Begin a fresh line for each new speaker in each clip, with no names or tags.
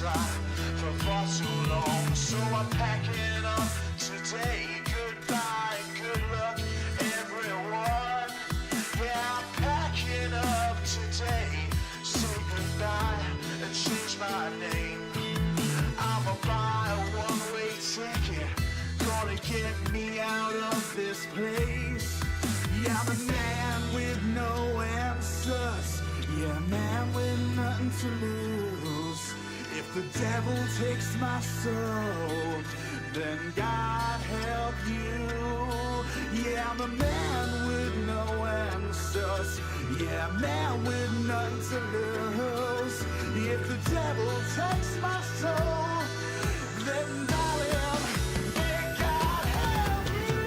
try for far too long. So I'm packing up today. Goodbye and good luck, everyone. Yeah, I'm packing up today. Say goodbye and change my name. I'ma buy a one-way ticket, gonna get me out of this place. Yeah, I'm a man with no answers. Yeah, man with nothing to lose. If the devil takes my soul, then God help you. Yeah, I'm a man with no answers. Yeah, man with nothing to lose. If the devil takes my soul, then darling, may God help you.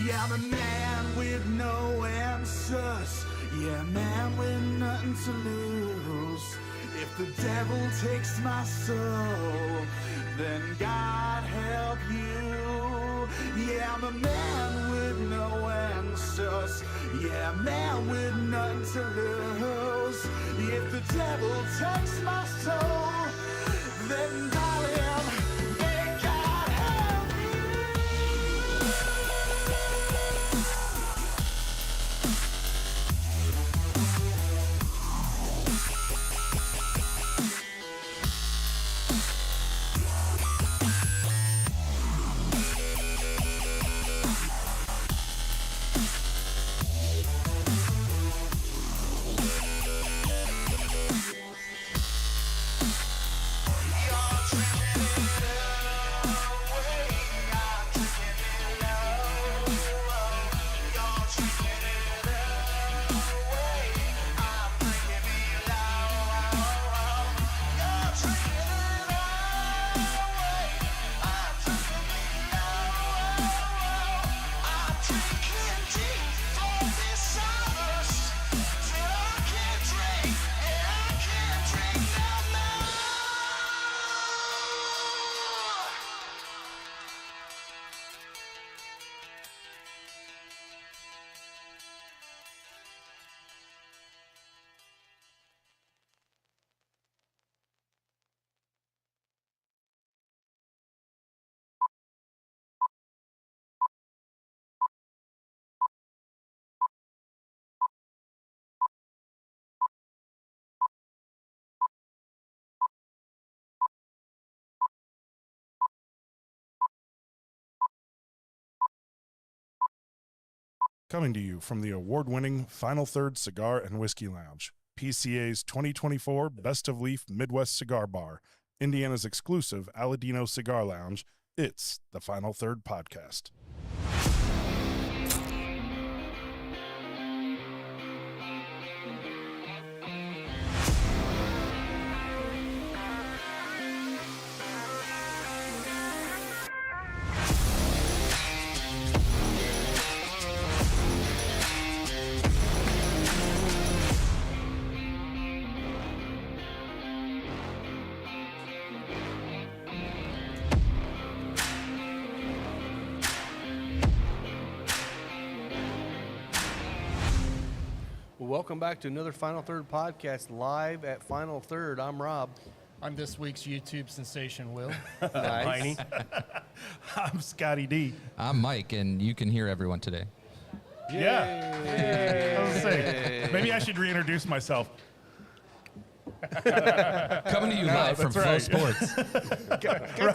Yeah, I'm a man with no answers. Yeah, man with nothing to lose. If the devil takes my soul, then God help you. Yeah, I'm a man with no answers. Yeah, man with nothing to lose. If the devil takes my soul, then darling, may God help you.
Coming to you from the award-winning Final Third Cigar and Whiskey Lounge, PCA's 2024 Best of Leaf Midwest Cigar Bar, Indiana's exclusive Aladino Cigar Lounge, it's the Final Third Podcast.
Well, welcome back to another Final Third podcast live at Final Third. I'm Rob.
I'm this week's YouTube sensation, Will.
Nice.
I'm Scotty D.
I'm Mike, and you can hear everyone today.
Yeah. I was gonna say, maybe I should reintroduce myself.
Coming to you live from
that's
Flow
right.
Sports.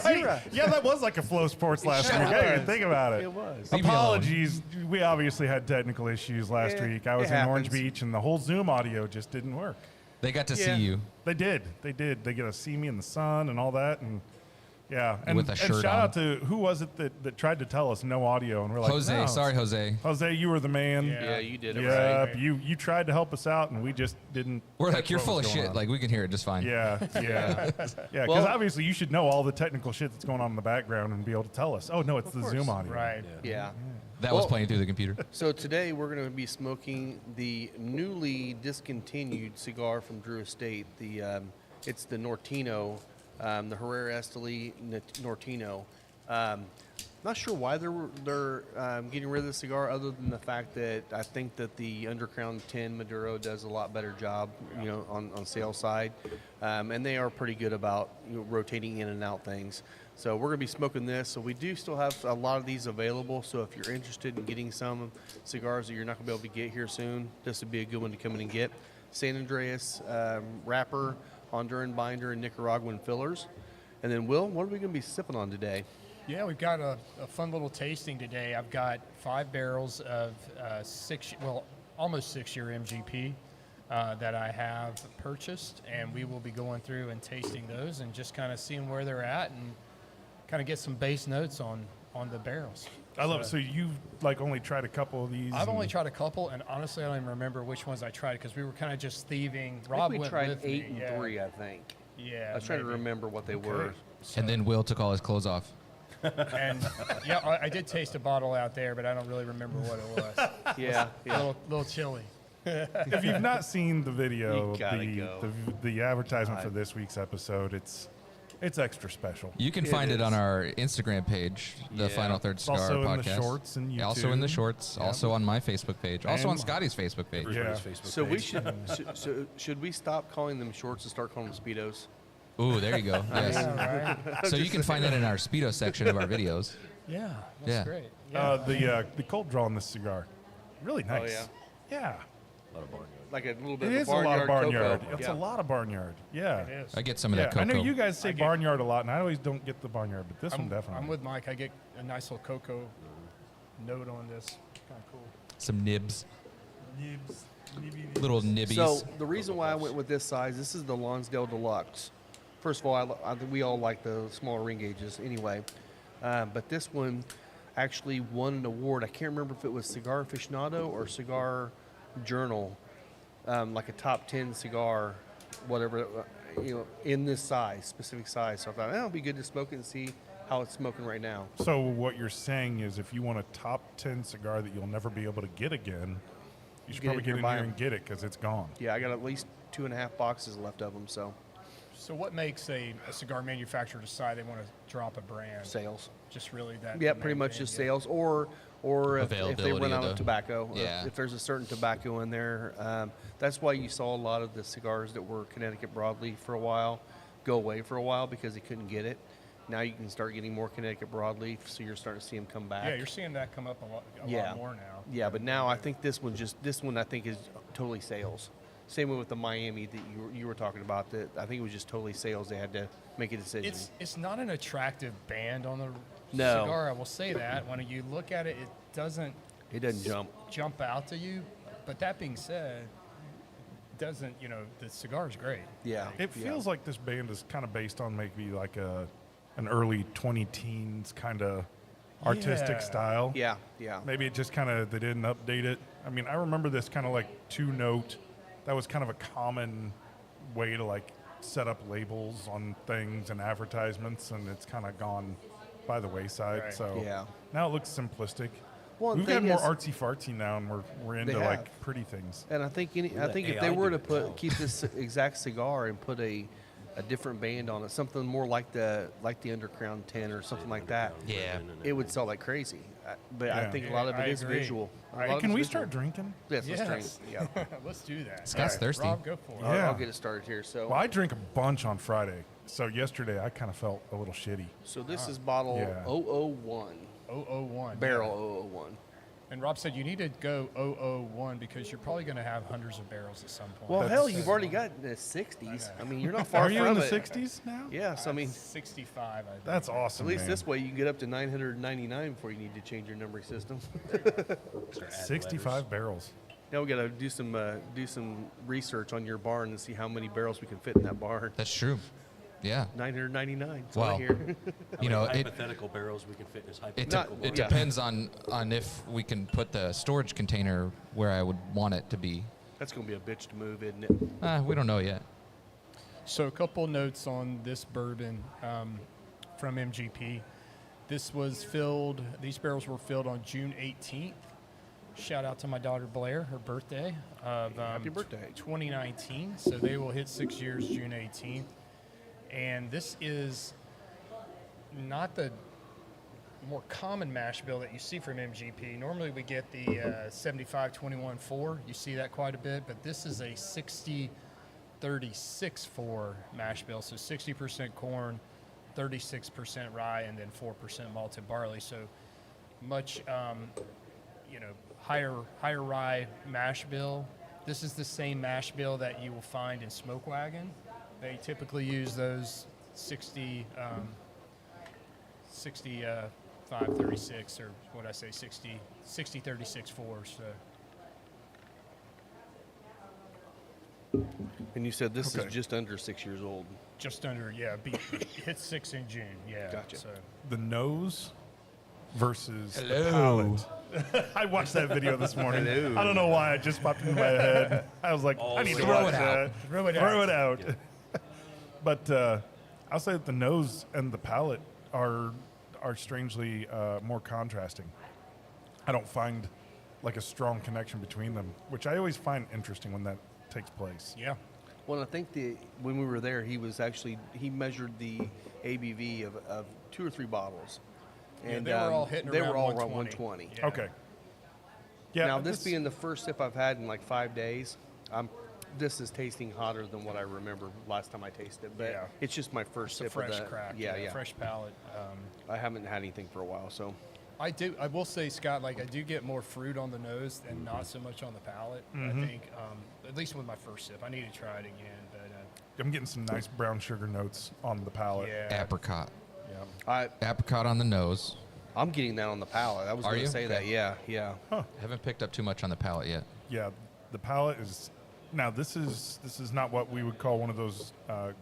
Right? Yeah, that was like a Flow Sports last week. I didn't even think about it.
It was.
Leave me alone.
Apologies. We obviously had technical issues last
Yeah,
week. I was
it
in Orange
happens.
Beach, and the whole Zoom audio just didn't work.
They got to
Yeah.
see you.
They did. They did. They get to see me in the sun and all that. And yeah. And,
With a
and
shirt
shout
on.
out to who was it that tried to tell us no audio, and we're like,
Jose,
no.
sorry, Jose.
Jose, you were the man.
Yeah, you did it
Yeah,
right.
you tried to help us out, and we just didn't.
We're
catch
like, you're
what
full of
was going
shit.
on.
Like, we can hear it just fine.
Yeah, yeah, yeah. Because
Well-
obviously you should know all the technical shit that's going on in the background and be able to tell us. Oh no, it's the Zoom audio.
Right.
Yeah.
That was
Well-
playing through the computer.
So today we're going to be smoking the newly discontinued cigar from Drew Estate. It's the Nortino, the Herrera Esteli Nortino. Not sure why they're getting rid of the cigar, other than the fact that I think that the Undercrown 10 Maduro does a lot better job, on sales side, and they are pretty good about rotating in and out things. So we're going to be smoking this. So we do still have a lot of these available. So if you're interested in getting some cigars that you're not going to be able to get here soon, this would be a good one to come in and get. San Andreas wrapper, Honduran binder, and Nicaraguan fillers. And then, Will, what are we going to be sipping on today?
Yeah, we've got a fun little tasting today. I've got 5 barrels of almost 6-year MGP that I have purchased, and we will be going through and tasting those and just kind of seeing where they're at and kind of get some base notes on the barrels.
I love it. So you've like only tried a couple of these.
I've
and-
only tried a couple, and honestly, I don't even remember which ones I tried because we were kind of just thieving.
I
Rob
think we
went
tried
with
8
me.
and
yeah.
3, I think.
Yeah,
I was trying to
maybe.
remember what they were.
And then Will took all his clothes off.
And yeah, I did taste a bottle out there, but I don't really remember what it was.
Yeah, yeah.
Little chilly.
If you've not seen the video,
You gotta go.
the advertisement for this week's episode, it's extra special.
You can
It
find it
is.
on our Instagram page, the
Yeah.
Final Third
It's
Cigar
also
podcast.
in the shorts and YouTube.
Also in the shorts.
Yeah.
Also on my Facebook page. Also
And
on Scotty's Facebook page.
Yeah.
So we should we stop calling them shorts and start calling them Speedos?
Ooh, there you go. Yes.
Yeah, right.
So you can find that in our Speedo section of our videos.
Yeah, that's
Yeah.
great. Yeah.
The cold draw on this cigar, really nice. Yeah,
Like a little bit
it
of
is a lot of barnyard.
cocoa.
It's
Yeah.
a lot of barnyard. Yeah.
It is.
I get some of
Yeah,
that cocoa.
I know you guys say
I get-
barnyard a lot, and I always don't get the barnyard, but this one definitely.
I'm with Mike. I get a nice little cocoa note on this. Kind of cool.
Some nibs. Little nibbies.
So the reason why I went with this size, this is the Lonsdale Deluxe. First of all, I think we all like the smaller ring gauges anyway. But this one actually won an award. I can't remember if it was Cigar Aficionado or Cigar Journal, like a top 10 cigar, whatever, in this size, specific size. So I thought, it'll be good to smoke it and see how it's smoking right now.
So what you're saying is, if you want a top 10 cigar that you'll never be able to get again, you should
Get
probably
in here,
get in
buy
here
'em.
and get it because it's gone.
Yeah, I got at least 2.5 boxes left of them, so
So what makes a cigar manufacturer decide they want to drop a brand?
sales.
Just really that.
Yeah,
the
pretty
main
much
thing,
just
yeah.
sales, or if they
Availability
run
of
out of
the-
tobacco.
Yeah.
If there's a certain tobacco in there, that's why you saw a lot of the cigars that were Connecticut broadleaf for a while go away for a while because they couldn't get it. Now you can start getting more Connecticut broadleaf, so you're starting to see them come back.
Yeah, you're seeing that come up a lot more now.
Yeah, but now I think this one I think is totally sales. Same way with the Miami that you were talking about. That I think it was just totally sales. They had to make a decision.
It's not an attractive band on the
No.
cigar. I will say that when you look at it, it doesn't jump out to you. But that being said, doesn't the cigar is great.
Yeah.
It feels like this band is kind of based on maybe like an early 20-teens kind of artistic
Yeah.
style.
Yeah, yeah.
Maybe it just kind of, they didn't update it. I mean, I remember this kind of like 2-note. That was kind of a common way to like set up labels on things and advertisements, and it's kind of gone by the wayside.
Right.
So
Yeah.
now it looks simplistic.
Well, the
We've got
thing
more
is-
artsy fartsy now, and we're into
They
like
have.
pretty things.
And I think if they were to keep this exact cigar and put a different band on it, something more like the Undercrown 10 or something like that,
Yeah.
it would sell like crazy. but I
Yeah.
think a lot of it
I
is
agree.
visual. A
Hey,
lot of
Can
it's
we
visual.
start drinking?
Yes, let's drink.
Yes.
Yeah.
Let's do that.
Scott's thirsty.
Rob, go for it.
Yeah.
I'll get it started here. So,
Well, I drank a bunch on Friday, so yesterday I kind of felt a little shitty.
so this is bottle
Yeah.
001,
001.
barrel 001.
And Rob said you need to go 001 because you're probably going to have hundreds of barrels at some point.
Well,
That's-
hell, you've already got the 60s. I mean, you're not far
Are
from
you in the
it.
60s now?
Yes, I mean,
65, I think.
That's awesome.
at least
man.
this way you can get up to 999 before you need to change your numbering system.
65 barrels.
Now we got to do some research on your barn and see how many barrels we can fit in that barn.
That's true. Yeah.
999. That's what I
Wow.
hear.
You know, it
hypothetical barrels we can fit in this
it,
hypothetical
it
yeah.
depends on if we can put the storage container where I would want it to be.
That's going to be a bitch to move, isn't it?
We don't know yet.
So a couple notes on this bourbon from MGP. These barrels were filled on June 18th. Shout out to my daughter Blair, her birthday of
Happy birthday.
2019. So they will hit 6 years June 18th. And this is not the more common mash bill that you see from MGP. Normally we get the 75-21-4. You see that quite a bit, but this is a 60-36-4 mash bill. So 60% corn, 36% rye, and then 4% malted barley. So much, higher rye mash bill. This is the same mash bill that you will find in Smoke Wagon. They typically use those 65-36, or what I say, 60-36 fours. So
And you said this
Okay.
is just under 6 years old.
just under, hit 6 in June. Yeah.
Gotcha.
So
The nose versus the
Hello.
palate. I watched that video this morning.
Hello.
I don't know why it just popped into my head. I was like, I need to
Throw
watch
it out.
that.
Throw it
Throw
out.
it out. But I'll say that the nose and the palate are strangely more contrasting. I don't find like a strong connection between them, which I always find interesting when that takes place.
yeah.
Well, I think when we were there, he measured the ABV of 2 or 3 bottles. And
they were all hitting
they
around
were all around
120.
120.
Yeah.
Okay. Yeah.
Now, this being the first sip I've had in like 5 days, this is tasting hotter than what I remember last time I tasted it. But
Yeah.
it's just my first
It's a
sip
fresh
of that.
crack.
Yeah.
Fresh palate.
I haven't had anything for a while, so
I will say, Scott, like I do get more fruit on the nose and not so much on the palate.
Mm-hmm.
I think, at least with my first sip, I need to try it again. But
I'm getting some nice brown sugar notes on the palate.
yeah,
Apricot.
I
Apricot on the nose.
I'm getting that on the palate. I was
Are
going
you?
to say that.
Okay.
Yeah.
Haven't picked up too much on the palate yet.
Yeah, the palate is now. This is not what we would call one of those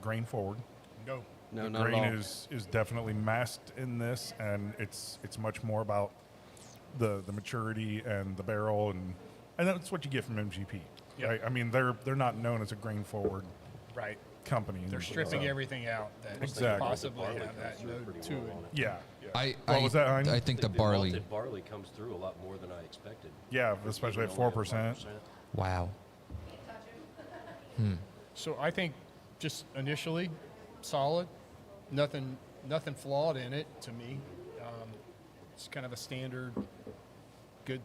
grain forward.
no.
No,
The
not
grain
at all.
is definitely masked in this, and it's much more about the maturity and the barrel, and that's what you get from MGP.
Yep.
Right? I mean, they're not known as a grain forward
Right.
company.
They're stripping everything out that could
Exactly.
possibly
Barley
have that
comes through
note
pretty
to
well
it.
on it.
Yeah,
I
was that, Hein?
I think the barley.
malted barley comes through a lot more than I expected.
yeah, especially at
Even only
4%.
Wow.
So I think just initially solid, nothing flawed in it to me. It's kind of a standard, good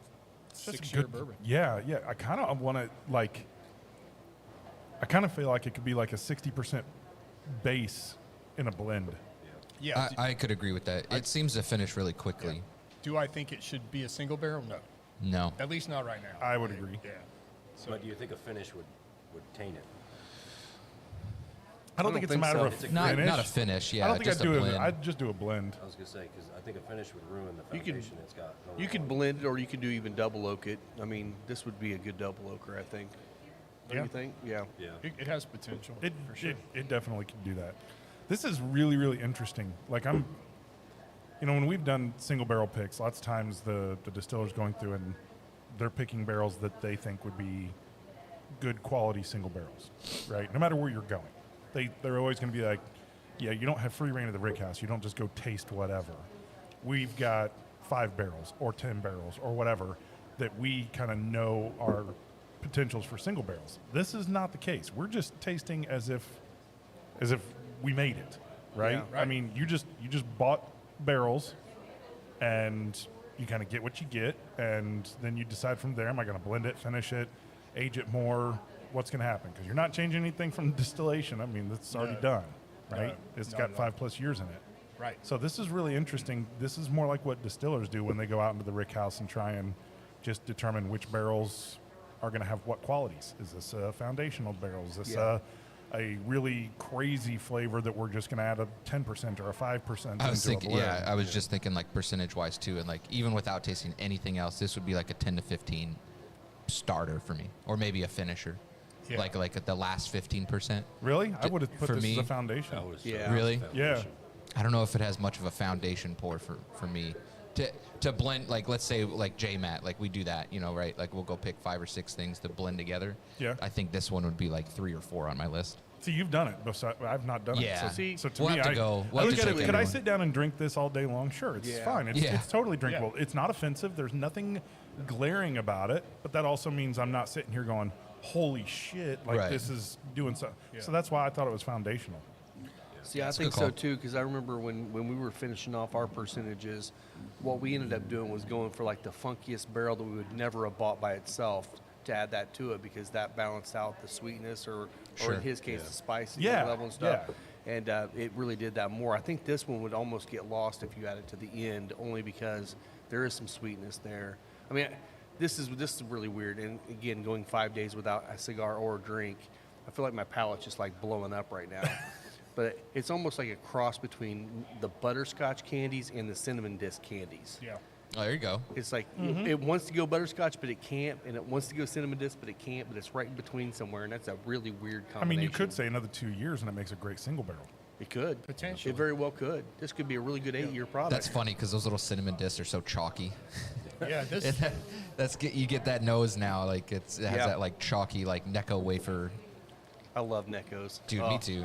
Just a
6-year
good-
bourbon.
Yeah. I kind of want to like. I kind of feel like it could be like a 60% base in a blend.
Yeah.
I could agree with that. It seems to finish really quickly.
Do I think it should be a single barrel? No.
No.
At least not right now.
I would agree.
Yeah. So
But do you think a finish would taint it?
I don't think it's a matter
so.
of
It's a
Not
finish.
not a finish. Yeah.
I don't think
just
I'd
a
do
blend.
it. I'd just do a blend.
I was gonna say because I think a finish would ruin the
You could-
foundation it's got.
You could blend it, or you could do even double oak it. I mean, this would be a good double oaker, I think. Don't
Yeah.
you think? Yeah.
Yeah.
it has potential
It,
for sure.
it definitely can do that. This is really, really interesting. Like when we've done single barrel picks, lots of times the distiller's going through and they're picking barrels that they think would be good quality single barrels, right? No matter where you're going. They're always going to be like, yeah, you don't have free reign of the rick house. You don't just go taste whatever. We've got 5 barrels or 10 barrels or whatever that we kind of know are potentials for single barrels. This is not the case. We're just tasting as if we made it, right?
Yeah,
I mean, you just bought barrels and you kind of get what you get, and then you decide from there, am I going to blend it, finish it, age it more? What's going to happen? Because you're not changing anything from distillation. I mean, that's already done, right?
No,
It's
not
got
at all.
5+ years in it.
Right.
So this is really interesting. This is more like what distillers do when they go out into the rick house and try and just determine which barrels are going to have what qualities. Is this a foundational barrel? Is this a really crazy flavor that we're just going to add a 10% or a 5%
I was
into
thinking,
a blend?
I was just thinking like percentage-wise too, and like even without tasting anything else, this would be like a 10 to 15 starter for me, or maybe a finisher,
Yeah.
like at the last 15%.
Really? I would have put
For
this as
me-
a foundation.
I was,
Yeah.
Really?
Yeah.
I don't know if it has much of a foundation pour for me to blend. Like let's say like JMAT, like we do that, right? Like we'll go pick 5 or 6 things to blend together.
Yeah.
I think this one would be like 3 or 4 on my list.
See, you've done it. I've not done
Yeah.
it.
See,
So to
We'll
me,
have to
I
go-
I
we'll have
look
to
at it.
check
Could I
everyone.
sit down and drink this all day long? Sure, it's
Yeah.
fine. It's,
Yeah.
it's totally drinkable. It's not offensive. There's nothing glaring about it. But that also means I'm not sitting here going, "Holy shit!" Like
Right.
this is doing so. So that's why I thought it was foundational.
See, I
That's a
think
good
so
call.
too, because I remember when we were finishing off our percentages, what we ended up doing was going for like the funkiest barrel that we would never have bought by itself to add that to it, because that balanced out the sweetness or
Sure.
in his case, the spice
Yeah,
level and stuff. And it really did that more. I think this one would almost get lost if you add it to the end, only because there is some sweetness there. I mean, this is really weird. And again, going 5 days without a cigar or a drink, I feel like my palate's just like blowing up right now. But it's almost like a cross between the butterscotch candies and the cinnamon disc candies.
Yeah.
Oh, there you go.
It's like it wants to go butterscotch, but it can't, and it wants to go cinnamon disc, but it can't. But it's right in between somewhere, and that's a really weird
I
combination.
mean, you could say another 2 years, and it makes a great single barrel.
it could
Potentially.
It very well could. This could be a really good 8-year product.
That's funny because those little cinnamon discs are so chalky.
Yeah. This.
You get that nose now, like it has
Yeah.
that like chalky like Necco wafer.
I love Neckos.
Dude,
Oh,
me too.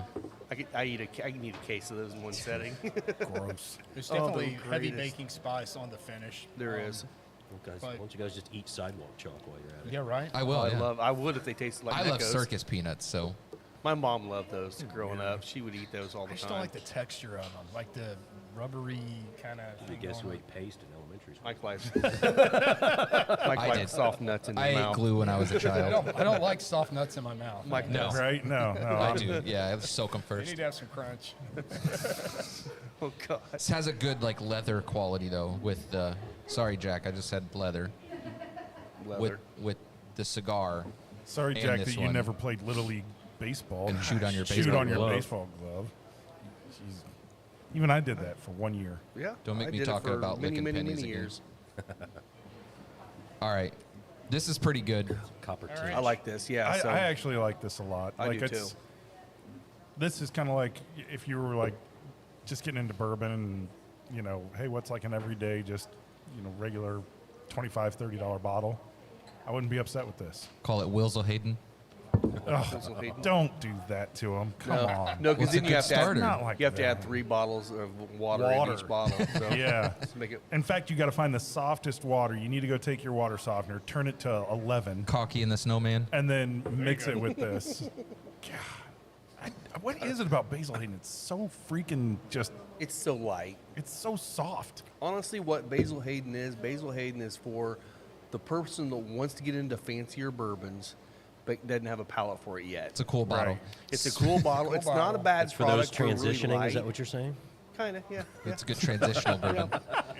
I can eat a case of those in one setting.
Gross.
There's
Oh, the
definitely heavy
greatest.
baking spice on the finish.
There is.
Well, guys,
But-
why don't you guys just eat sidewalk chalk while you're at it?
Yeah. Right.
I will. yeah.
I would if they tasted like
I
Neckos.
love circus peanuts, so
My mom loved those growing up. She would eat those all
I
the
just
time.
don't like the texture of them, like the rubbery kind of.
Did you guess who ate paste in elementary school?
Mike likes Mike
I
likes
did.
soft nuts in
I
his
ate
mouth.
glue when I was a
I
child.
don't like soft nuts in my mouth.
Mike
No.
does.
Right? No.
I
I'm-
do. Yeah, I soak them
You
first.
need to have some crunch.
Oh god.
This has a good like leather quality though. With the sorry, Jack, I just said leather.
Leather.
With the cigar
Sorry,
And
Jack,
this
that you
one.
never played Little League baseball.
and chewed on your
Shoot
baseball
on your
glove.
baseball glove. Jeez. Even I did that for 1 year.
Yeah.
Don't make
I
me
did it
talk
for
about
many,
licking
many,
pennies
many
again.
years.
All right, this is pretty good.
Copper
All
tea.
right.
I like this. Yeah.
I,
so
I actually like this a lot.
I
like
do
it's,
too.
This is kind of like if you were like just getting into bourbon and, hey, what's like an everyday, just, regular $25, $30 bottle. I wouldn't be upset with this.
Call it Wilsel Hayden.
Ugh, don't do that to him. Come on.
No, because
What's a
then you
good
have to add,
starter?
Not like
you have to add
that.
3 bottles of water in
Water.
each bottle. So
Yeah.
to make it.
In fact, you got to find the softest water. You need to go take your water softener, turn it to 11,
Cocky and the Snowman.
and then mix it with this. God, what is it about Basil Hayden? It's so freaking just.
It's so light.
It's so soft.
Honestly, what Basil Hayden is for the person that wants to get into fancier bourbons, but doesn't have a palate for it yet.
It's a cool bottle.
Right.
It's a cool bottle. It's not a
bottle.
bad
It's for those
product. Really
transitioning, is that
light.
what you're saying?
Kind of, yeah.
It's a good transitional bourbon.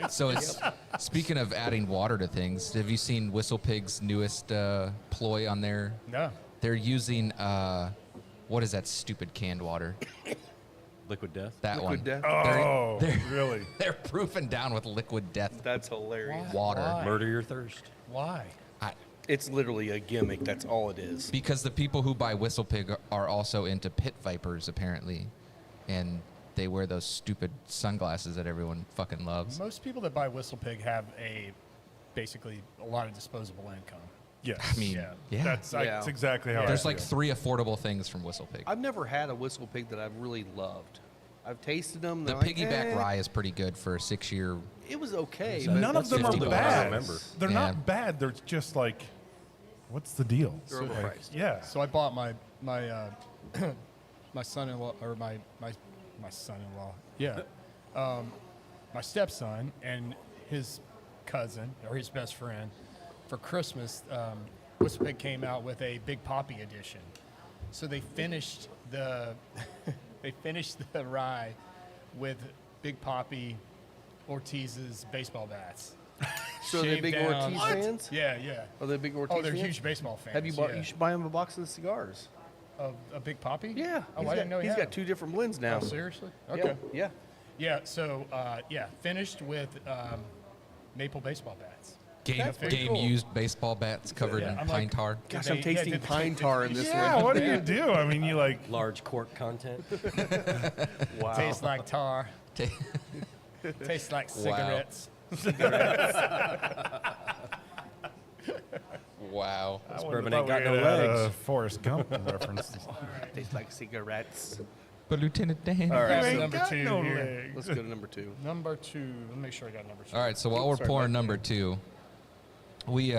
So it's speaking of adding water to things. Have you seen Whistle Pig's newest ploy on there?
No.
They're using what is that stupid canned water?
Liquid death?
That
Liquid
one.
Death?
Oh,
they're-
really?
They're proofing down with liquid death
That's hilarious.
water.
Why?
Murder your thirst.
Why?
It's literally a gimmick. That's all it is.
Because the people who buy Whistle Pig are also into pit vipers apparently, and they wear those stupid sunglasses that everyone fucking loves.
Most people that buy Whistle Pig have basically a lot of disposable income.
Yes.
I mean,
Yeah.
yeah.
That's
Yeah.
exactly how I
There's like
feel.
3 affordable things from Whistle Pig.
I've never had a Whistle Pig that I've really loved. I've tasted them.
The
they're like,
piggyback rye is pretty good for a 6-year.
It was okay.
So
but
None of them are
$50.
bad.
I remember.
They're
Yeah.
not bad. They're just like, what's the deal?
They're
So, like,
overpriced.
yeah.
So I bought my my son-in-law or my son-in-law. Yeah. My stepson and his cousin or his best friend, for Christmas, Whistlepig came out with a Big Poppy edition. So they finished the rye with Big Poppy Ortiz's baseball bats.
So they're
Shaved
big
down.
Ortiz fans?
Yeah, yeah.
Are they big Ortiz
Oh, they're
fans?
huge baseball fans.
Have you bought?
Yeah.
You should buy him a box of the cigars.
Of a Big Poppy?
Yeah.
Oh,
he's
I didn't know he
He's
had
got
them.
2 different blends now.
Oh, seriously?
Yeah,
Okay.
Yeah.
Yeah. So finished with maple baseball bats.
Game used baseball bats covered
Yeah,
in
I'm
pine
like-
tar.
Gosh,
They-
I'm tasting
did they-
pine tar in this
Yeah,
one.
what do you do? I mean, you like
Large cork content.
Wow.
Tastes like tar. Tastes like
Wow.
cigarettes.
Wow.
I wouldn't
bourbon
have
ain't
thought
got
we
no
had a
legs.
Forrest Gump reference.
Tastes like cigarettes.
But Lieutenant Dan.
All right.
Grab
You ain't
number
got
2
no
here.
legs.
Let's go to number 2.
Number 2. Let me make sure I got number 2.
All right, so while we're
Sorry,
pouring
Mike.
number 2, we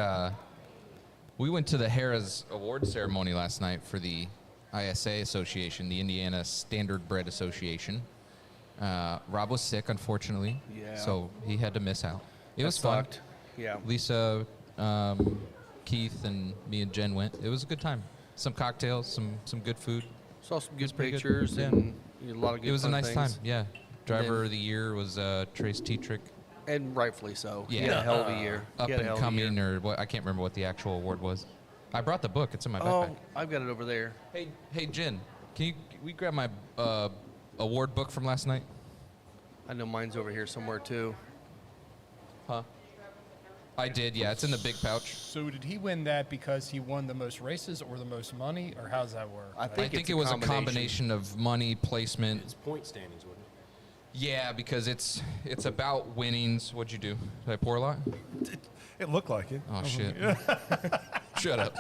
went to the Harrah's award ceremony last night for the ISA Association, the Indiana Standard Bread Association. Rob was sick, unfortunately,
Yeah.
so he had to miss out. It was
sucked.
fun.
Yeah.
Lisa, Keith, and me and Jen went. It was a good time. Some cocktails, some good food.
Saw some good
pretty good.
pictures
Yeah.
and a lot of good
It was a
fun
nice
things.
time. Yeah. Driver
then-
of the year was Trace Tetrick.
And rightfully so. He
Yeah.
had a hell of a year.
Up
He had a hell
and
of a year.
coming, or what? I can't remember what the actual award was. I brought the book. It's in my backpack.
Oh, I've got it over there.
Hey, Jen, can we grab my award book from last night?
I know mine's over here somewhere too.
Huh? I did. Yeah, it's in the big pouch.
So did he win that because he won the most races or the most money, or how does that work?
I
I
think
think
it's
it was a combination of money, placement.
It's point standings, wasn't it?
Yeah, because it's about winnings. What'd you do? Did I pour a lot?
It looked like it.
Oh shit! Shut up.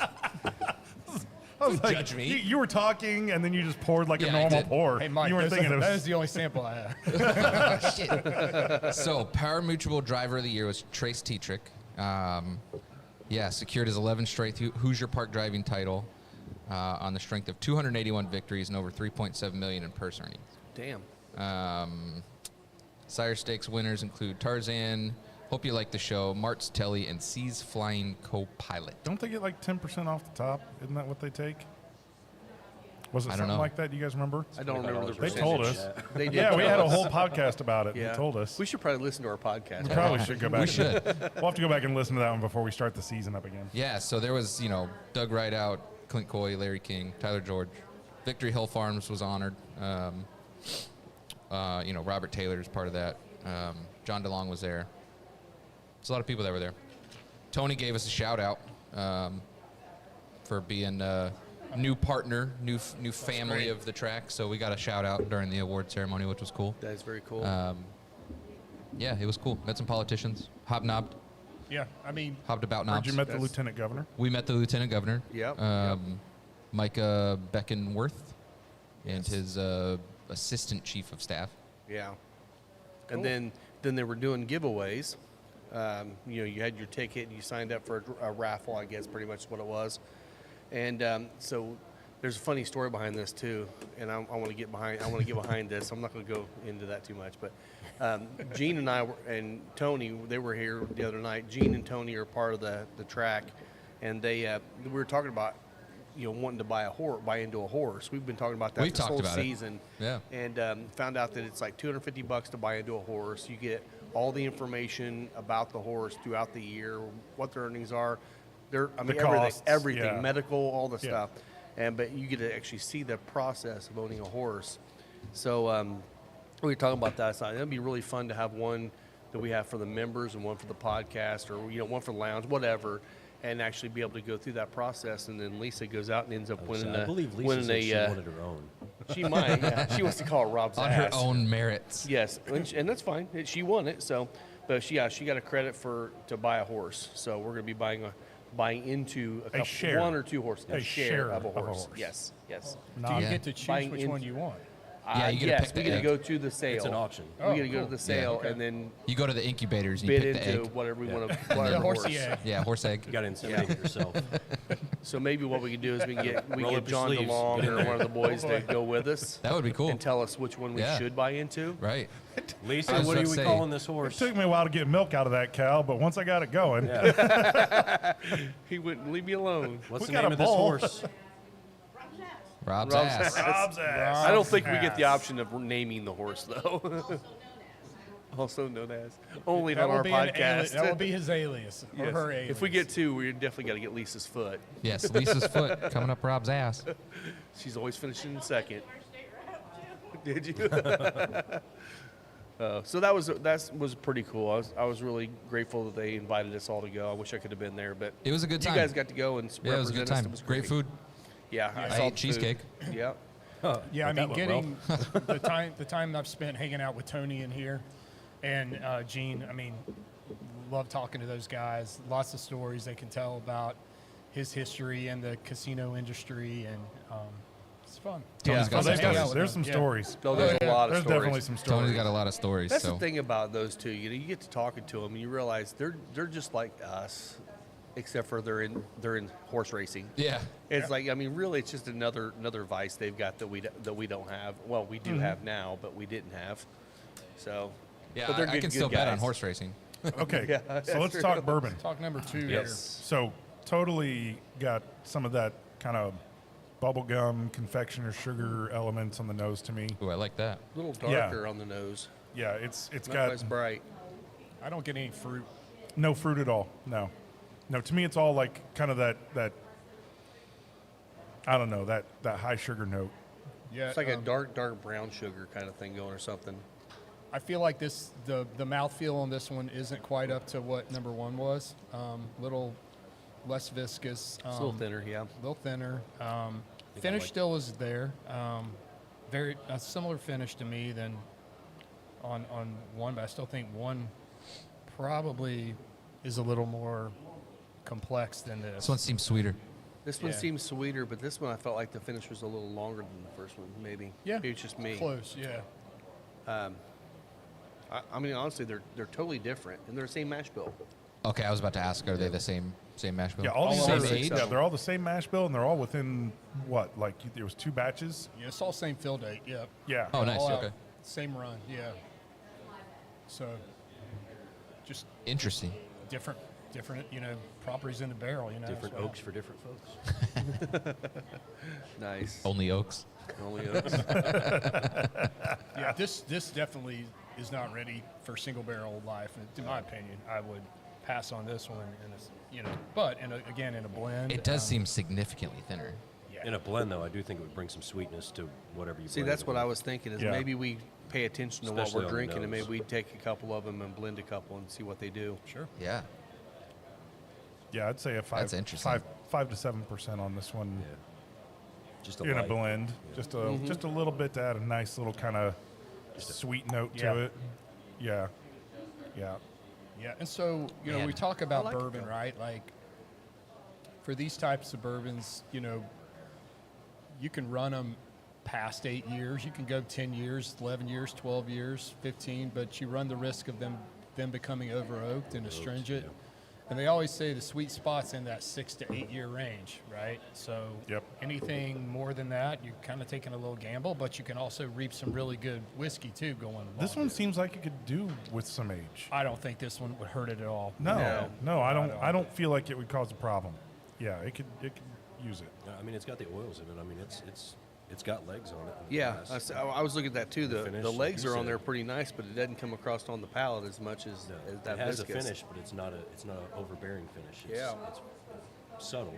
I was like,
judge me.
You were talking, and then you just poured like
Yeah,
a
I
normal
did.
pour.
Hey, Mike,
you weren't thinking
that
of
is the only sample I have.
So, Power Mutual Driver of the Year was Trace Tetrick. Secured his 11th straight Hoosier Park driving title on the strength of 281 victories and over $3.7 million in purse earnings.
Damn.
Sire Stakes winners include Tarzan, Hope You Like the Show, Mart's Telly, and Seas Flying Co-Pilot.
Don't they get like 10% off the top? Isn't that what they take? Was it
I don't
something
know.
like that? Do you guys remember?
I don't remember the
They
percentage.
told us.
They did.
Yeah, we
tell
had a
us.
whole podcast about it.
Yeah.
They told us.
We should probably listen to our podcast.
We probably should go back.
We should.
We'll have to go back and listen to that one before we start the season up again.
Yeah, so there was, Doug Rideout, Clint Coy, Larry King, Tyler George. Victory Hill Farms was honored. Robert Taylor is part of that. John DeLong was there. There's a lot of people that were there. Tony gave us a shout out for being a new partner, new family
great.
of the track. So we got a shout out during the award ceremony, which was cool.
That is very cool.
Yeah, it was cool. Met some politicians. Hobnobbed.
Yeah, I mean,
Hobbed about
Heard
knobs.
you met the
That's-
lieutenant governor.
We met the lieutenant governor.
Yep.
Micah Beckenworth and his assistant chief of staff.
Yeah. And then they were doing giveaways. You had your ticket and you signed up for a raffle, I guess, pretty much what it was. And so there's a funny story behind this too, and I want to get behind this. I'm not going to go into that too much, but Gene and I and Tony, they were here the other night. Gene and Tony are part of the track, and we were talking about wanting to buy into a horse. We've been talking about that
We've
this
talked
whole
about it.
season.
Yeah.
And found out that it's like $250 to buy into a horse. You get all the information about the horse throughout the year, what their earnings are,
costs,
everything,
yeah.
medical, all the
Yeah.
stuff. But you get to actually see the process of owning a horse. So we were talking about that. So it'd be really fun to have one that we have for the members and one for the podcast, or one for the lounge, whatever, and actually be able to go through that process. And then Lisa goes out and ends up winning
I believe Lisa
winning
said she
a.
wanted her own.
She might. Yeah. She wants to call it Rob's
On
ass.
her own merits.
Yes, and that's fine. She won it, so, but she got a credit to buy a horse. So we're going to be buying into a couple,
share.
one or two horses,
A share
of a
of a
horse.
horse.
Yes.
do
Not-
you
Yeah.
get to choose
Buying
which
in-
one you want?
Yeah, you get to
yes,
pick the
we get to
egg.
go to the sale.
It's an auction.
Oh,
we get to go
cool.
to the sale
okay.
and then
You go to the incubators and you
bid
pick the
into
egg.
whatever we want to.
The
Whatever
horsey
horse.
egg.
Yeah, horse egg.
You got to inseminate it yourself.
So maybe what we can do is we can get
Roll up your
John
sleeves.
DeLong
Get in
or
there.
one of the boys to go with us
That would be cool.
and tell us which one we
Yeah.
should buy into.
Right.
Lisa,
I was
what are
about
we
to say-
calling this horse?
It took me a while to get milk out of that cow, but once I got it going,
Yeah.
He wouldn't leave me alone.
What's
We
the
got
name
a
of this
bowl.
horse?
Rob's
Rob's
ass.
ass.
Rob's ass.
I don't think we get the
ass.
option of naming the horse though. Also known as. Only
That
on
will
our
be an
podcast.
that will be his alias or
Yes.
her alias.
If we get two, we definitely got to get Lisa's foot.
Yes, Lisa's foot coming up Rob's ass.
She's always finishing in second. Did you? So that was pretty cool. I was really grateful that they invited us all to go. I wish I could have been there, but
It was a good time.
you guys got to go and
Yeah, it was a good
represent us.
time.
It was
Great food.
Yeah,
I
saw
ate
the food.
cheesecake.
Yeah.
Yeah, I
That
mean,
went well.
getting the time I've spent hanging out with Tony in here, and Gene. I mean, love talking to those guys. Lots of stories they can tell about his history in the casino industry, and it's fun.
Tony's
Yeah.
got
Oh,
some
there's,
hang out
stories.
with
there's
them.
some
Yeah.
stories.
So there's a lot of
There's
stories.
definitely some stories.
Tony's got a lot of stories.
That's
so
the thing about those two. You get to talking to them, and you realize they're just like us, except for they're in horse racing.
yeah,
It's like, I mean, really, it's just another vice they've got that we don't have. Well, we do have now, but we didn't have. So,
yeah.
but they're
I
good,
can
good
still bet on
guys.
horse racing.
Okay,
Yeah,
so
that's
let's
true.
talk bourbon.
Talk number 2 here.
Yes.
So totally got some of that kind of bubblegum, confectioner, sugar elements on the nose to me.
Ooh, I like that.
A little
Yeah.
darker on the nose.
Yeah, it's
Not
got
as bright.
I don't get any fruit.
no fruit at all. No, to me it's all like kind of that I don't know, that high sugar note.
Yeah,
It's like a dark brown sugar kind of thing going or something.
I feel like the mouthfeel on this one isn't quite up to what number 1 was. Little less viscous.
It's a little thinner, yeah.
little thinner.
I
Finish
like-
still is there. Very a similar finish to me than on one, but I still think one probably is a little more complex than this.
This one seems sweeter.
This one
Yeah.
seems sweeter, but this one I felt like the finish was a little longer than the first one, maybe.
yeah,
Maybe it's just me.
Close, yeah.
I mean, honestly, they're totally different, and they're the same mash bill.
Okay, I was about to ask, are they the same mash bill?
Yeah, all these
of
are,
them.
same age.
yeah, they're all the same mash bill and they're all within what? Like there was 2 batches.
Yeah, it's all same fill date. Yeah.
Yeah.
Oh, nice.
All out,
Okay,
same run. Yeah. So, just
interesting.
different, properties in the barrel.
Different
so-
oaks for different folks.
Nice.
Only oaks.
Only oaks.
Yeah, this definitely is not ready for single barrel life. In my opinion, I would pass on this one. But again in a blend.
It does seem significantly thinner.
Yeah.
In a blend, though, I do think it would bring some sweetness to whatever you
See,
blend
that's
it
what
with.
I was thinking is
Yeah.
maybe we pay attention to
Especially
what
on
we're
the
drinking, and maybe
nose.
we take a couple of them and blend a couple and see what they do.
Sure.
Yeah.
Yeah, I'd say a
That's interesting.
5 to 7% on this one
Yeah. Just a
in a
light.
blend. Just a little bit to add a nice little kind of sweet note
Yeah.
to it. Yeah. Yeah.
Yeah, and so
Man,
we talk about
like it,
bourbon,
though.
right? Like for these types of bourbons, you can run them past 8 years. You can go 10 years, 11 years, 12 years, 15, but you run the risk of them becoming over oaked and astringent.
yeah.
And they always say the sweet spot's in that 6 to 8 year range, right? So
Yep.
anything more than that, you're kind of taking a little gamble, but you can also reap some really good whiskey too going along.
This one seems like it could do with some age.
I don't think this one would hurt it at all.
No,
No.
I don't feel like it would cause a problem. Yeah, it could use it.
I mean, it's got the oils in it. I mean, it's got legs on it.
Yeah,
Yes.
I was looking at that too.
The
The
finish,
the
like
legs
you
are on
said.
there pretty nice, but it doesn't come across on the palate as much as,
No,
as that
it has
viscous.
a finish, but it's not an overbearing finish.
Yeah.
It's subtle.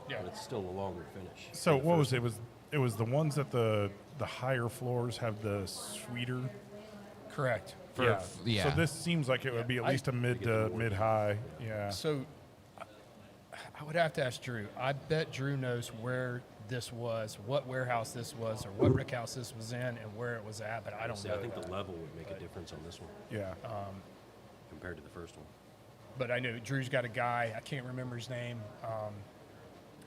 Yeah.
But it's still a longer finish.
So
than the
what was
first
it? It was the ones that the higher floors have the sweeter.
Correct.
Yeah.
So this seems like it would be at
I-
least a mid
get the
to
more-
mid high. Yeah.
So I would have to ask Drew. I bet Drew knows where this was, what warehouse this was, or what rick house this was in, and where it was at, but I don't
See,
know.
I think the
that.
level would make a difference on this one
Yeah.
compared to the first one.
But I know Drew's got a guy, I can't remember his name,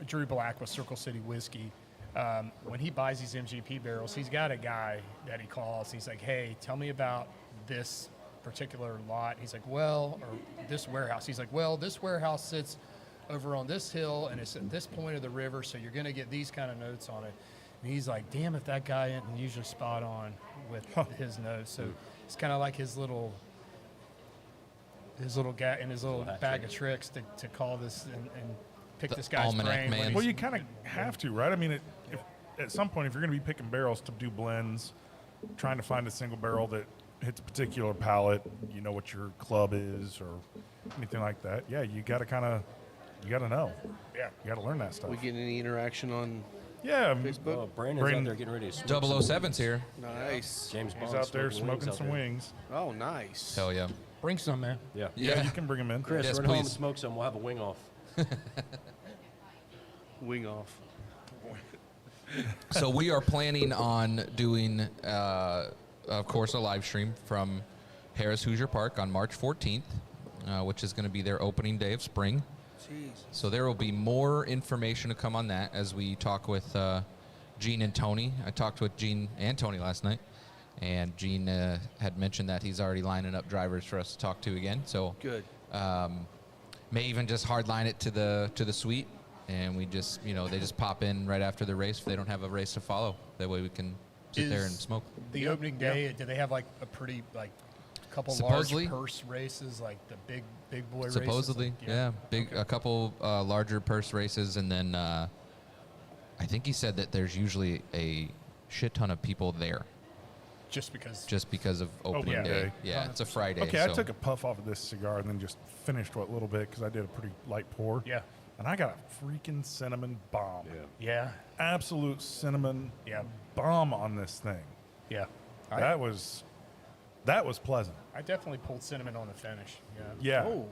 Drew Black with Circle City Whiskey. when he buys these MGP barrels, he's got a guy that he calls. He's like, hey, tell me about this particular lot. He's like, well, or this warehouse. He's like, well, this warehouse sits over on this hill and it's at this point of the river, so you're going to get these kind of notes on it. And he's like, damn, if that guy isn't usually spot on with his notes. So it's kind of like his little guy in his little bag of tricks to call this and pick
The
this guy's
almanac
brain.
man.
Well, you kind of have to, right? I mean, if, at some point, if you're going to be picking barrels to do blends, trying to find a single barrel that hits a particular palate, you know what your club is or anything like that. Yeah, you got to know.
Yeah.
You got to learn that stuff.
We get any interaction on
Yeah,
Facebook?
Oh, Brandon's
Brandon-
out there getting ready to smoke some
007's
wings.
here.
Nice.
James
he's
Bond's
out there
smoking
smoking
out
some
there.
wings.
Oh, nice.
Hell yeah.
Bring some, man.
Yeah.
Yeah, you can bring them in.
Chris,
Yes,
run home and
please.
smoke some. We'll have a wing off.
Wing off.
So we are planning on doing, of course, a live stream from Harris Hoosier Park on March 14th, which is going to be their opening day of spring.
Jeez.
So there will be more information to come on that as we talk with Gene and Tony. I talked with Gene and Tony last night, and Gene had mentioned that he's already lining up drivers for us to talk to again. So
Good.
may even just hardline it to the suite, and we just, they just pop in right after the race if they don't have a race to follow. That way we can sit there and
Is
smoke.
The opening day, do they have like a pretty couple
Supposedly.
large purse races, like the big boy races?
Supposedly,
Like,
yeah. A couple larger purse races, and then I think he said that there's usually a shit ton of people there
Just because.
just because of opening
Opening
day.
day.
Yeah, it's a Friday.
Okay,
so
I took a puff off of this cigar and then just finished a little bit because I did a pretty light pour.
Yeah.
And I got a freaking cinnamon bomb.
Yeah.
Absolute cinnamon
Yeah.
bomb on this thing.
Yeah.
That was pleasant.
I definitely pulled cinnamon on the finish. Yeah.
Yeah.
Oh.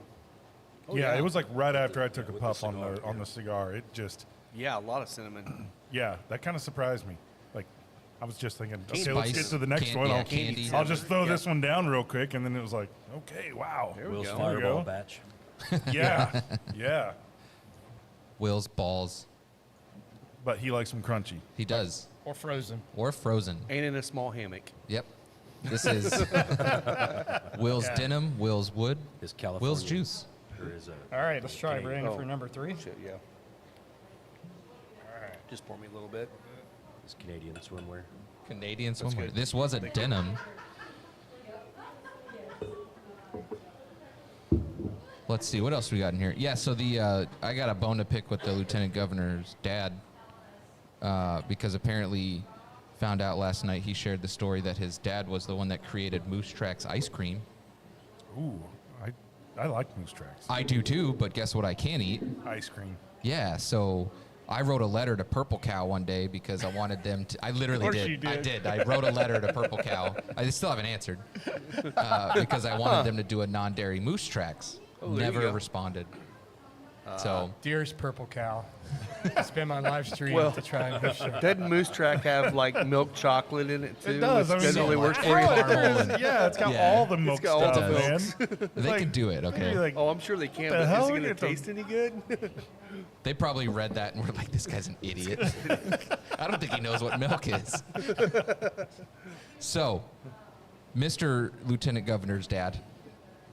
Yeah, it was like right after I took a
with the
puff on
cigar,
the cigar. It just,
Yeah, a lot of cinnamon.
yeah, that kind of surprised me. Like, I was just thinking, okay,
Spice,
let's get to the next one. I'll,
candy.
I'll just throw this one down real quick, and then it was like, okay, wow.
There we
Will's
go.
Fireball
go.
batch.
Yeah, yeah.
Will's balls.
But he likes them crunchy.
He does.
Or frozen.
Or frozen.
And in a small hammock.
Yep. This is Will's
Yeah.
denim, Will's wood,
His California.
Will's juice.
Or his,
All right, let's try
Canadian.
Brandon for number 3.
Shit, yeah.
All right.
Just pour me a little bit.
his Canadian swimwear.
Canadian swimwear.
good.
This was a denim. Let's see what else we got in here. Yeah, so I got a bone to pick with the lieutenant governor's dad because apparently found out last night he shared the story that his dad was the one that created Moose Tracks ice cream.
Ooh, I like moose tracks.
I do too, but guess what I can't eat?
Ice cream.
Yeah, so I wrote a letter to Purple Cow one day because I wanted them to. I literally
course
did.
you did.
I did. I wrote a letter to Purple Cow. I still haven't answered because I wanted them to do a non-dairy Moose Tracks.
Oh, there you
Never
go.
responded. So
Dearest Purple Cow, it's been my live stream
Well,
to try and show.
Doesn't Moose Track have like milk chocolate in it too?
It does. I
Which
mean,
generally
so
works
much.
for you.
Caramel and-
Yeah, it's got
Yeah.
all the milk
got all
stuff,
the
man.
they
Like,
can do it, okay?
you're like,
Oh, I'm sure they can,
The
but
hell?
is it
We
going
get
to
to-
taste any good?
They probably read that and were like, "This guy's an idiot." I don't think he knows what milk is. So, Mr. Lieutenant Governor's dad,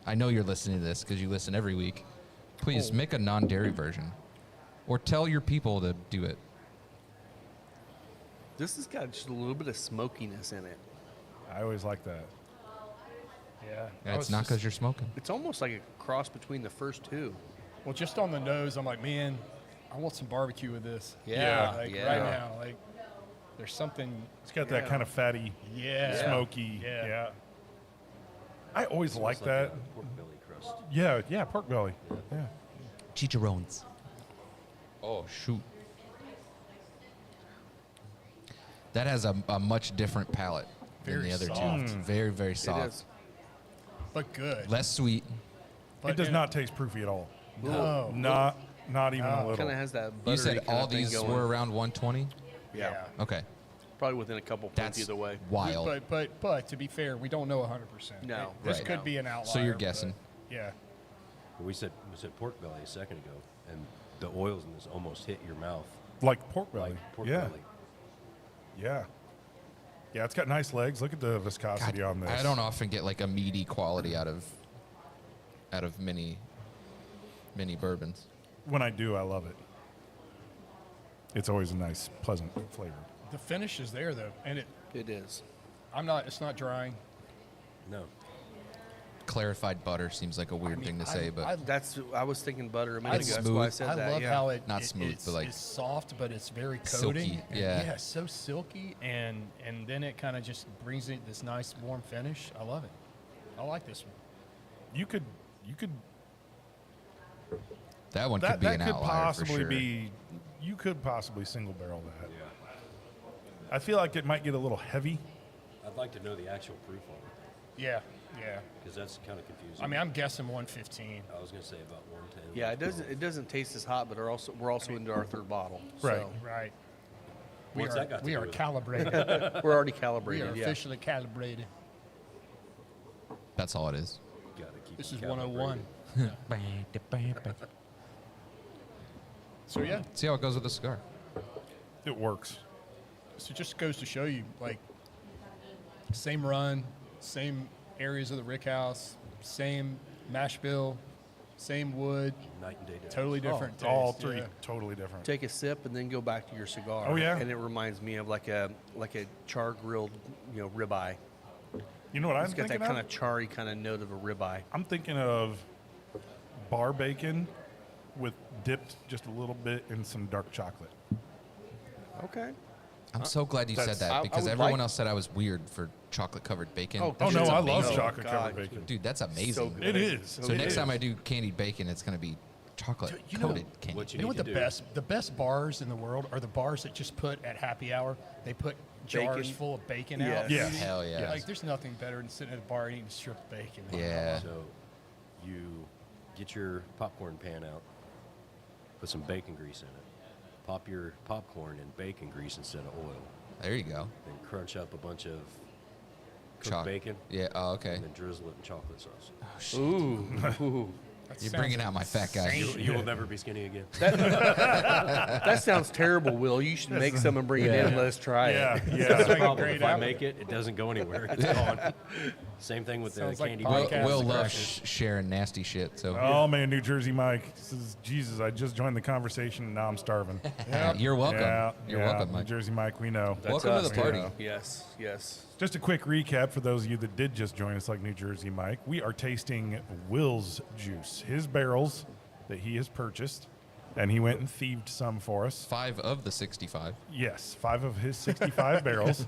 I know you're listening to this because you listen every week. Please make a non-dairy version, or tell your people to do it.
This has got just a little bit of smokiness in it.
I always like that.
Yeah.
And
I
it's
was
not
just-
because you're smoking.
It's almost like a cross between the first two.
Well, just on the nose, I'm like, man, I want some barbecue with this.
Yeah.
Like
yeah.
right now, like there's something.
It's got that kind of fatty,
Yeah.
smoky.
Yeah.
Yeah. I always like
It's
that.
a pork belly crust.
Yeah, pork belly. Yeah.
Chicharrones. Oh, shoot. That has a much different palate than
Very
the other
soft.
two. Very, very
It
soft.
is.
But good.
Less sweet.
But
It does
in-
not taste proofy at all.
No.
Not even a
Kind
little.
of has that
You
buttery
said
kinda
all
thing
these
going.
were around 120?
Yeah.
Okay.
Probably within a couple points
That's
either way.
wild.
But to be fair, we don't know 100%.
No.
This
Right.
could be an outlier.
So you're
but-
guessing.
Yeah.
We said pork belly a second ago, and the oils in this almost hit your mouth
Like pork belly.
like pork
yeah.
belly.
Yeah. Yeah, it's got nice legs. Look at the viscosity on this.
I don't often get like a meaty quality out of mini bourbons.
When I do, I love it. It's always a nice, pleasant flavor.
The finish is there though, and
It is.
it's not drying.
No.
Clarified butter seems like a weird thing to say, but
I was thinking butter a minute
It's
ago. That's why I
smooth.
said
I
that.
love
yeah.
how
Not smooth,
it's,
but like
it's soft, but it's very
silky,
coating. And
yeah.
it's so silky, and then it kind of just brings it this nice warm finish. I love it. I like this one.
You could
that one
that
could be an
could
outlier
possibly
for sure.
be. You could possibly single barrel that. I feel like it might get a little heavy.
I'd like to know the actual proof on it,
Yeah.
because that's kind of confusing.
I mean, I'm guessing 115.
I was going to say about 110.
Yeah, it doesn't taste as hot, but we're also into our third bottle.
Right.
So
Right.
What's that got to
we
do
are
with it?
calibrated.
we're already
we
calibrated.
are
Yeah.
officially calibrated.
That's all it is.
Gotta keep
This
it
is 101.
calibrated.
So yeah,
See how it goes with the cigar.
It works.
so it just goes to show you, like, same run, same areas of the rick house, same mash bill, same wood,
Night and day difference.
totally different.
Oh, all
taste,
three
yeah.
totally different.
Take a sip and then go back to your cigar.
Oh, yeah.
And it reminds me of like a char grilled, ribeye.
You know what I'm
It's got
thinking
that kind
of?
of charry kind of note of a ribeye.
I'm thinking of bar bacon with dipped just a little bit in some dark chocolate.
Okay.
I'm so glad you said
That's-
that
I
because
would
everyone
like-
else said I was weird for chocolate covered bacon.
Oh,
Oh
That
no,
shit's
I love
amazing.
chocolate
God.
covered bacon.
Dude, that's amazing.
So good.
It is.
So
It
next time
is.
I do candied bacon, it's going to be chocolate
You know-
coated candy.
What you
You know
need
what
to
the
do.
best bars in the world are the bars that just put at happy hour. They put jars
Bacon.
full of bacon
Yes.
out.
Yeah.
Hell yeah.
Like there's nothing better than sitting at a bar and eating a strip of bacon.
Yeah.
So you get your popcorn pan out, put some bacon grease in it, pop your popcorn in bacon grease instead of oil,
There you go.
then crunch up a bunch of cooked
Choc-
bacon,
Yeah. Oh, okay.
and then drizzle it in chocolate sauce.
Ooh.
That
You're
sounds
bringing out my fat guy.
insane.
You will never be skinny again.
That sounds terrible, Will. You should make some and bring it in and let us try
Yeah,
it.
yeah.
That's the
like a
problem.
great
If I
outlet.
make it, it doesn't go anywhere. It's gone. Same thing with the
Sounds like
candy
podcast.
bacon.
Will
Cast
loves
crashes.
sharing nasty shit. So
Oh man, New Jersey Mike. This is Jesus. I just joined the conversation and now I'm starving.
you're welcome.
Yeah,
You're
yeah,
welcome,
New
Mike.
Jersey Mike, we know.
Welcome to the
us,
party.
yeah.
Yes, yes.
Just a quick recap for those of you that did just join us, like New Jersey Mike. We are tasting Will's juice, his barrels that he has purchased, and he went and thieved some for us.
5 of the 65.
Yes, 5 of his 65 barrels,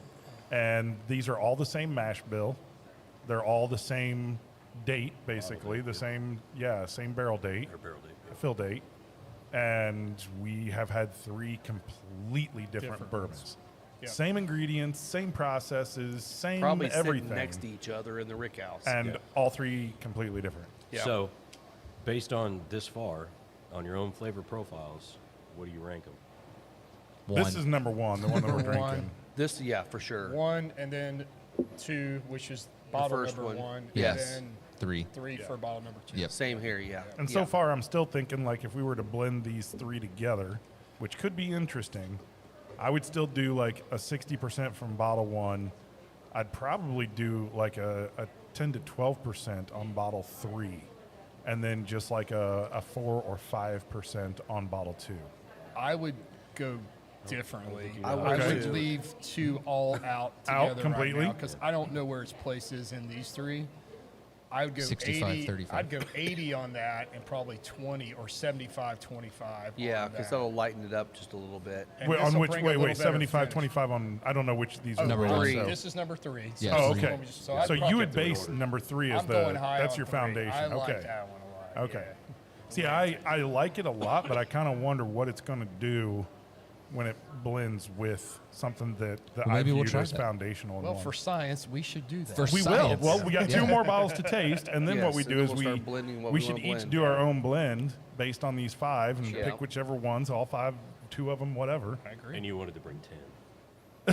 and these are all the same mash bill. They're all the same date, basically, the same barrel date,
Or barrel date.
fill date, and we have had 3 completely different
Different
bourbons.
ones. Yeah.
Same ingredients, same processes, same
Probably
everything,
sitting next to each other in the rick house.
and
Yeah.
all 3 completely different.
Yeah.
So, based on this far, on your own flavor profiles, what do you rank them?
One.
This is number 1, the one that we're
Number one.
drinking.
This, yeah, for sure.
1 and then 2, which is bottle
first
number
one.
1.
Yes.
And
3.
then 3 for bottle number 2.
Yep.
Same here, yeah.
And so far, I'm still thinking like if we were to blend these 3 together, which could be interesting, I would still do like a 60% from bottle 1. I'd probably do like a 10 to 12% on bottle 3, and then just like a 4 or 5% on bottle 2.
I would go differently.
I would
I would
too.
leave 2 all out
Out
together
completely?
right now because I don't know where its place is in these 3. I would go
65,
80.
35.
I'd go 80 on that and probably 20 or 75, 25.
Yeah,
on
because
that.
that'll lighten it up just a little bit.
And
Wait, on
this'll
which,
bring a little
wait,
better
75,
finish.
25 on, I don't know which these
Oh,
are.
Number
the
one.
ones,
Three.
so-
This is number 3.
Yeah,
Oh,
three.
okay.
So I'd
So
probably
you would
do it
base number 3 as
I'm going
the,
high
that's
on
your
3.
foundation.
I like
Okay.
that one a lot.
Okay.
yeah.
See, I like it a lot, but I kind of wonder what it's going to do when it blends with something that
Well,
I
maybe we'll
viewed
try
as
that.
foundational. in
Well,
one.
for science, we should do that.
For
we
science.
will. Well, we got 2 more bottles to taste, and then
Yes,
what we
and
do
then
is
we'll start blending what
we
we
should
wanna
each
blend.
do our own blend based on these 5 and
Yeah.
pick whichever ones, all 5, 2 of them, whatever.
I agree.
And you wanted to bring 10.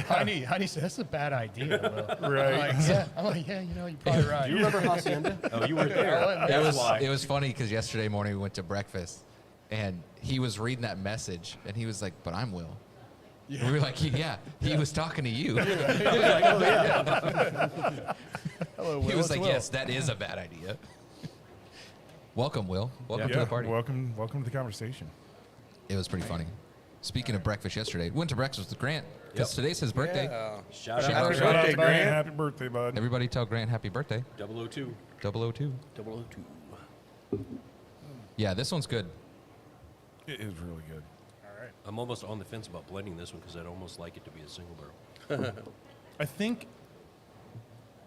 Honey said, that's a bad idea, Will.
Right.
I'm like, yeah, you know, you're probably right.
Do you remember Hacienda? Oh, you weren't there.
It
That's
was
why.
it was funny because yesterday morning we went to breakfast, and he was reading that message, and he was like, "But I'm Will." Yeah. We were like, "Yeah, he was talking to you."
Hello, Will.
He was
it's
like,
Will.
"Yes, that is a bad idea." Welcome, Will. Welcome to the party.
Welcome to the conversation.
It was pretty funny. Speaking of breakfast yesterday, went to breakfast with Grant because today's his birthday.
Yeah.
Shout
Shout
out.
out.
Shout out to
birthday,
Grant.
Grant.
Happy birthday, bud.
Everybody tell Grant happy birthday.
002.
002.
002.
Yeah, this one's good.
It is really good.
I'm almost on the fence about blending this one because I'd almost like it to be a single barrel.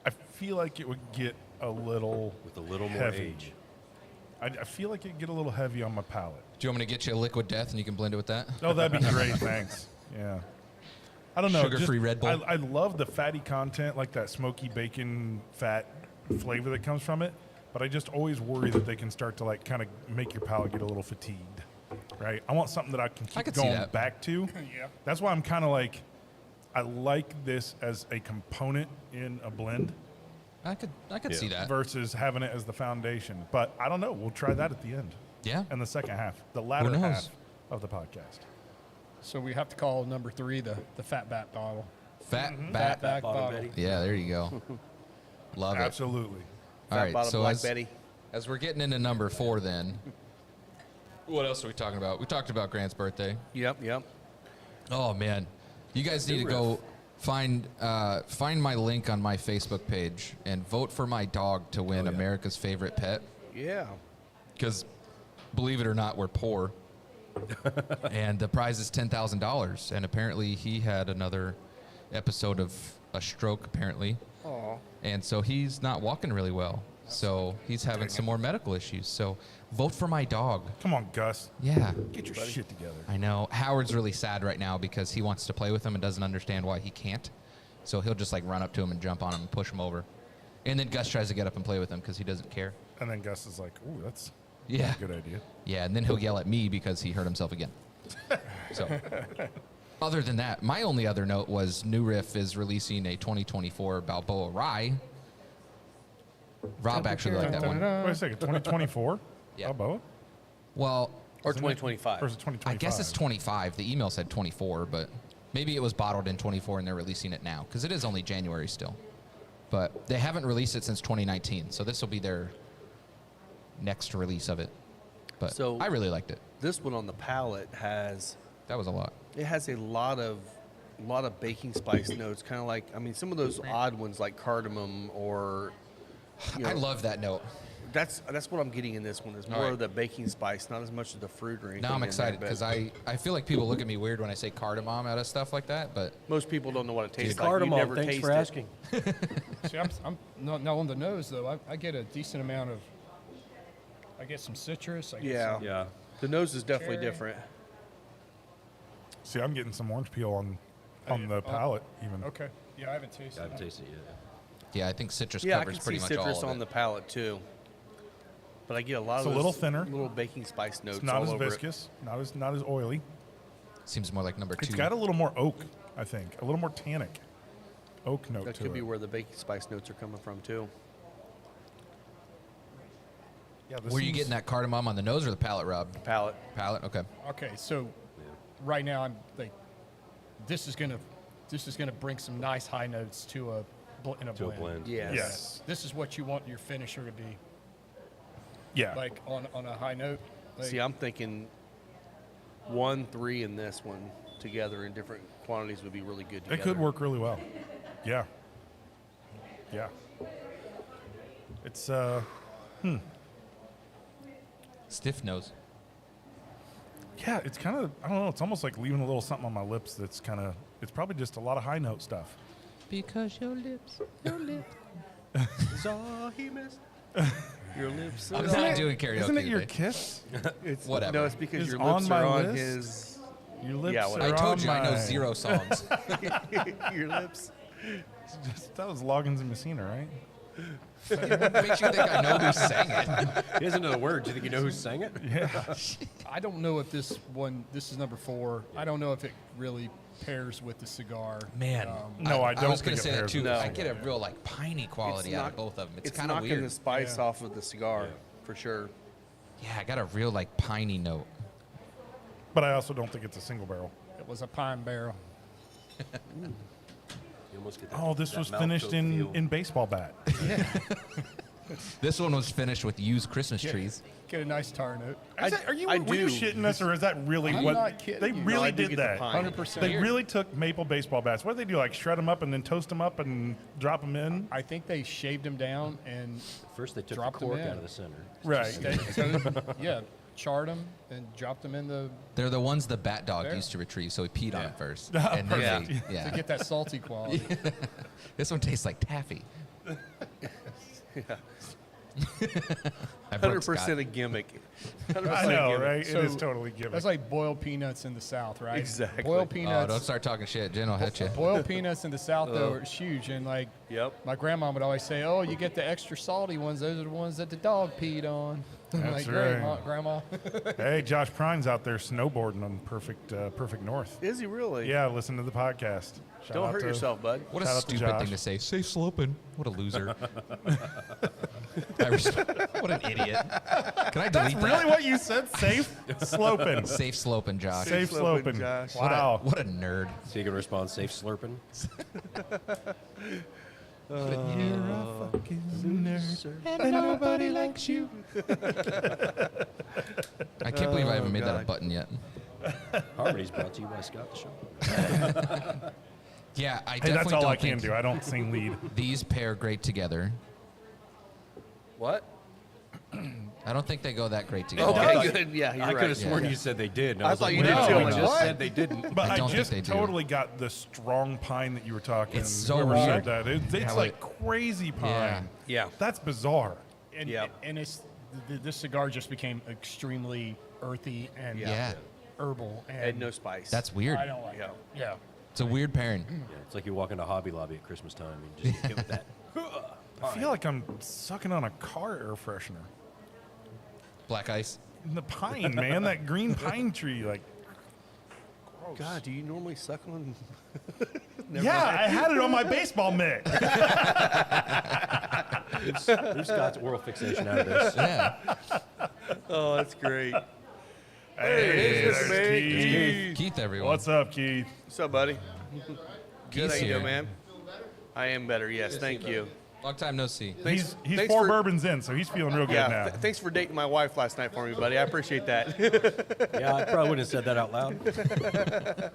I feel like it would get a little
With a little more
heavy.
age.
I feel like it'd get a little heavy on my palate.
Do you want me to get you a liquid death and you can blend it with that?
Oh, that'd be great. Thanks. Yeah. I don't know.
Sugar-free Red Bull.
I love the fatty content, like that smoky bacon fat flavor that comes from it. But I just always worry that they can start to like kind of make your palate get a little fatigued. Right? I want something that I can keep
could see
going
that.
back to.
Yeah.
That's why I'm kind of like, I like this as a component in a blend
I could see that.
versus having it as the foundation. But I don't know. We'll try that at the end.
Yeah.
In the second half, the latter
knows?
half of the podcast.
So we have to call number 3 the fat bat bottle.
Fat
Mm-hmm.
bat.
Back
Bottom
bottle.
Betty.
Yeah, there you go. Love it.
Absolutely.
All right,
Bottom
so
Black
as,
Betty.
as we're getting into number 4 then, what else are we talking about? We talked about Grant's birthday.
Yep.
Oh, man. You guys need to go find my link on my Facebook page and vote for my dog to win America's favorite pet.
Yeah.
Because, believe it or not, we're poor. And the prize is $10,000. And apparently he had another episode of a stroke, apparently.
Aw.
And so he's not walking really well. So he's having some more medical issues. So vote for my dog.
Come on, Gus.
Yeah.
Get your shit together.
I know. Howard's really sad right now because he wants to play with him and doesn't understand why he can't. So he'll just like run up to him and jump on him and push him over. And then Gus tries to get up and play with him because he doesn't care.
And then Gus is like, ooh, that's
Yeah.
a good idea.
Yeah, and then he'll yell at me because he hurt himself again. So, other than that, my only other note was New Riff is releasing a 2024 Balboa Rye. Rob actually liked that one.
Wait a second, 2024?
Yeah.
Balboa?
Well,
Or
Isn't it?
2025.
Or is it 2025?
I guess it's 25. The email said 24, but maybe it was bottled in 24 and they're releasing it now because it is only January still. But they haven't released it since 2019, so this will be their next release of it. But
So-
I really liked it.
This one on the palate has
That was a lot.
a lot of baking spice notes, kind of like, I mean, some of those odd ones like cardamom or
I love that note.
that's what I'm getting in this one is
All
more
right.
of the baking spice, not as much of the fruit or anything.
Now I'm
in there,
excited
but
because I feel like people look at me weird when I say cardamom out of stuff like that, but
most people don't know what it tastes like. You
Cardamom,
never
thanks
taste
for
it.
asking.
See, I'm not on the nose though. I get a decent amount of. I get some citrus. I get
Yeah.
some,
Yeah.
The nose is definitely
Cherry.
different.
See, I'm getting some orange peel on the palate even.
Okay. Yeah, I haven't tasted.
I haven't
that.
tasted it yet.
yeah, I think citrus
Yeah, I
covers
can see
pretty much
citrus
all of
on
it.
the palate too. But I get a lot
It's
of
a
those
little thinner.
little baking spice notes
It's not
all
as
over
viscous, not as oily.
Seems more like number 2.
It's got a little more oak, I think. A little more tannic oak note
it. That
to
could
it.
be where the baking spice notes are coming from too.
Yeah, this
Were you
one's-
getting that cardamom on the nose or the palate, Rob?
Palate.
Palate, okay.
Okay, so right now I'm like, this is gonna bring some nice high notes to a in a
To a
blend.
blend.
Yes.
Yes.
This is what you want your finisher to be,
Yeah.
like on a high note. Like,
See, I'm thinking 1, 3, and this one together in different quantities would be really good together.
it could work really well. Yeah. Yeah. It's
Stiff nose.
yeah, it's kind of, I don't know, it's almost like leaving a little something on my lips that's kind of, it's probably just a lot of high note stuff.
Because your lips.
Is all he missed. Your lips.
I'm
are
not
all-
doing karaoke
Isn't it your
today.
kiss?
It's,
Whatever.
No, it's because
It's
your
on
lips
my
are on
list.
his.
Your lips
Yeah,
are
well,
I told
on
you I know
my-
0 songs.
Your lips.
That was Loggins and Messina, right?
Makes you think I know who sang it.
He doesn't know the words. Do you think you know who sang it?
Yeah.
I don't know if this is number 4. I don't know if it really pairs with the cigar.
Man.
No, I don't
was gonna
think it
say that
pairs
too.
with the
I get a real like piney quality out of both of them. It's kind of
knocking
weird.
the spice
Yeah.
off of the cigar
Yeah.
for sure.
Yeah, I got a real like piney note.
But I also don't think it's a single barrel.
It was a pine barrel.
You almost get that,
Oh, this
that
was
mouthfeel
finished
feel.
in baseball bat.
This one was finished with used Christmas trees.
Get a nice tar note.
Are you,
I
were you
do.
shitting us, or is that really
I'm
what
not kidding
they
you.
really
No, I do
did
get the
that?
pine.
100%.
They really took maple baseball bats. What do they do? Like shred them up and then toast them up and drop them in?
I think they shaved them down and
First, they took
Dropped
the
'em
cork
in.
out of the center.
Right.
yeah, charred them and dropped them in the
They're the ones the bat dog
Fair.
used to retrieve, so he peed on
Yeah.
it first. And then
Yeah.
they- yeah.
to get that salty quality.
This one tastes like taffy. I broke
100%
Scott.
a gimmick. 100%
I know,
gimmick.
right?
So
it is totally given.
That's like boiled peanuts in the South, right?
Exactly.
Boiled
Oh,
peanuts.
don't start talking shit. Jen will hit you.
Boiled peanuts in the South, though, are huge. And, like,
Yep.
my grandma would always say, oh, you get the extra salty ones. Those are the ones that the dog peed on. I'm
That's
like, great,
right.
Grandma.
Hey, Josh Prine's out there snowboarding on Perfect North.
Is he really?
Yeah, listen to the podcast. Shout
Don't
out
hurt
to-
yourself, bud.
What a
Shout out to
stupid
Josh.
thing to say. Safe sloping. What a loser. What an idiot. Can I delete that?
Really what you said? Safe sloping.
Safe sloping, Josh.
Safe sloping.
Josh.
Wow.
What a nerd.
So you can respond, safe slurping.
You're a fucking nerd. And nobody likes you. I can't believe I haven't made that a button yet.
Harmony's brought to you by Scott the Show.
Yeah, I
Hey,
definitely
that's all
don't
I can
think
do. I don't sing lead.
these pair great together.
What?
I don't think they go that great together.
Okay, good. Yeah, you're
I
right.
could have sworn
Yeah.
you said they did. And
I
was
thought
like,
you
did
no,
too.
we
Like,
just
what?
said they didn't.
But
I
I,
don't think
just
they do.
totally got the strong pine that you were talking.
It's so
whoever
weird.
said that. It's
Yeah,
like crazy pine.
Yeah.
Yeah.
That's bizarre.
And,
Yep.
and it's this cigar just became extremely earthy and
Yeah.
herbal. And
And no spice.
That's weird.
I don't like
Yeah.
it. Yeah.
It's a weird pairing.
Yeah, it's like you walk into Hobby Lobby at Christmas time and just hit with that.
I feel like I'm sucking on a car air freshener.
Black ice.
And the pine, man, that green pine tree, like. Gross.
God, do you normally suck on?
Yeah, I had it on my baseball mitt.
There's Scott's oral fixation out of this.
Yeah.
Oh, that's great.
Hey,
It's
there's
me.
Keith.
Keith, everyone.
What's up, Keith?
What's up, buddy? Good. How
Keith's
you
here.
doing, man? I am better. Yes, thank you.
Long time no see.
Thanks,
He's
thanks
4
for-
bourbons in, so he's feeling real good
Yeah,
now.
thanks for dating my wife last night for me, buddy. I appreciate that.
Yeah, I probably wouldn't have said that out loud.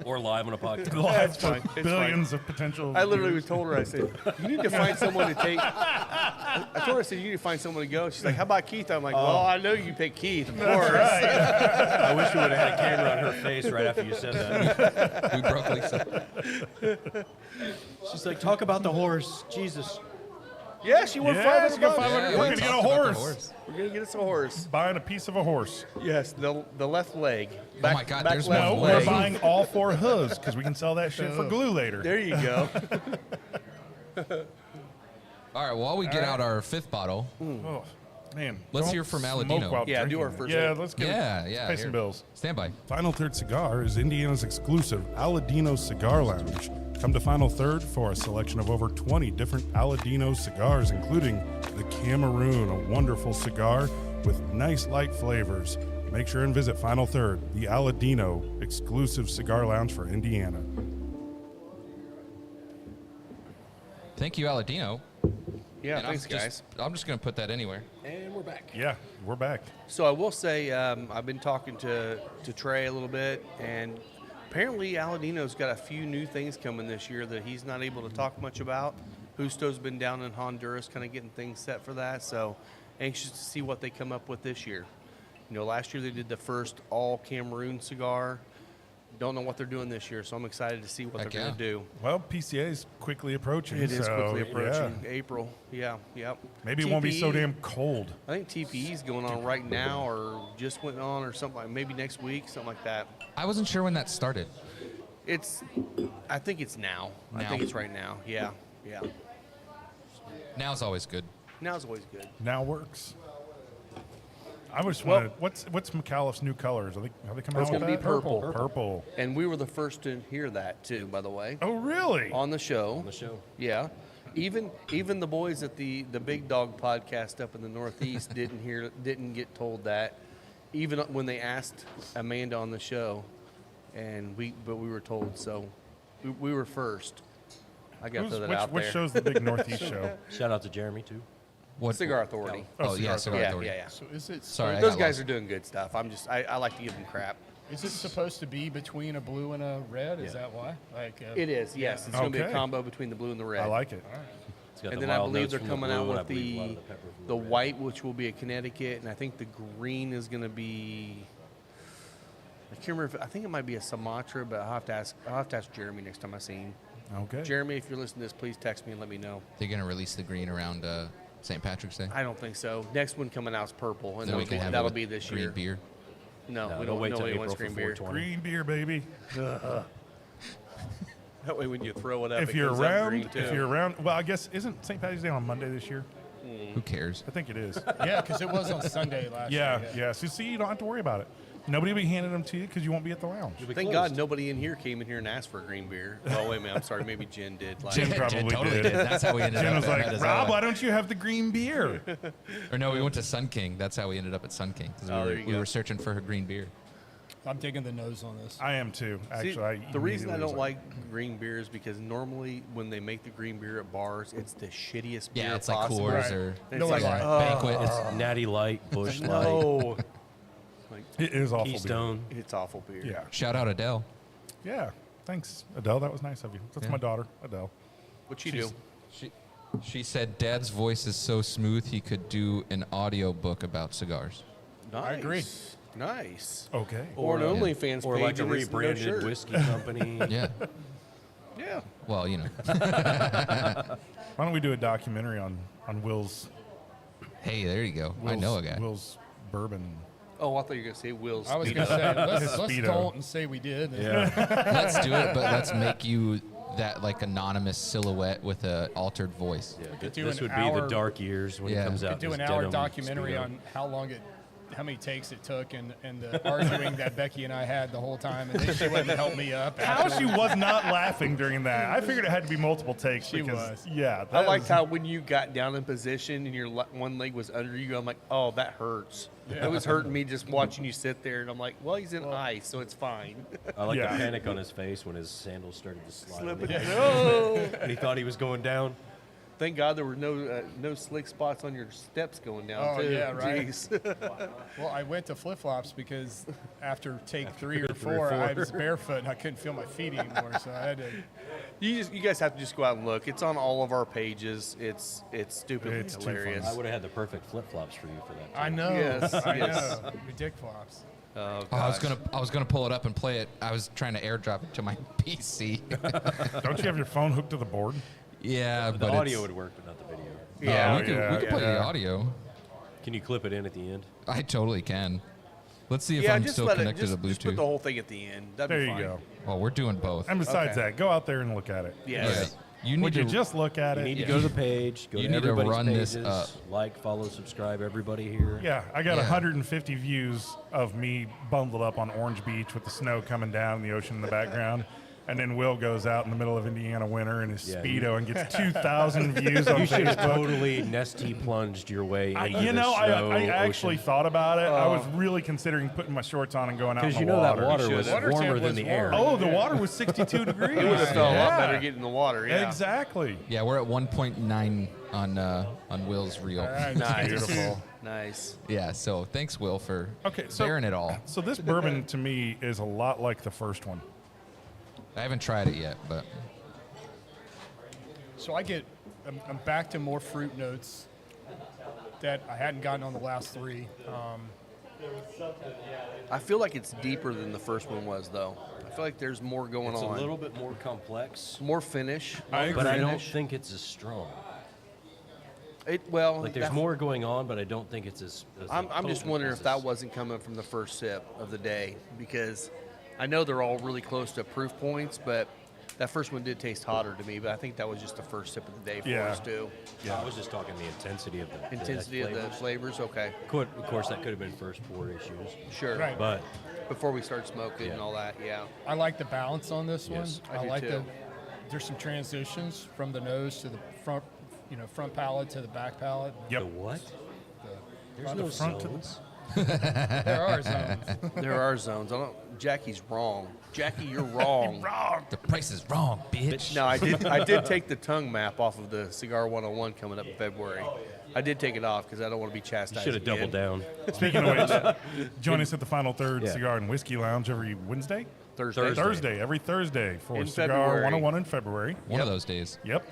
Or live on a podcast.
Live
fine.
to
It's
billions of potential.
I literally
viewers.
told her, I said, you need to find someone to take. I told her, I said, you need to find someone to go. She's like, how about Keith? I'm like, well, I know you pick Keith, of course.
I wish we would have had a camera on her face right after you said that.
We broke Lisa.
She's like, talk about the horse. Jesus.
Yeah, she won
Yeah, she
500
got
bucks.
500.
Yeah,
We're
we
gonna get a
talked about the
horse.
We're going to get us a horse.
Buying a piece of a horse.
Yes, the left leg.
Oh my God, there's
left
No,
one
we're
leg.
buying all 4 hooves because we can sell that shit for glue later.
There you go.
All right, while we get out our 5th bottle,
Oh, man.
Let's
don't
hear from
smoke
Aladino.
while
Yeah, do
drinking
our
it.
first
Yeah,
hit.
let's get
yeah, yeah.
pay
here.
some bills.
Stand by.
Final Third Cigar is Indiana's exclusive Aladino Cigar Lounge. Come to Final Third for a selection of over 20 different Aladino cigars, including the Cameroon, a wonderful cigar with nice light flavors. Make sure and visit Final Third, the Aladino exclusive cigar lounge for Indiana.
Thank you, Aladino.
Yeah,
And
thanks, guys.
I'm just going to put that anywhere.
And we're back.
Yeah, we're back.
So I will say, I've been talking to Trey a little bit, and apparently Aladino's got a few new things coming this year that he's not able to talk much about. Justo's been down in Honduras kind of getting things set for that, so anxious to see what they come up with this year. You know, last year they did the first all Cameroon cigar. Don't know what they're doing this year, so I'm excited to see what
Heck
they're
yeah.
going to do.
Well, PCA is quickly approaching.
It is
so,
quickly approaching.
yeah.
April. Yeah, yep.
Maybe it won't be so
TPE
damn cold.
I think TPE is going on right now, or just went on, or something like maybe next week, something like that.
I wasn't sure when that started.
I think it's now. I
Now.
think it's right now. Yeah, yeah.
Now's always good.
Now's always good.
Now works. I just
Well-
wanted. What's McAuliffe's new colors? Have they come out
It's
with
gonna be
that?
purple.
Purple.
And we were the first to hear that too, by the way,
Oh, really?
on the show.
On the show.
Yeah. Even the boys at the Big Dog podcast up in the Northeast didn't get told that. even when they asked Amanda on the show, but we were told, so we were first. I got to throw that out
which
there.
show's the big Northeast show?
Shout out to Jeremy too.
What?
Cigar Authority.
Oh,
Cigar
yeah, Cigar
Yeah,
Authority.
yeah.
So is it
Sorry, I
Those
got
guys
lost.
are doing good stuff. I like to give them crap.
Is it supposed to be between a blue and a red? Is that why? Like
It is, yes. It's going to be a
Okay.
combo between the blue and the red.
I like it.
It's got
And
the
then I
mild
believe
notes
they're
from
coming
the
out
blue, and I
with
believe a lot
the
of pepper from
the
red.
white, which will be a Connecticut, and I think the green is going to be. I can't remember. I think it might be a Sumatra, but I'll have to ask Jeremy next time I see him.
Okay.
Jeremy, if you're listening to this, please text me and let me know.
They're going to release the green around St. Patrick's Day.
I don't think so. Next one coming out is purple, and
Then we can have it
that'll
with
be this
green
year.
beer.
No,
No,
we
don't
don't.
wait till
Nobody
April
wants
for
green beer.
420.
Green beer, baby.
That way, when you throw it up,
If
it
you're
comes up
around,
green too.
if you're around, well, I guess isn't St. Patrick's Day on Monday this year?
Who cares?
I think it is.
Yeah, because it was on Sunday last
Yeah,
year.
yeah. So see, you don't have to worry about it. Nobody will be handing them to you because you won't be at the lounge.
Thank God nobody in here came in here and asked for a green beer. Oh wait a minute, I'm sorry. Maybe Jen did. Like,
Jen probably
totally
did.
That's how we ended
Jen
up.
was
at
like,
Metazoa.
Rob, why don't you have the green beer?
Or no, we went to Sun King. That's how we ended up at Sun King. 'Cause
Oh, there you
we
go.
were searching for her green beer.
I'm taking the nose on this.
I am too.
See,
Actually,
the reason I
immediately was
don't like green beer is because normally when they make the green beer at bars, it's the shittiest beer
Yeah, it's like
possible.
Coors
Right.
or
It's
No,
like,
it's like
Banquet.
It's Natty Light, Bush Light,
no.
It is awful.
Keystone.
It's awful beer.
Beer. Yeah,
Shout out Adele.
yeah. Thanks, Adele. That was nice of you. That's
Yeah.
my daughter, Adele.
What you do?
She said Dad's voice is so smooth he could do an audio book about cigars.
Nice.
I agree.
Nice.
Okay.
Or an OnlyFans
or
page
like a
and it's no
rebranded
shirt.
whiskey company.
Yeah.
Yeah.
Well, you know.
Why don't we do a documentary on Will's?
Hey, there you go. I know a guy.
Will's bourbon.
Oh, I thought you were gonna say Will's.
I was
Speedo.
going to say, let's
Speedo.
don't and say we did.
Yeah.
Let's do it, but let's make you that like anonymous silhouette with a altered voice.
do
This
an
would be
hour-
the dark years when
Yeah.
it comes out.
Do
this
an hour
denim
documentary
Speedo.
on how many takes it took and the arguing that Becky and I had the whole time, and then she went and helped me up.
How she was not laughing during that? I figured it had to be multiple takes.
She
because,
was.
Yeah.
I
that
liked
was-
how when you got down in position and your one leg was under you, I'm like, oh, that hurts. It was hurting me just watching you sit there, and I'm like, well, he's in ice, so it's fine.
I like
Yeah.
the panic on his face when his sandals started to slide.
Slipping.
on the-
No.
And he thought he was going down.
Thank God there were no slick spots on your steps going down
Oh,
too.
yeah, right.
Jeez.
Well, I went to flip flops because after take three or
three or
four, I
four.
was barefoot and I couldn't feel my feet anymore, so I had to.
you guys have to just go out and look. It's on all of our pages. It's stupidly
It's too
hilarious.
I would have had the perfect flip flops for you for that.
I know.
Yes,
I
yes.
know. Dick flops.
Oh,
Oh, I was
gosh.
gonna pull it up and play it. I was trying to airdrop it to my PC.
Don't you have your phone hooked to the board?
Yeah,
The
but
audio
it's,
would work, but not the video.
Yeah,
we could play the audio.
Can you clip it in at the end?
I totally can. Let's see if
Yeah,
I'm
just
still
let it.
connected
Just
to
put the
Bluetooth.
whole thing at the end. That'd
There
be
you
fine.
go.
Well, we're doing both.
And besides
Okay.
that, go out there and look at it.
Yes.
Yeah. You need
Would you
to
just look at
You
it?
need to go to the page, go
You
to
need to
everybody's
run this
pages,
up.
like, follow, subscribe, everybody here.
Yeah, I got
Yeah.
150 views of me bundled up on Orange Beach with the snow coming down and the ocean in the background. And then Will goes out in the middle of Indiana winter in his
Yeah,
Speedo and gets 2,000 views on
You should have
Facebook.
totally nesty plunged your way into
You
the
know,
snow
I actually
ocean.
thought about it. I was really considering putting my shorts on and going out in
Because
the
you know
water.
that water was
Water
warmer
temp
than
was
the air.
warm.
Oh, the water was 62 degrees.
It would have felt a lot
Yeah.
better getting in the water. Yeah.
Exactly.
Yeah, we're at 1.9 on Will's reel.
All right.
Nice.
Beautiful.
Nice.
Yeah, so thanks, Will, for
Okay, so
bearing it all.
So this bourbon to me is a lot like the first one.
I haven't tried it yet, but
So I'm back to more fruit notes that I hadn't gotten on the last three.
I feel like it's deeper than the first one was, though. I feel like there's more going
It's a
on.
little bit more complex,
More finish.
I
but I don't
Finish.
think it's as strong.
Well,
Like there's more going on, but I don't think it's as
I'm just
potent
wondering
as
if that
this.
wasn't coming from the first sip of the day, because I know they're all really close to proof points, but that first one did taste hotter to me. But I think that was just the first sip of the day for
Yeah.
us too.
Yeah, I was just talking the intensity of the
Intensity of the
flavors.
flavors. Okay,
Of course, that could have been first pour issues,
sure.
Right.
but
Before we start smoking and
Yeah.
all that, yeah.
I like the balance on this
Yes,
one.
I do
like
too.
there's some transitions from the nose to the front, front palate to the back palate.
Yep.
the what? There's
the
no
front to-
zones.
There are zones.
There are zones. Jackie's wrong. Jackie, you're wrong.
The price is wrong, bitch.
No, I did take the tongue map off of the Cigar 101 coming up in February. I did take it off because I don't want to be
You
chastised.
should have doubled down.
Speaking of which, join us at the Final Third
Yeah.
Cigar and Whiskey Lounge every Wednesday?
Thursday.
Every Thursday for
In
Cigar
February.
101 in February.
One of those days.
Yep.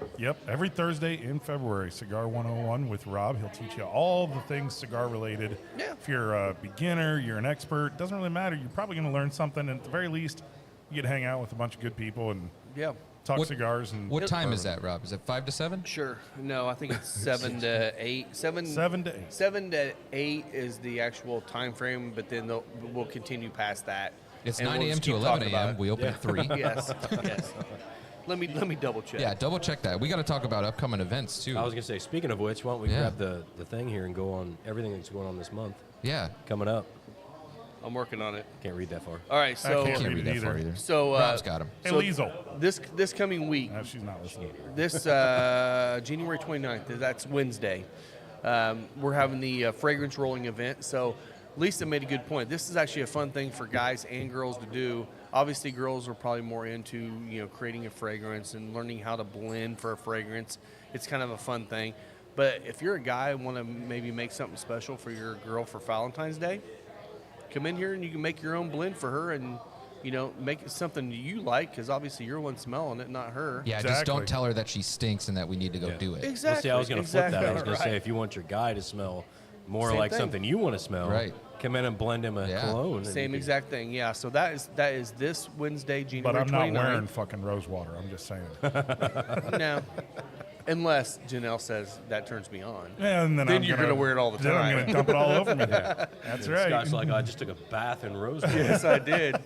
Every Thursday in February, Cigar 101 with Rob. He'll teach you all the things cigar related.
Yeah.
If you're a beginner, you're an expert, doesn't really matter. You're probably going to learn something. And at the very least, you get to hang out with a bunch of good people and
Yeah.
talk
What-
cigars. And
What time is that, Rob? Is it 5 to 7?
Sure. No, I think it's 7 to 8. 7
7 to 8.
7 to 8 is the actual time frame, but then we'll continue past that.
It's
And
9
we'll
a.m.
just
to
keep
11
talking about
a.m.
it.
We open at 3.
Yes. Yes. Let me double check.
Yeah, double check that. We got to talk about upcoming events, too.
I was going to say, speaking of which, why don't we
Yeah.
grab the thing here and go on everything that's going on this month
Yeah.
coming up.
I'm working on it.
Can't read that far.
All right. So
can't
Can't
read
read
it
that far
either.
either.
So
Rob's got him.
Hey,
so
Liesel.
this coming week,
No, she's not listening.
this January 29th, that's Wednesday, we're having the fragrance rolling event. So Lisa made a good point. This is actually a fun thing for guys and girls to do. Obviously, girls are probably more into creating a fragrance and learning how to blend for a fragrance. It's kind of a fun thing. But if you're a guy and want to maybe make something special for your girl for Valentine's Day, come in here and you can make your own blend for her and make it something you like, because obviously you're the one smelling it, not her.
Yeah, just
Exactly.
don't tell her that she stinks and that we need to go
Yeah.
do it.
Exactly.
Well, see, I was going to flip that. I was going to say,
Right.
if you want your guy to smell more
Same
like
thing.
something you want to smell,
Right.
come in and blend him a
Yeah.
cologne. and
Same
you
exact thing, yeah. So that is this Wednesday, January
But I'm not
29th.
wearing fucking rose water. I'm just saying.
No, unless Janelle says that turns me on.
And then
Then you're gonna wear it all the
Then I'm
time.
going to dump it all over me. That's
And
right.
Scott's like, I just took a bath in rose water.
Yes, I did.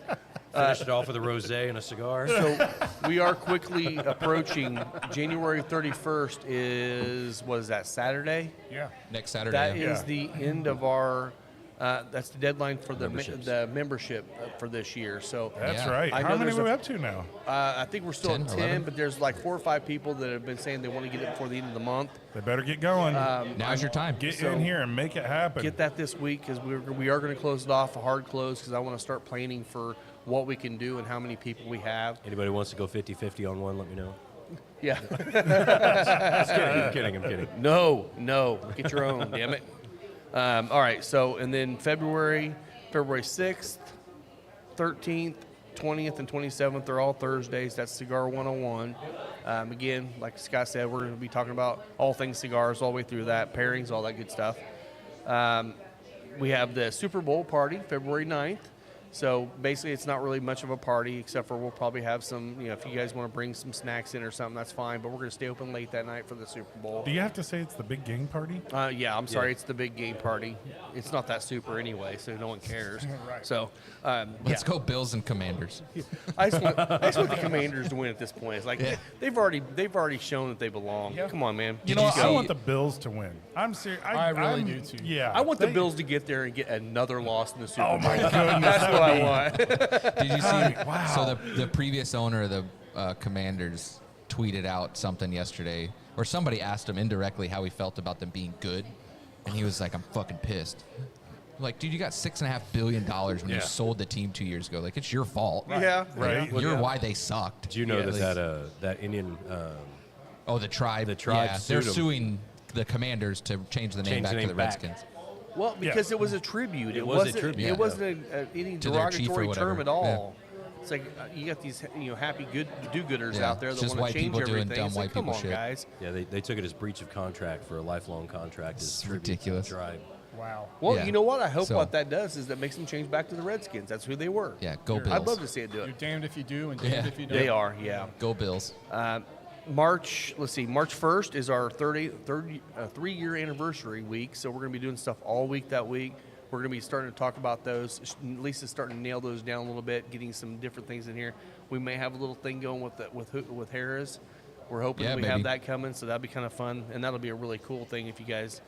Finished it off with a rosé and a cigar.
So we are quickly approaching January 31st. What is that, Saturday?
Yeah.
Next Saturday.
That
yeah.
is the end of our. That's the deadline for the
Memberships.
membership for this year. So
That's
Yeah.
right.
I
How
know
many
there's
are we
a-
up to now?
I think we're still
10,
at 10,
11?
but there's like 4 or 5 people that have been saying they want to get it before the end of the month.
They better get going.
Now's your time.
Get
so
in here and make it happen.
Get that this week, because we are going to close it off, a hard close, because I want to start planning for what we can do and how many people we have.
Anybody wants to go 50-50 on one, let me know.
Yeah.
I'm kidding.
No, get your own, damn it. All right, so, and then February 6th, 13th, 20th, and 27th are all Thursdays. That's Cigar 101. Again, like Scott said, we're going to be talking about all things cigars all the way through that, pairings, all that good stuff. We have the Super Bowl party, February 9th. So basically, it's not really much of a party, except for we'll probably have some, if you guys want to bring some snacks in or something, that's fine. But we're going to stay open late that night for the Super Bowl.
Do you have to say it's the big game party?
Yeah, I'm sorry, it's the big game party. It's not that super anyway, so no one cares.
Right.
So,
Let's go Bills and Commanders.
I just want the Commanders to win at this point. It's like they've already shown that they belong.
Yeah.
Come on, man.
You
Did
know,
you
I
see-
want the Bills to win. I'm serious.
I really do, too.
Yeah.
I want the
They-
Bills to get there and get another loss in the Super
Oh
Bowl.
my goodness.
That's what I want.
Did you see?
Wow.
So the previous owner of the Commanders tweeted out something yesterday, or somebody asked him indirectly how he felt about them being good, and he was like, "I'm fucking pissed." Like, dude, you got $6.5 billion when
Yeah.
you sold the team 2 years ago. Like, it's your fault.
Yeah.
Right.
You're why they sucked.
Did you know
Yeah, like-
that Indian
Oh, the tribe.
The tribe
Yeah,
sued
they're
'em.
suing the Commanders to change the name
Change
back
the
to
name
the
back.
Redskins.
Well, because it was a tribute.
It was a
wasn't,
tribute,
It
yeah.
wasn't any
To their chief or
derogatory
whatever.
term at all. It's like you got these happy good do-gooders
Yeah,
out there
it's
that
just
want
white
to change
people doing
everything.
dumb
It's like,
white
come
people
on,
shit.
guys.
Yeah, they took it as breach of contract for a lifelong contract.
It's
as tribute to the
ridiculous.
Tribe.
Wow.
Well,
Yeah.
you know what? I hope
So-
what that does is that makes them change back to the Redskins. That's who they were.
Yeah, go Bills.
I'd love to see it do
You're
it.
damned if you do and damned
Yeah.
if you don't.
They are, yeah.
Go Bills.
March 1st is our 3-year anniversary week, so we're going to be doing stuff all week that week. We're going to be starting to talk about those. Lisa's starting to nail those down a little bit, getting some different things in here. We may have a little thing going with Harris. We're hoping
Yeah,
we
baby.
have that coming, so that'll be kind of fun, and that'll be a really cool thing if you guys.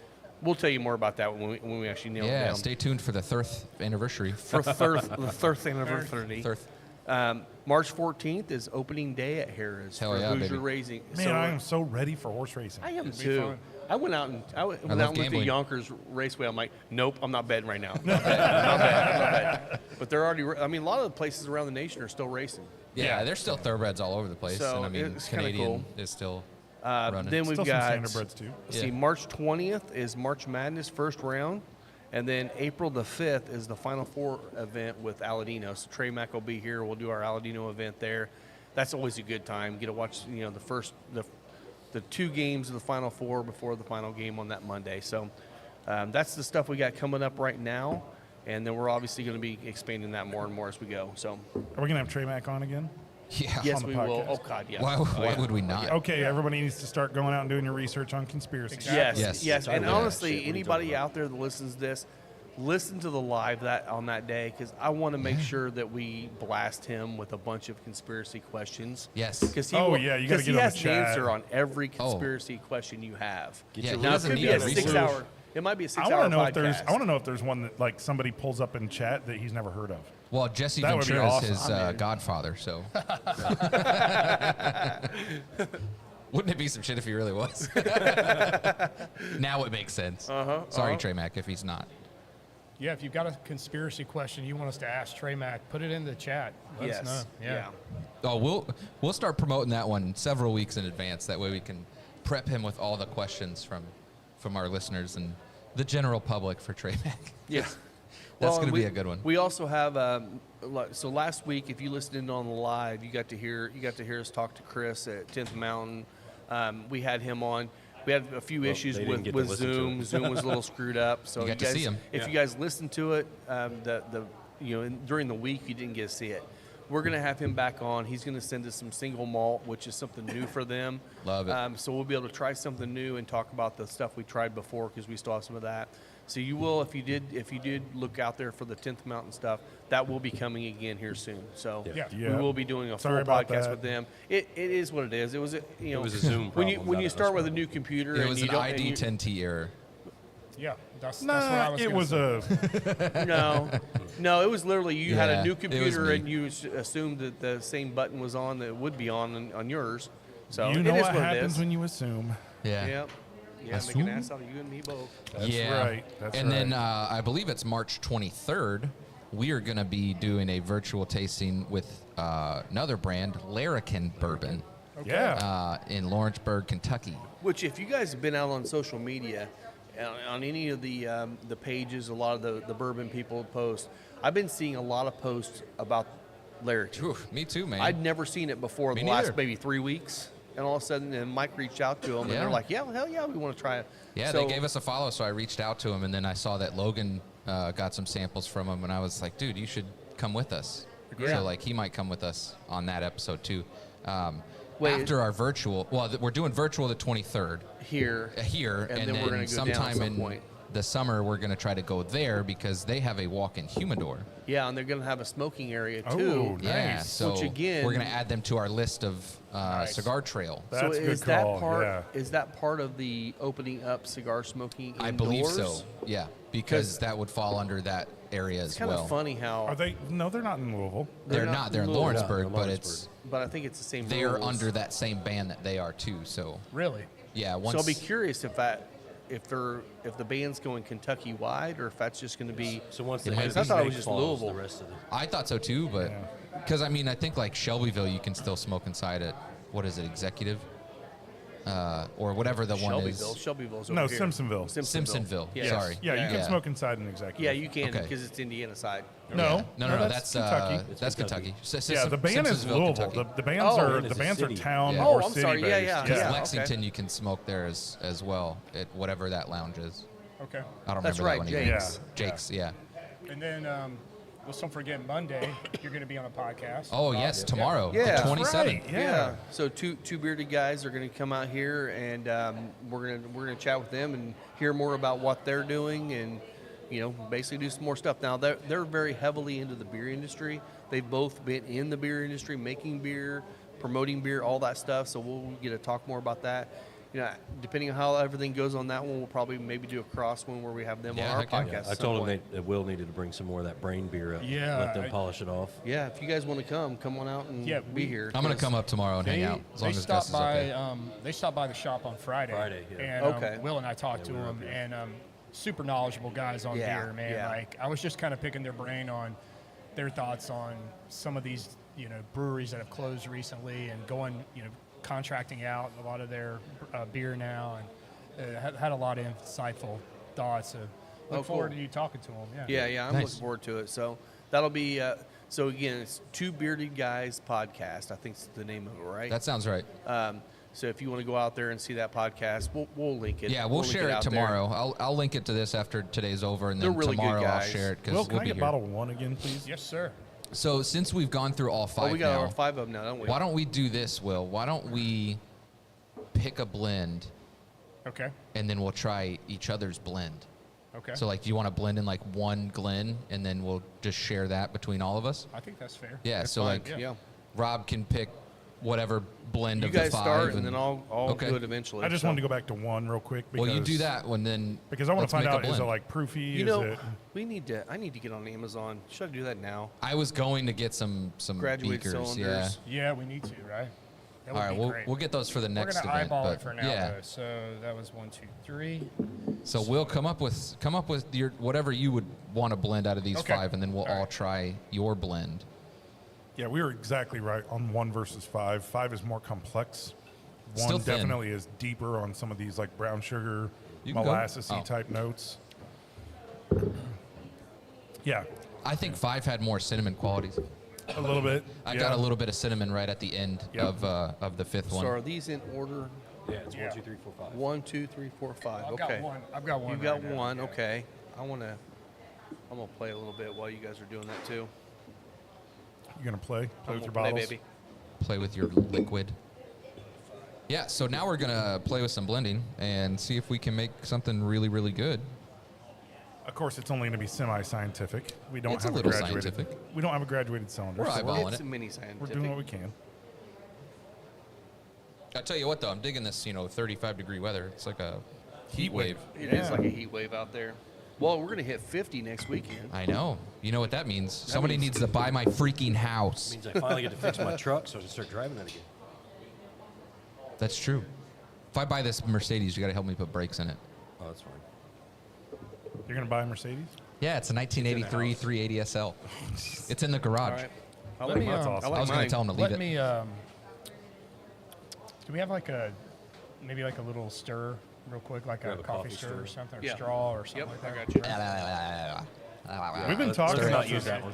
We'll tell you more about that when we actually nail it
Yeah,
down.
stay tuned for the 3rd anniversary.
For the 3rd anniversary.
3rd.
March 14th is opening day at Harris
Hell
for
yeah,
Hoosier
baby.
Raising.
Man,
So,
I am so ready for horse racing.
I am
be
too.
fun.
I went out and went
love
out and looked at
gambling.
Yonkers Raceway. I'm like, nope, I'm not betting right now. I'm not betting. But they're already. I mean, a lot of the places around the nation are still racing.
Yeah, there's still thoroughbreds all over the place.
So
and I mean,
it's kinda
Canadian
cool.
is still running.
Then we've
Still
got
some standardbreds too.
let's see,
Yeah.
March 20th is March Madness first round, and then April the 5th is the Final Four event with Aladino. So Trey Mack will be here. We'll do our Aladino event there. That's always a good time. Get to watch the 2 games of the Final Four before the final game on that Monday. So that's the stuff we got coming up right now, and then we're obviously going to be expanding that more and more as we go. So
Are we gonna have Trey Mack on again?
Yeah.
yes,
the
we will.
podcast.
Oh God, yeah.
Why would we not?
Okay, everybody needs to start going out and doing your research on conspiracy.
Exactly.
Yes,
Yes.
yes. And
Yeah.
honestly,
Shit, what are you
anybody
talking about?
out there that listens to this, listen to the live on that day, because I want to make sure that we blast him with a bunch of conspiracy questions.
Yes.
Because
Oh, yeah, you gotta
he
get on
has
the
an
chat.
answer on every
Oh.
conspiracy question you have.
Yeah,
your
he
Now it
doesn't
could
need
be a
to
6
research.
hour. It might be a 6
I
hour
want to know
podcast.
if there's. I want to know if there's one that like somebody pulls up in chat that he's never heard of.
Well, Jesse
That would be
Ventura is
awesome.
his godfather, so. Wouldn't it be some shit if he really was? Now it makes sense. Sorry, Trey Mack, if he's not.
Yeah, if you've got a conspiracy question you want us to ask Trey Mack, put it in the chat. Let
Yes.
us know.
Yeah.
Oh, we'll start promoting that one several weeks in advance. That way we can prep him with all the questions from our listeners and the general public for Trey Mack.
Yes.
That's
Well,
going to
we-
be a good one.
We also have so last week, if you listened in on the live, you got to hear us talk to Chris at 10th Mountain. We had him on. We had a few issues
they didn't get to
with
listen to
Zoom.
it.
Zoom was a little screwed up. So
You got to
guys,
see him.
if you guys listened to it, during the week, you didn't get to see it. We're going to have him back on. He's going to send us some single malt, which is something new for them.
Love it.
So we'll be able to try something new and talk about the stuff we tried before, because we still have some of that. So you will, if you did look out there for the 10th Mountain stuff, that will be coming again here soon. So
Yeah.
Yeah.
we will be doing a
Sorry
full
about
podcast
that.
with them. It is what it is. It was a
Zoom
when you
problem,
when
not
you
a
start
us
with a
problem.
new computer
It
and
was
you
an
don't and
ID
you-
10T error.
Yeah, that's what
Nah,
I was
it
gonna
was
say.
no, it was literally you had
Yeah,
a new
it was
computer
me.
and you assumed that the same button was on that would be on yours. So
you know
it is
what
what it
happens
is.
when you assume.
Yeah.
Yep. Yeah, make
Assume?
an ass out of you and me both.
That's
yeah.
right. That's
and then
right.
I believe it's March 23rd. We are going to be doing a virtual tasting with another brand, Larrikin Bourbon,
Yeah.
in Lawrenceburg, Kentucky.
Which, if you guys have been out on social media, on any of the pages, a lot of the bourbon people post, I've been seeing a lot of posts about Larrikin.
Whew, me too, man.
I'd never seen it before
Me
the last
neither.
maybe 3 weeks, and all of a sudden, and Mike reached out to them, and
Yeah.
they're like, "Yeah, well, hell yeah, we want to try it."
Yeah,
So-
they gave us a follow, so I reached out to him, and then I saw that Logan got some samples from him, and I was like, dude, you should come with us.
Yeah.
So, like, he might come with us on that episode, too.
Wait.
After our virtual, we're doing virtual the 23rd
here.
here,
And
and,
then we're
then
gonna go down at
sometime
some
in
point.
the summer, we're going to try to go there because they have a walk-in humidor.
Yeah, and they're going to have a smoking area
Oh,
too.
Yeah,
Nice.
so
Which again-
we're going to add them to our list of cigar trail.
That's
so
a good
is
call.
that part?
Yeah.
Is that part of the opening up cigar smoking indoors?
I believe so. Yeah, because
'Cause-
that would fall under that area
It's
as
kind
well.
of funny how,
Are they? No, they're not in Louisville.
They're
They're
not.
not
They're in
Louisville.
Lawrenceburg,
No,
but
Lawrenceburg.
but I think it's the same.
they're
rules.
under that same ban that they are too. So
Really?
yeah, once
So I'll be curious if the band's going Kentucky wide, or if that's just going to be.
So once
It
the
might
head
be. I thought
it
snake
was just
falls,
Louisville.
the rest of the
I thought so too, but
Yeah.
because I mean I think like Shelbyville, you can still smoke inside at what is it, Executive, or whatever the one
Shelbyville.
is.
Shelbyville's
No,
over here.
Simpsonville.
Simpsonville.
Yes.
Sorry.
Yeah, you can
Yeah.
smoke inside an executive.
Yeah, you can
Okay.
because it's Indiana side.
No,
No, that's
Kentucky.
that's Kentucky.
Yeah, the band is
Simpsonville,
Louisville.
Kentucky.
The bands
Oh.
are
Band
the
is a
bands are
city.
town
Yeah.
Oh,
or
I'm
city
sorry. Yeah,
based.
yeah,
Because
yeah.
Lexington,
okay.
you can smoke there as well at whatever that lounge is.
Okay.
I don't
That's
remember
right,
that one either.
Jake's.
Jake's, yeah.
And then, let's don't forget Monday, you're going to be on a podcast.
Oh yes, tomorrow,
Yeah.
the
That's
27th.
right. Yeah.
So two bearded guys are going to come out here, and we're gonna chat with them and hear more about what they're doing, and basically do some more stuff. Now they're very heavily into the beer industry. They've both been in the beer industry, making beer, promoting beer, all that stuff. So we'll get to talk more about that. you know, depending on how everything goes on that one, we'll probably maybe do a cross one where we have them
Yeah,
on our
heck yeah.
podcast.
I
at some
told him
point.
that Will needed to bring some more of that brain beer up.
Yeah,
Let them
I-
polish it off.
Yeah, if you guys want to come on out and
Yeah,
be here.
I'm gonna
'cause-
come up tomorrow and hang out as long as Gus
stopped
is
by.
okay.
They stopped by the shop on Friday.
yeah.
And
Okay.
Will and I talked to
we were
them,
up here.
and super knowledgeable guys on
Yeah,
beer, man.
yeah.
Like I was just kind of picking their brain on their thoughts on some of these, breweries that have closed recently and going, contracting out a lot of their beer now, and had a lot of insightful thoughts. So look forward
cool.
to you talking to them.
Yeah, I'm
Nice.
looking forward to it. So that'll be. So again, it's Two Bearded Guys podcast. I think it's the name of it, right?
That sounds right.
So if you want to go out there and see that podcast, we'll link it.
Yeah, we'll
link
share it
out there.
tomorrow. I'll link it to this after today's over, and
They're
then
really good
tomorrow I'll
guys.
share it because
Will,
we'll
can I
be
get
here.
bottle 1 again, please?
Yes, sir.
So since we've gone through all 5
Oh, we got
now,
our 5 of them now, don't we?
why don't we do this, Will? Why don't we pick a blend,
Okay.
and then we'll try each other's blend?
Okay.
So, like, do you want to blend in, like, one Glen, and then we'll just share that between all of us?
I think that's fair.
Yeah,
That's
so,
fine.
like,
yeah.
Rob can pick whatever blend
You
of the
guys
5.
start, and then I'll
Okay.
do it eventually.
I just
so.
wanted to go back to 1 real quick. Because,
Well, you do that one, then
Because I want
let's
to find
make a
out, is it
blend.
like proofy?
You
is
know,
it...
I need to get on Amazon. Should I do that now?
I was going to get some
Graduate
beakers,
cylinders.
Yeah, we need to, right? That
All
would
right,
be
we'll
great.
we'll get those for the
We're
next
gonna
event.
eyeball
but
it for now,
yeah.
though. So that was 1, 2, 3.
So we'll come up with your whatever you would want to blend out of these
Okay.
5, and then we'll
All
all
right.
try your blend.
Yeah, we were exactly right on 1 versus 5. 5 is more complex. 1
Still thin.
definitely is deeper on some of these like brown sugar,
You can go.
molassesy
Oh.
type notes. Yeah,
I think 5 had more cinnamon qualities.
a little bit.
I
yeah.
got a little bit of cinnamon right at the end
Yep.
of the 5th
So
one.
are these in order?
Yeah, it's
Yeah.
1, 2, 3, 4, 5.
1, 2, 3, 4, 5.
I've
Okay.
got one. I've got one.
You got
right now,
one.
yeah.
Okay. I'm gonna play a little bit while you guys are doing that too.
You're gonna play
I'm
with your
gonna play,
bottles.
baby.
Play with your liquid. Yeah, so now we're going to play with some blending and see if we can make something really, really good.
Of course, it's only going to be semi-scientific. We don't
It's a
have
little
graduated.
scientific.
We don't have a graduated cylinder.
We're
so
eyeballing
It's
it.
a mini
we're
scientific.
doing what we can.
I tell you what, though, I'm digging this, 35-degree weather. It's like a heat wave.
It is
Yeah.
like a heat wave out there. Well, we're gonna hit 50 next weekend.
I know. You know what that means? Somebody
means-
needs to buy my freaking house.
Means I finally get to fix my truck so I can start driving it again.
That's true. If I buy this Mercedes, you got to help me put brakes in it.
Oh, that's fine.
You're going to buy a Mercedes?
Yeah, it's a 1983 380 SL. It's in the
All
garage.
right. I
Let
like
me,
mine.
That's awesome.
I like
I was going
mine.
to tell him to leave
Let
it.
me. Do we have maybe like a little stir, real quick, like
Grab
a
a
coffee
coffee
stir
stir.
or something, or
Yeah.
straw or something
Yep,
like
I
that?
got you.
We've been
Let's
talking
not
about
use
this.
that one.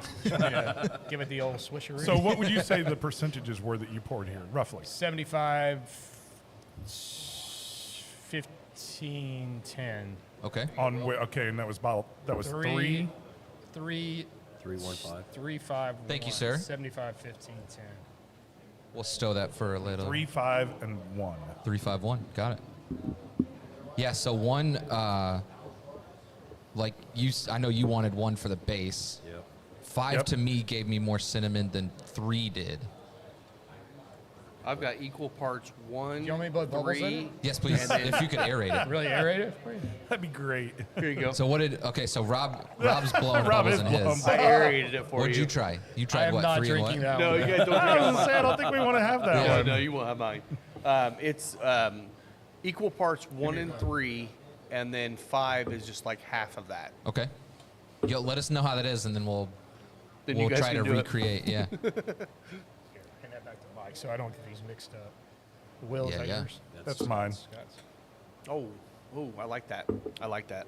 Yeah, give it the old swisheroo.
So what would you say the percentages were that you poured here, roughly?
75, 15, 10.
Okay.
Okay, and that was bottle. That was 3.
3,
3, 1, 5.
3, 5.
Thank you,
1,
sir.
75, 15, 10.
We'll stow that for a little.
3, 5, and 1.
3, 5, 1. Got it. Yeah, so one, like I know you wanted 1 for the base.
Yep.
5
Yep.
to me gave me more cinnamon than 3 did.
I've got equal parts 1,
You want me to put bubbles in
3.
it?
Yes, please.
And then-
If you could aerate it.
Really aerate it for you?
That'd be great.
Here you go.
So so Rob's blowing
Rob
bubbles
is
in
blowing
his.
I aerated it for
What'd
you.
you try? You
I
tried
am
what?
not
3 and what?
drinking that
No,
one.
you guys don't
I
drink
was
out
gonna say, I
mine.
don't think we want to have that
No,
one.
no, you won't have mine. It's equal parts 1 and 3, and then 5 is just like half of that.
Okay. Yo, let us know how that is, and then we'll
Then you guys
try
can
to
do
recreate. Yeah.
Hand that back to Mike so I don't get these mixed up. Will, is
Yeah,
that
yeah.
yours?
That's mine.
Scott's.
Oh, I like that. I like that.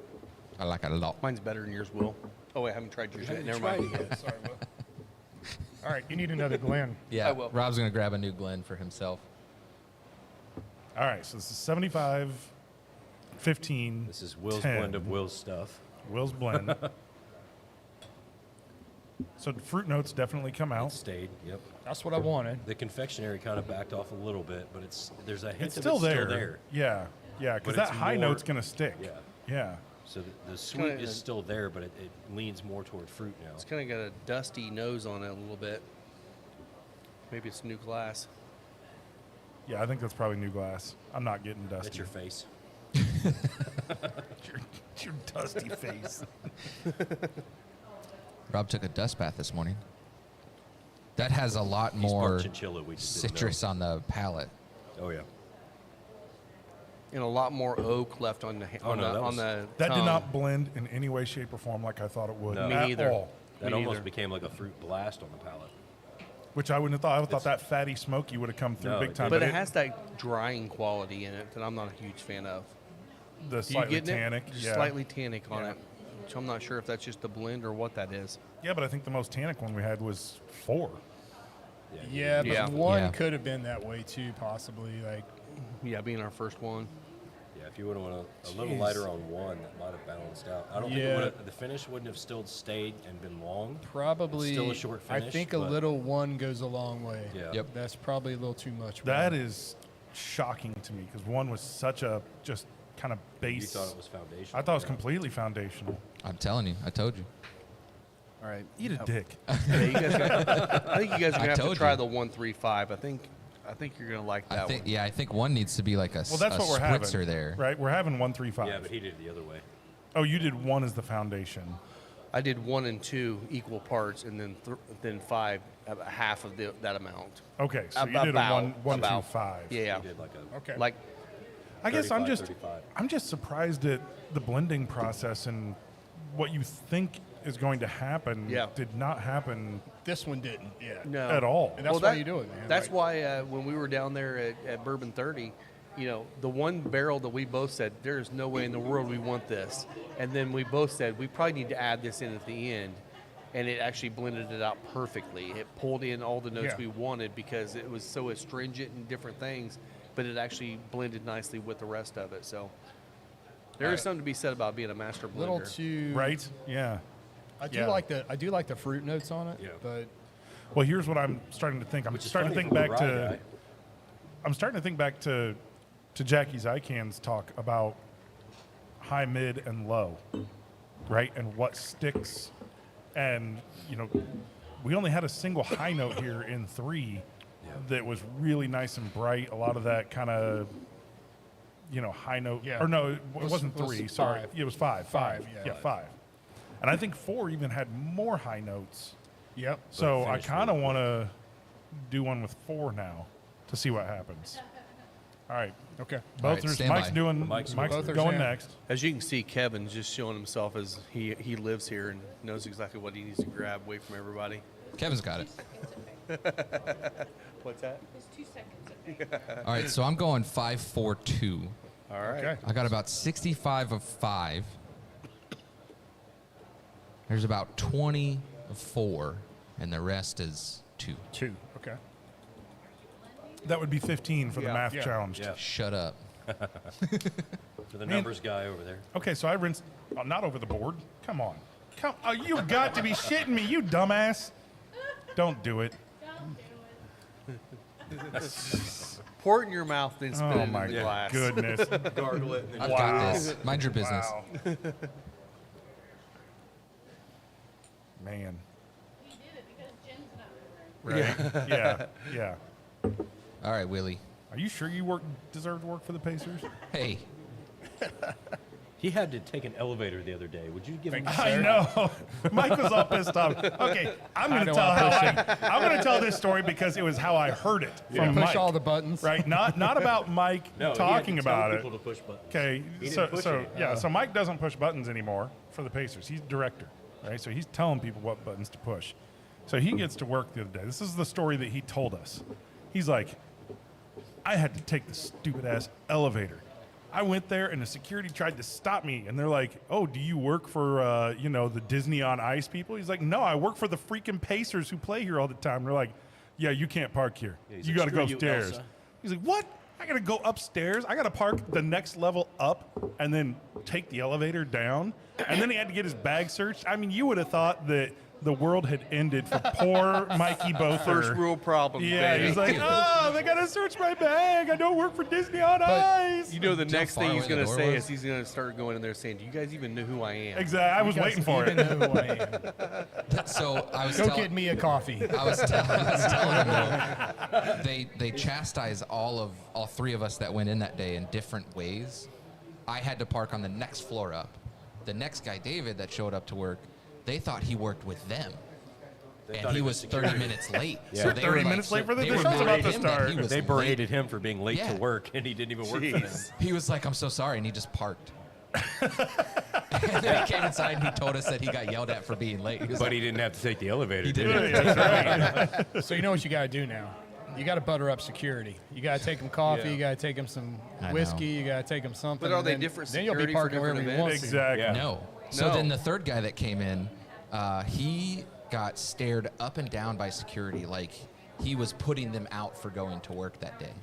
I like it a lot.
Mine's better than yours, Will. Oh wait, I haven't tried yours yet. Never
tried
mind.
it yet.
Sorry, Will. All right, you need another Glen.
Yeah.
I will.
Rob's gonna grab a new Glen for himself.
All right, so this is 75, 15.
This is Will's
10.
blend of Will's stuff.
Will's blend. So the fruit notes definitely come
It
out.
stayed. Yep.
That's what I wanted.
The confectionery kind of backed off a little bit, but there's a hint
It's
of
still
it's
there.
still there.
Yeah, yeah,
But
because that
it's
high
more-
note's gonna stick.
Yeah.
Yeah.
So the sweet
Kinda-
is still there, but it leans more toward fruit now.
It's kind of got a dusty nose on it a little bit. Maybe it's new glass.
Yeah, I think that's probably new glass. I'm not getting dusty.
That's your face.
your dusty face.
Rob took a dust bath this morning. That has a lot
He's
more
part chinchilla, we just didn't know.
citrus on the palate.
Oh, yeah.
And a lot more oak left on the
Oh, no, that was-
That did
tongue.
not blend in any way, shape, or form like I thought it would.
No.
Me
at
neither.
all.
That
Me
almost
neither.
became like a fruit blast on the palate.
Which I wouldn't have thought. I would have thought that fatty smoky would have come through
No,
big
it
time.
But it has that drying quality in it that I'm not a huge fan of.
the
You
slightly
getting
tannic.
it? Just
Yeah.
slightly tannic on
Yeah.
it. Which I'm not sure if that's just the blend or what that is.
Yeah, but I think the most tannic one we had was 4.
Yeah, but
Yeah.
one
Yeah.
could have been that way too, possibly. Like,
Yeah, being our first one.
Yeah, if you would have went a little
Jeez.
lighter on one, that might have balanced out. I don't think it
Yeah.
would have, the finish wouldn't have still stayed and been long.
probably.
It's still a short
I
finish,
think a
but-
little one goes a long way.
Yeah.
Yep.
That's probably a little too much.
That is shocking to me because 1 was such a just kind of
You
base.
thought it was foundational.
I thought it was
yeah.
completely foundational.
I'm telling you. I told you.
All right.
Eat a dick.
Yeah, you guys I think you guys are
I
gonna have to
told
try
you.
the 135. I think you're gonna like that one.
I think one needs to be like a,
Well, that's
a
what we're
spritzer
having.
there.
Right? We're having 135.
Yeah, but he did it the other way.
Oh, you did 1 as the foundation.
I did 1 and 2 equal parts, and then 5 half of that amount.
Okay, so you did a
About-
1, 2,
about.
5.
Yeah.
He did like a
Okay.
Like
I guess I'm
35.
just surprised at the blending process and what you think is going to happen
Yeah.
did not happen
This one didn't. Yeah.
no
at all.
And that's why you do it, man.
That's
Like,
why when we were down there at Bourbon 30, the one barrel that we both said, there's no way in the world we want this. And then we both said, we probably need to add this in at the end. And it actually blended it out perfectly. It pulled in all the notes
Yeah.
we wanted because it was so astringent and different things, but it actually blended nicely with the rest of it. So there is something to be said about being a master blender.
little too.
Right? Yeah.
I do
Yeah.
like the fruit notes on it.
Yeah.
But
Well, here's what I'm starting to think. I'm
Which is
starting to
funny
think
for
back
a
to.
rye guy.
I'm starting to think back to Jackie's Icans talk about high, mid, and low, right? And what sticks. And we only had a single high note here in 3 that was really nice and bright. A lot of that kind of high note.
Yeah.
Or no, it
Was-
wasn't
was
3. Sorry,
5.
it was 5.
5, yeah.
5. And I think 4 even had more high notes.
yep.
So I
finished
kind of
really
want to do one with 4 now to see what happens. All right,
Okay.
both
right,
are,
stand
Mike's
by.
doing.
Mike's
Mike's
both are
going
stand.
next.
As you can see, Kevin's just showing himself as he lives here and knows exactly what he needs to grab away from everybody.
Kevin's got it.
What's that?
There's 2 seconds, okay?
All right, so I'm going 5-4-2.
All right.
Okay.
I got about 65 of 5. There's about 20 of 4, and the rest is 2.
2. Okay.
That would be 15 for the
Yeah.
math
Yeah.
challenge.
Yeah,
Shut up.
for the numbers guy over there.
Okay, so I rinsed. Oh, not over the board. Come on. Oh, you've got to be shitting me, you dumbass. Don't do it.
Pour it in your mouth, then spit
Oh
it
my
in the glass.
goodness.
Gargle it. And
I've
Wow.
got this. Mind your business.
Wow. Man.
We did it because Jen's not
Right?
here.
Yeah.
All right, Willie.
Are you sure you deserve to work for the Pacers?
Hey,
He had to take an elevator the other day. Would you give him?
Thank you.
I know. Mike was all pissed off. Okay, I'm going to tell I'm going to tell this story because it was how I heard it from
Push
Mike.
all the buttons.
Right? Not about Mike
No,
talking
he had to tell
about it.
people to push buttons.
Okay,
He
so
didn't push
so
any.
yeah, so Mike doesn't push buttons anymore for the Pacers. He's director, right? So he's telling people what buttons to push. So he gets to work the other day. This is the story that he told us. He's like, I had to take the stupid ass elevator. I went there and the security tried to stop me, and they're like, "Oh, do you work for the Disney on Ice people?" He's like, "No, I work for the freaking Pacers who play here all the time." They're like, "Yeah, you can't park here.
Yeah, he's
You
like,
got to go
"Screw you,
upstairs."
Elsa.
He's like, "What? I got to go upstairs? I got to park the next level up and then take the elevator down?" And then he had to get his bag searched. I mean, you would have thought that the world had ended for poor Mikey Bother.
First rule problem.
Yeah,
baby.
he's like, oh, they gotta search my bag. I don't work for Disney on Ice.
You know, the
Do you know
next
how
thing
far
he's
away
going
the
to
door
say
was?
is he's going to start going in there saying, "Do you guys even know who I am?"
Exactly. I was
You guys
waiting for
even
it.
know who I am.
So I was
Go
telling.
get me a coffee.
I was telling them they chastise all three of us that went in that day in different ways. I had to park on the next floor up. The next guy, David, that showed up to work, they thought he worked with them.
They
And
thought
he
was
was 30 minutes late.
Yeah.
So they
30
were like,
minutes late for the
they
show's
were
about
mad
to
at him that
start.
he was
They
late.
berated him for being late
Yeah.
to work, and he didn't even work for them.
He was like, I'm so sorry, and he just parked. And then he came inside and he told us that he got yelled at for being late. He was
But
like,
he didn't have to take the elevator.
he
did
did
he?
it.
That's right.
So you know what you got to do now. You got to butter up security. You got to take them coffee.
Yeah.
You got to take them some
I
whiskey.
know.
You got to take them something.
But are
and
they
then,
different
Then you'll be
security for
parking wherever
different
you want
events?
to.
Exactly.
Yeah.
No. So
No.
then the third guy that came in, he got stared up and down by security like he was putting them out for going to work that day.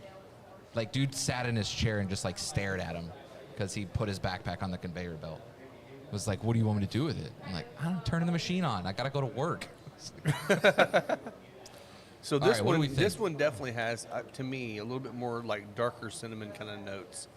Like, dude sat in his chair and just like stared at him because he put his backpack on the conveyor belt. Was like, what do you want me to do with it? I'm like, I'm turning the machine on. I gotta go to work.
So
All
this
right, what do we
one,
think?
this one definitely has, to me, a little bit more like darker cinnamon kind of notes,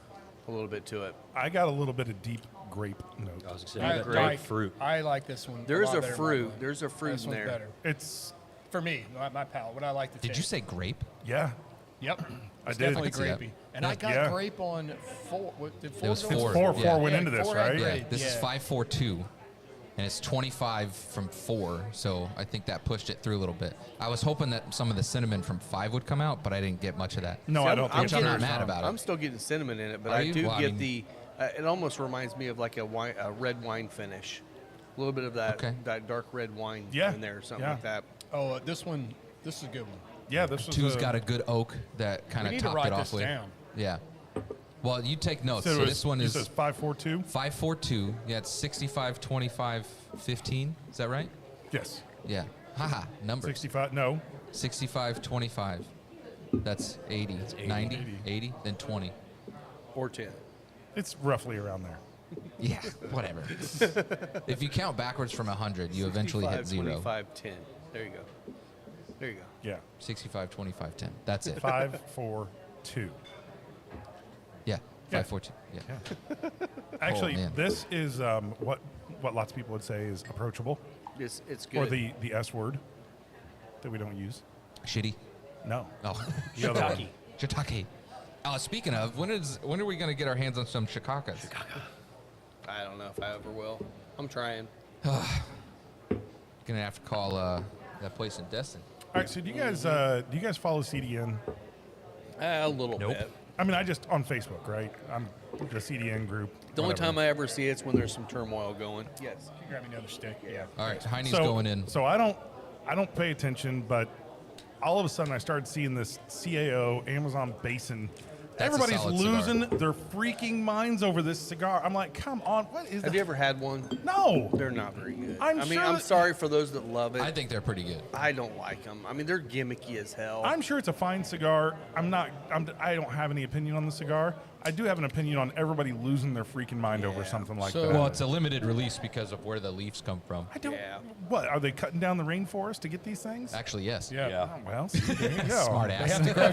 a little bit to it.
I got a little bit of deep grape note.
I was gonna say,
I,
you got
like,
grapefruit.
I like this one.
There's
lot
a
better than
fruit.
my one.
There's a fruit
This
in
one's
there.
better.
It's,
For me, my palate, what I like to
Did
taste.
you say grape?
yeah.
Yep.
I
It's
did.
definitely
I could see that.
grapey. And I got
Yeah.
grape on four. What, did
It was
go on?
four.
Four
Yeah.
went
Yeah,
into this,
four had
right?
grape.
Yeah, this is
Yeah.
542, and it's 25 from 4, so I think that pushed it through a little bit. I was hoping that some of the cinnamon from 5 would come out, but I didn't get much of that.
No,
See,
I don't think
Which I'm not
there's
mad
some.
about it.
I'm still getting cinnamon in it, but
Are
I
you?
do
Well, I
get
mean-
the. It almost reminds me of like a red wine finish, a little bit of that
Okay.
that dark red wine
Yeah.
in there, or something
Yeah.
like that.
Oh, this one. This is a good one.
Yeah, this was
Two's got a good oak that kind
We
of
need to
topped
write
it off
this
with.
down.
Yeah. Well, you take notes.
So,
So this one is
542.
542. Yeah, it's 65, 25, 15. Is that right?
Yes.
Yeah. Haha, numbers.
65. No.
65, 25. That's 80. 90, 80, then 20.
Or 10.
It's roughly around there.
Yeah, whatever. If you count backwards from 100, you eventually
65,
hit 0.
25, 10. There you go. There you go.
Yeah.
65, 25, 10. That's it.
542.
Yeah, 542. Yeah.
Actually,
man.
this is what lots of people would say is approachable,
It's good.
or the S word that we don't use.
Shitty.
No.
Oh,
The other one.
shiitake. Speaking of, when are we going to get our hands on some shikakas?
I don't know if I ever will. I'm trying.
Gonna have to call that place in Destin.
All right. So do you guys follow CDN?
A little
Nope.
bit.
I mean, I just on Facebook, right? I'm the CDN group.
The only
whatever.
time I ever see it's when there's some turmoil going. Yes.
Grab me another stick. Yeah.
All right, Heine's
so,
going in.
So I don't pay attention, but all of a sudden I started seeing this CAO Amazon Basin.
That's a
Everybody's
solid cigar.
losing their freaking minds over this cigar. I'm like, come on, what is
Have
that?
you ever had one?
No.
They're not very good.
I'm
I mean,
sure
I'm
that-
sorry for those that love it.
I think they're pretty good.
I don't like them. I mean, they're gimmicky as hell.
I'm sure it's a fine cigar. I don't have any opinion on the cigar. I do have an opinion on everybody losing their freaking mind over something like
So-
that.
Well, it's a limited release because of where the leaves come from.
I don't.
Yeah.
What are they cutting down the rainforest to get these things?
Actually, yes.
Yeah.
Yeah.
Oh, well, see, there you go.
Smart
They
ass.
have to grow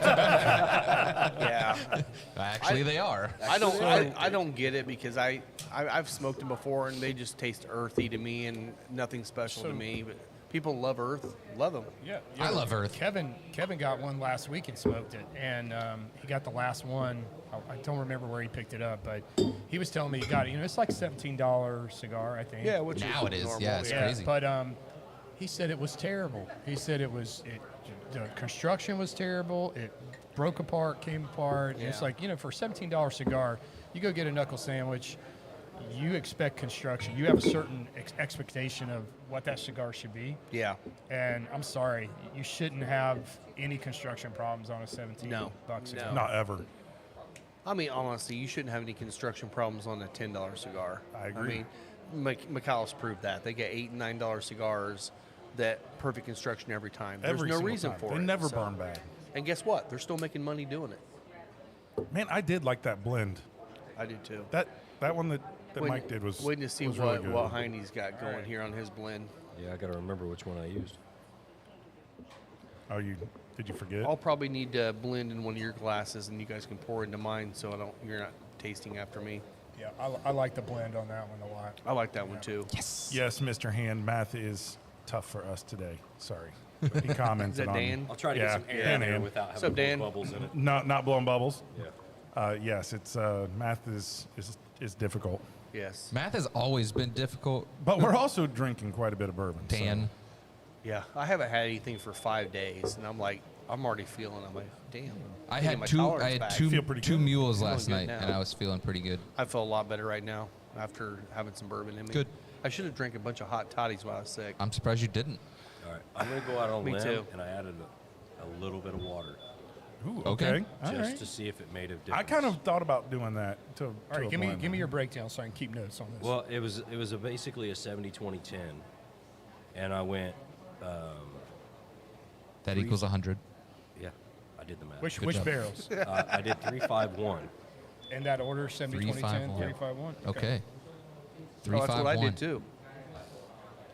yeah.
Actually, they are.
I don't get it because I've smoked them before and they just taste earthy to me and nothing special to
So-
me. But people love Earth, love them.
Yeah,
I love Earth.
Kevin got one last week and smoked it, and he got the last one. I don't remember where he picked it up, but he was telling me he got it. You know, it's like $17 cigar, I think.
Yeah, which
Now
is
it is,
normal.
yeah, it's
Yeah,
crazy.
but he said it was terrible. He said the construction was terrible. It broke apart, came apart. And it's
Yeah.
like, you know, for a $17 cigar, you go get a knuckle sandwich. You expect construction. You have a certain expectation of what that cigar should be.
Yeah.
And I'm sorry, you shouldn't have any construction problems on a 17
No.
bucks cigar.
No.
Not ever.
I mean, honestly, you shouldn't have any construction problems on a $10 cigar.
I agree.
I mean, Macallis proved that. They get $8 and $9 cigars that perfect construction every time. There's
Every
no
single
reason
time.
for
They
it.
never
so-
burn bad.
And guess what? They're still making money doing it.
Man, I did like that blend.
I do too.
That one that Mike did was
waiting to see
was
what
really good.
what Heine's got going here on his blend.
Yeah, I got to remember which one I used.
Oh, did you forget?
I'll probably need to blend in one of your glasses, and you guys can pour into mine, so you're not tasting after me.
Yeah, I like the blend on that one a lot.
I like that one too.
Yes, Mr. Hand, math is tough for us today. Sorry. He commented
Is that
on.
Dan?
I'll try to get some air
Dan
in there
Hand.
without
What's
having
up, Dan?
bubbles in it.
Not blowing bubbles.
Yeah.
Yes, it's math is difficult.
Yes.
Math has always been difficult.
But we're also drinking quite a bit of bourbon. so-
Dan,
Yeah, I haven't had anything for 5 days, and I'm already feeling. I'm like, damn.
I
getting
had
my
two.
tolerance
I had
back.
Feel pretty
two
good.
mules
Feeling
last
good
night,
now.
and I was feeling pretty good.
I feel a lot better right now after having some bourbon in me.
Good.
I should have drank a bunch of hot toddies while I was sick.
I'm surprised you didn't.
All right. I'm going to go out on a
Me
limb,
too.
and I added a little bit of water
Ooh,
Okay.
okay. All
just
right.
to see if it made a difference.
I kind of thought about doing that.
All right, give me your breakdown so I can keep notes on this.
Well, it was basically a 70-20-10, and I went.
That equals 100.
Yeah, I did the math.
which
job.
barrels?
I did 3-5-1.
In that order, 70, 20, 10,
3-5-1.
351?
Okay.
Oh,
3,
that's
5,
what I
1.
did too.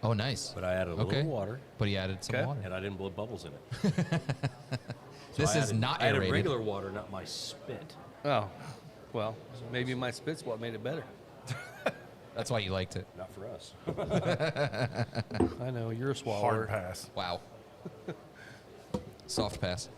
Oh, nice.
But I added a
Okay.
little water,
But he added some
Okay.
water.
and I didn't blow bubbles in it.
This
I
is
added-
not
I added
aerated.
regular water, not my spit.
Oh, well, maybe my spit's what made it better.
That's why you liked it.
Not for us.
I know you're a swallower.
Hard pass.
Wow. Soft pass.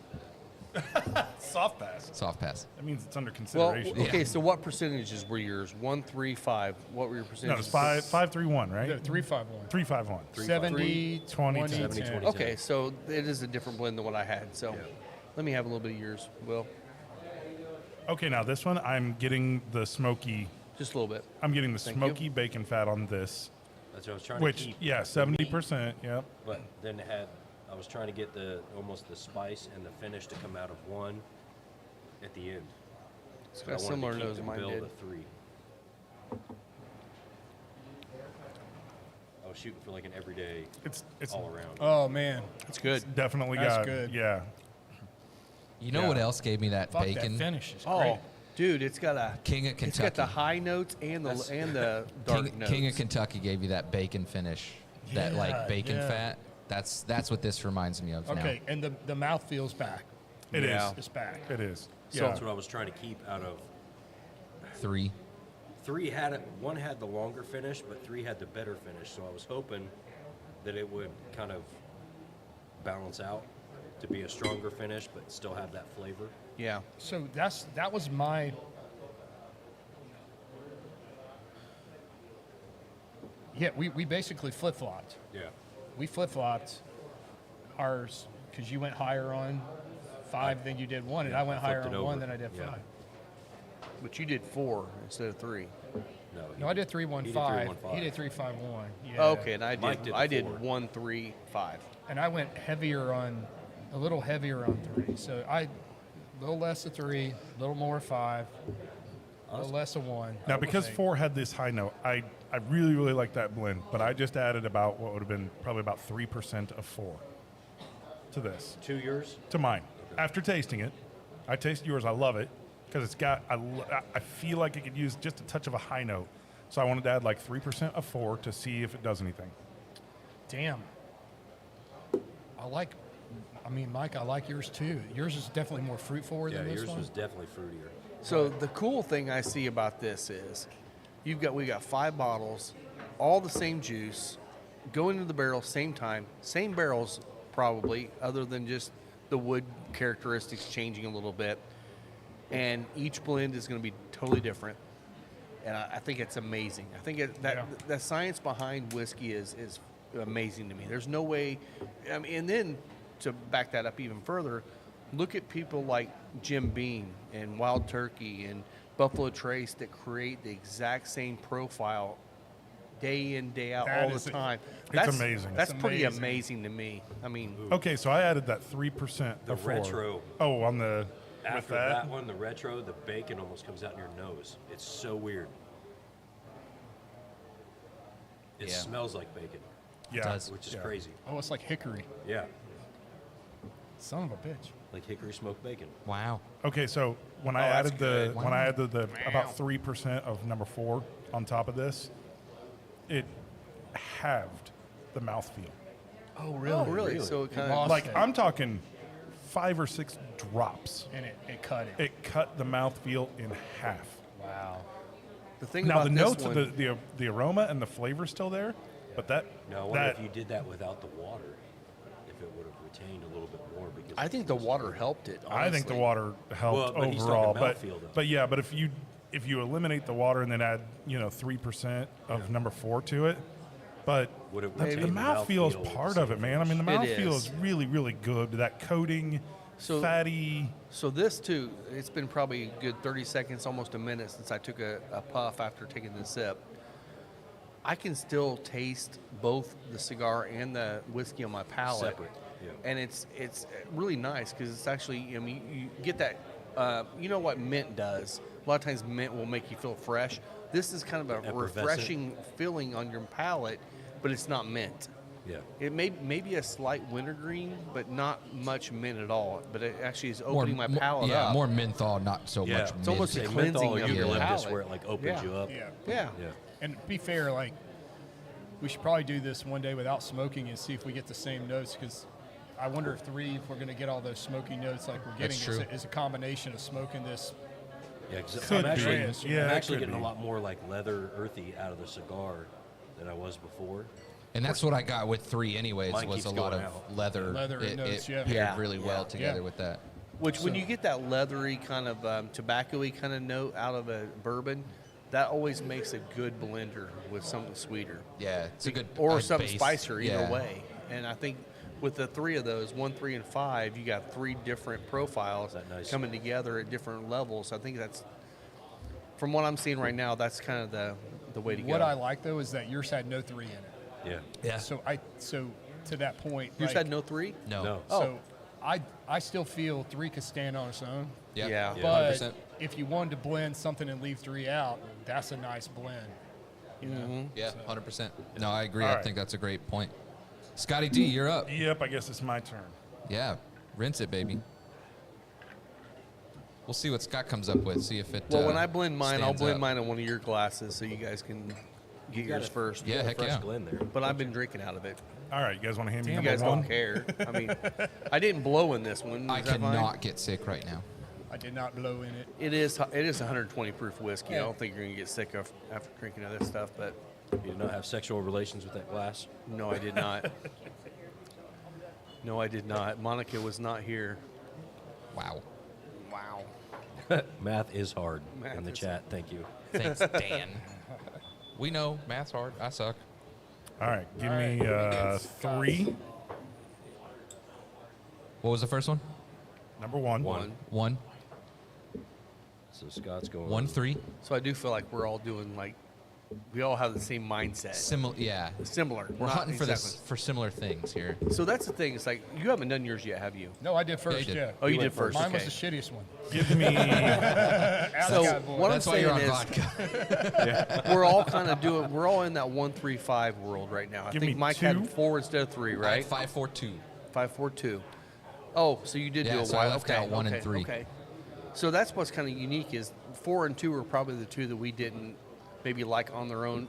Soft pass.
Soft pass.
That means it's under
Well,
consideration.
okay. So what percentages were yours? 1, 3, 5. What were your
No,
percentages?
it's 5-3-1, right?
No, 351.
3-5-1.
70,
20,
20,
70,
10.
20.
Okay, so it is a different blend than what I had. So let me have a little bit of yours, Will.
Okay, now this one, I'm getting the smoky.
Just a little bit.
I'm getting the
Thank you.
smoky bacon fat on this,
That's what I was trying to
which
keep.
70%. Yep.
But then I was trying to get almost the spice and the finish to come out of one at the end.
It's
So
got
I wanted
similar
to keep
nose
the
mine
build
did.
a 3. I was shooting for like an everyday,
It's
all around.
Oh, man.
It's good.
definitely
That's
got
good.
yeah.
You know
Yeah.
what else gave me that
Fuck,
bacon?
that finish is
Oh,
great.
dude, it's got a
King of
It's
Kentucky.
got the high notes and the dark notes.
King of Kentucky gave you that bacon finish. That
Yeah,
like bacon
yeah.
fat. That's what this reminds me of
Okay, and the mouth feels back.
It is.
Yeah.
It's back.
It is.
So-
Yeah.
That's what I was trying to keep out of.
now. 3.
3 had it. One had the longer finish, but 3 had the better finish. So I was hoping that it would kind of balance out to be a stronger finish, but still have that flavor.
Yeah.
So that was my. Yeah, we basically flip flopped.
Yeah.
We flip flopped ours because you went higher on 5 than you did 1, and I went
I
higher
flipped
on
it
1
over.
than I did
Yeah.
5.
But you did 4 instead of 3.
No.
No, I did 315.
He did 315.
He did 351. Yeah.
Oh, okay, and I
Mike
did
did
I
the
did
4.
1, 3, 5.
And I went heavier on, a little heavier on 3. So a little less of 3, a little more of 5, a little less of 1.
Now, because 4 had this high note, I really, really like that blend, but I just added about what would have been probably about 3% of 4 to this,
2 yours?
to mine. After tasting it, I taste yours. I love it because it's got, I feel like it could use just a touch of a high note. So I wanted to add like 3% of 4 to see if it does anything.
Damn. Mike, I like yours too. Yours is definitely more fruit forward
Yeah,
than this
yours
one.
was definitely fruitier.
So the cool thing I see about this is we got 5 bottles, all the same juice, going into the barrel same time, same barrels probably, other than just the wood characteristics changing a little bit. And each blend is going to be totally different. And I think it's amazing. I think the science behind whiskey is amazing to me. There's no way, and then to back that up even further, look at people like Jim Beam and Wild Turkey and Buffalo Trace that create the exact same profile day in, day out,
That
all
is
the time.
amazing.
That's
It's
pretty
amazing.
amazing to me. I mean,
Okay, so I added that 3%
The
of 4.
retro.
Oh, on the, with
After
that?
that one, the retro, the bacon almost comes out in your nose. It's so weird. It
Yeah.
smells like bacon,
Yeah.
does.
which is
Yeah.
crazy.
Oh, it's like hickory.
Yeah,
Son of a bitch.
like hickory smoked bacon.
Wow.
Okay, so when I
that's
added the
good.
when I added the about 3% of number 4 on top of this, it halved the mouthfeel.
Oh, really? So it kind of
Lost
Like
it.
I'm talking 5 or 6 drops.
And it cut it.
It cut the mouthfeel in half.
Wow.
the thing
Now
about
the
this
notes
one,
of the aroma and the flavor still there, but that
Now, I wonder
that
if you did that without the water, if it would have retained a little bit more. Because
I think the water helped it.
I think the
honestly.
water helped
Well, but he's talking
overall, but
mouthfeel, though.
but yeah, but if you eliminate the water and then add 3% of number 4 to it, but
Would it
the
retain the
mouthfeel is
mouthfeel with
part
the
of it,
same
man. I mean, the
It
mouthfeel
is.
is really really good. That coating,
So-
fatty.
So this too, it's been probably a good 30 seconds, almost a minute since I took a puff after taking the sip. I can still taste both the cigar and the whiskey on my palate.
Separate, yeah.
And it's really nice because it's actually, I mean, you get that, you know what mint does? A lot of times mint will make you feel fresh. This is kind of a
Effervescent.
refreshing feeling on your palate, but it's not mint.
Yeah.
It may be a slight wintergreen, but not much mint at all. But it actually is opening my palate
yeah,
up.
more menthol, not so
Yeah.
much
It's
mint.
almost
Say
a
menthol
cleansing
or
of your
eucalyptus
palate.
where it like opens
Yeah.
you up.
Yeah.
Yeah.
Yeah.
And to be fair, like, we should probably do this one day without smoking and see if we get the same notes, because I wonder if we're going to get all those smoky notes like we're getting.
That's true.
Is a combination of smoking this.
Yeah, 'cause
Could
I'm
be.
actually,
Yeah,
I'm
it
actually
could
getting
be.
a lot more like leather, earthy out of the cigar than I was before.
And that's what I got with 3 anyways,
Mine
was
keeps
a lot of
going out.
leather.
Leather
it,
notes,
it
yeah.
paired
Yeah.
really well
Yeah.
together
Yeah.
with that.
Which, when you get that leathery kind of tobacco-y kind of note out of a bourbon, that always makes a good blender with something sweeter.
Yeah, it's a good
Or
a
something
base.
spicier, either
Yeah.
way. And I think with the 3 of those, 1, 3, and 5, you got 3 different profiles
That nice?
coming together at different levels. I think that's, from what I'm seeing right now, that's kind of the way to go.
What I like though is that yours had no 3 in it.
Yeah.
Yeah.
So to that point,
Yours
like,
had no 3?
No.
No.
So I still feel 3 could stand on its own.
Yeah.
Yeah.
Yeah.
But
100%.
if you wanted to blend something and leave 3 out, that's a nice blend. You know?
Yeah, 100%. No, I agree.
All
I
right.
think that's a great point. Scotty D, you're up.
Yep, I guess it's my turn.
Yeah, rinse it, baby. We'll see what Scott comes up with. See if it.
Well, when I blend mine, I'll
stands
blend
up.
mine in one of your glasses so you guys can get yours first.
Yeah,
Got a
heck
fresh
yeah.
Glen there.
But I've been drinking out of it.
All right, you guys want to hand me
You
number
guys
1?
don't care. I mean, I didn't blow in this one.
I
Is that fine?
cannot get sick right now.
I did not blow in it.
It is 120 proof whiskey. I
Yeah.
don't think you're gonna get sick after drinking of this stuff, but
You did not have sexual relations with that glass.
no, I did not. No, I did not. Monica was not here.
Wow.
Wow.
Math is hard
Math
in the
is
chat. Thank you.
Thanks, Dan. We know math's hard. I suck.
All right, give me 3.
What was the first one?
Number 1.
One.
1,
So Scott's going
1, 3.
So I do feel like we're all doing like, we all have the same mindset.
Similar. Yeah.
Similar.
We're
not
hunting for
exactly.
this for similar things here.
So that's the thing. It's like you haven't done yours yet, have you?
No, I did first.
you did.
Yeah.
Oh, you
went
did first.
Mine
okay.
was the shittiest one.
Give me
Ask
So
that boy.
what
That's
I'm
why you're
saying
on
is,
vodka.
we're all kind of doing. We're all in that 1, 3, 5 world right now. I
Give
think
me
Mike
2.
had 4 instead of 3, right?
5, 4, 2.
5, 4, 2. Oh, so you did
Yeah,
do a
so I
while.
left
okay,
out 1 and
okay,
3.
Okay. So that's what's kind of unique is 4 and 2 are probably the 2 that we didn't maybe like on their own.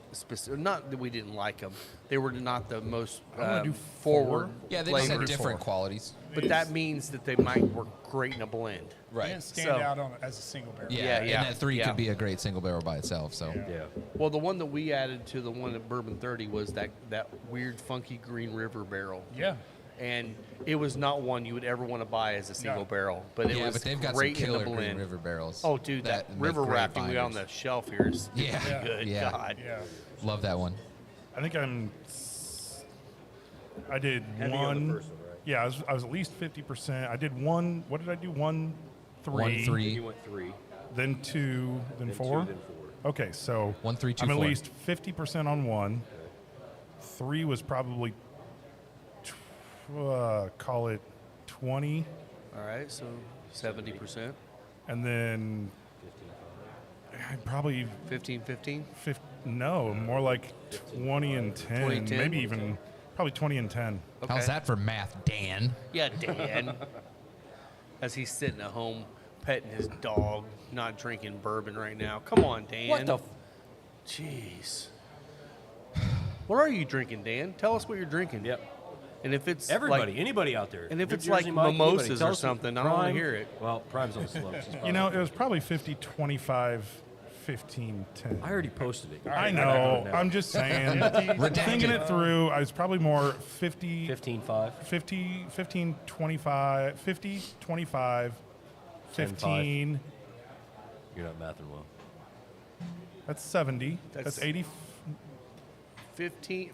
Not that we didn't like them. They were not the most
I'm gonna do
forward.
4.
Yeah, they just had
flavors.
different qualities.
But that means that they might work great in a blend.
It
Right.
didn't stand
So-
out as a single barrel.
Yeah,
Yeah, yeah,
and that 3
yeah.
could be a great single barrel by itself. So
Yeah.
Well, the one that we added to the one at Bourbon 30 was that weird, funky Green River barrel.
Yeah.
And it was not one you would ever want to buy as a single
No.
barrel, but it
yeah,
was
but they've got some
great in
killer
the
Green
blend.
River barrels.
Oh, dude, that
make
river
great
rafting we got on
binders.
the shelf here is
Yeah.
good.
Yeah.
God.
Yeah.
Love that one.
I think I did
Heavy on the
1.
first one, right?
Yeah, I was at least 50%. I did 1. What did I do? 1, 3.
1, 3.
You went 3.
Then 2. Then
Then
4.
2, then 4.
Okay, so
1, 3, 2,
I'm at
4.
least 50% on 1. 3 was probably call it 20,
All right, so 70%,
and then probably
15.
no, more like 20 and 10,
20 and 10?
maybe even probably 20 and 10.
Okay.
How's that for math, Dan?
Yeah, Dan. As he's sitting at home petting his dog, not drinking bourbon right now. Come on, Dan.
What the?
Jeez. What are you drinking, Dan? Tell us what you're drinking.
Yep.
And if it's
Everybody,
like,
anybody out there.
and if
New
it's
Jersey
like
Mike, anybody,
mimosas
tell
or
us
something, I don't want to
Prime-
hear it.
Well, Prime's on slopes.
You know, it was probably 50, 25, 15, 10.
I already posted it.
I know. I'm just saying. Thinking it through, I was probably more 50,
15.5.
50, 15, 25, 50, 25, 15.
You're not mathing well.
That's 70. That's 80.
50,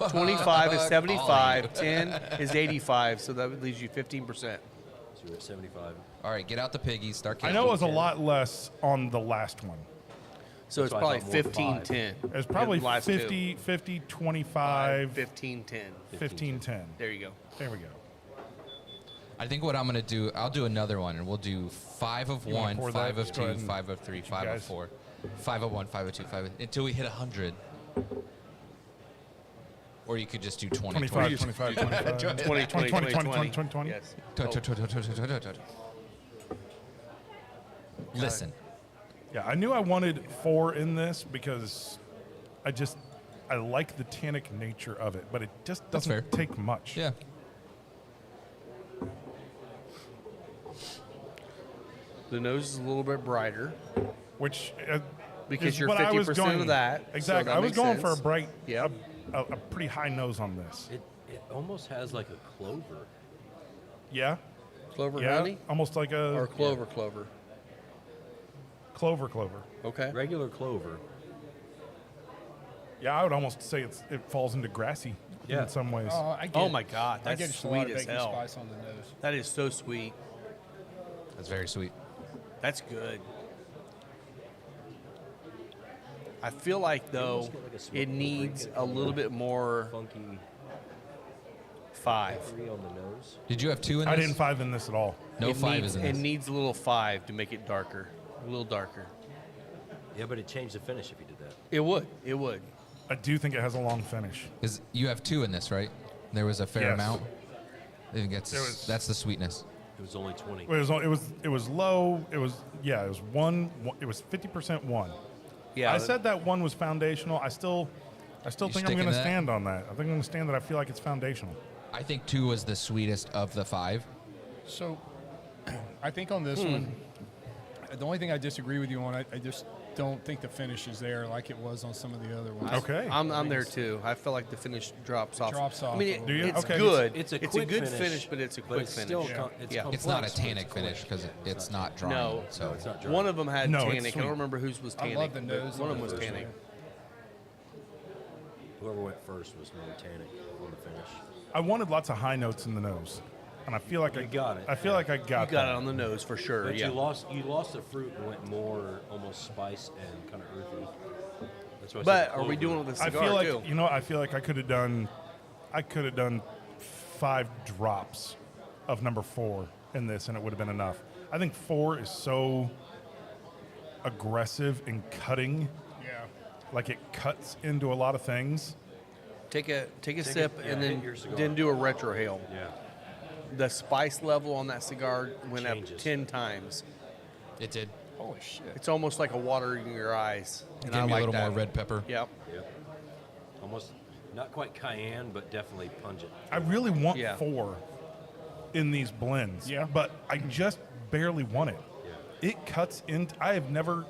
25 is 75, 10 is 85, so that leaves you 15%.
So you're at 75.
All right, get out the piggies. Start
I
counting.
know it was a lot less on the last one.
So it's
That's why I
probably
thought more
15,
five.
10.
It was probably
The last two.
50, 50, 25,
15, 10.
15, 10.
There you go.
There we go.
I think what I'm gonna do, I'll do another one, and we'll do 5 of
You wanna
1,
pour
5
that?
of
Just go
2,
ahead and
5 of 3, 5 of
guys.
4, 5 of 1, 5 of 2, 5 of, until we hit 100. Or you could just do 20.
25, 25, 25.
20,
20, 20, 20, 20,
20.
20.
Yes.
Listen,
Yeah, I knew I wanted 4 in this because I like the tannic nature of it, but it just
That's
doesn't
fair.
take much.
yeah.
The nose is a little bit brighter.
Which
Because
is
you're
what I was
50%
going-
of that, so
Exactly.
that
I was
makes
going for a
sense.
bright,
Yep.
a pretty high nose on this.
It almost has like a clover.
Yeah,
Clover
yeah,
honey
almost like
or
a
clover.
clover.
Okay.
Regular clover.
Yeah, I would almost say it falls into grassy
Yeah.
in some ways.
I get,
Oh my God,
I
that's
get just a lot
sweet
of
as
baking
hell.
spice on the nose.
That is so sweet.
That's very sweet.
That's good. I feel like though
almost get like a smoke
it needs
break
a little bit more
Funky
5.
3 on the nose.
Did you have 2 in this?
I didn't 5 in this at all.
No
It
5
needs,
is in
It
this.
needs a little 5 to make it darker, a little darker.
Yeah, but it changed the finish if you did that.
It would. It would.
I do think it has a long finish.
Because you have 2 in this, right? There was a fair
Yes.
amount. I think that's the sweetness.
It was only 20.
It was low. It was 1. It was 50% 1.
Yeah.
I said that 1 was foundational. I still think I'm
sticking
going
to
to
that?
stand on that. I think I'm going to stand that I feel like it's foundational.
I think 2 was the sweetest of the 5.
So, I think on this one, the only thing I disagree with you on, I just don't think the finish is there like it was on some of the other ones.
Okay.
I'm there too. I feel like the finish drops off.
Drops off
I mean,
a little
Do you?
it's
Okay.
good.
It's a
good
quick
finish, but it's a
but
quick
it's
finish.
still
Yeah.
complex,
It's not a
but
tannic
it's
finish
quick.
because it's not drying.
No.
So
It's not dry.
One of them had
No, it's
tannic. I
sweet.
don't remember whose was
I
tannic.
love the
but
nose
One
on
of them was
the first
tannic.
one.
Whoever went first was more tannic on the finish.
I wanted lots of high notes in the nose, and I feel like I
You got it.
I feel like I
You
got
got
that.
it on the nose for sure.
But
yeah.
you lost the fruit and went more almost spice and kind of earthy. That's why I
But
said
are we
clover.
doing it with a
I
cigar
feel like
too?
I feel like I could have done 5 drops of number 4 in this, and it would have been enough. I think 4 is so aggressive in cutting,
Yeah.
like it cuts into a lot of things.
Take a
Take
sip
it- yeah,
and
hit your cigar.
then do a retrohale.
Yeah.
The spice level on that cigar went up
Changes.
10 times.
it did.
Holy shit.
It's almost like a water in your eyes. And
Give
I
me
like
a little
that.
more red pepper.
Yep.
Yep. Almost not quite cayenne, but definitely pungent.
I really want
Yeah.
4 in these blends,
Yeah.
but I just barely want it.
Yeah.
It cuts into. I have never.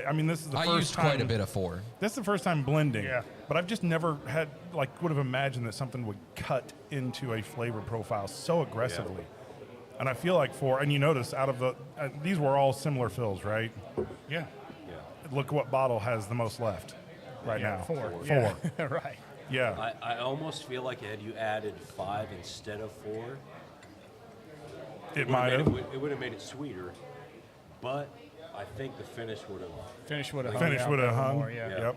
I mean, this is the
I
first
used
time.
quite a bit of 4.
This is the first time blending.
Yeah.
But I've just never would have imagined that something would cut into a flavor profile so aggressively. And I feel like and you notice out of these were all similar fills, right?
Yeah.
Yeah.
Look what bottle has the most left right now.
4.
4.
Yeah. Right.
Yeah.
I almost feel like had you added 5 instead of 4,
It might have.
It would have made it sweeter, but I think the finish would have.
Finish would have
Finish would have hung.
More, yeah.
Yep.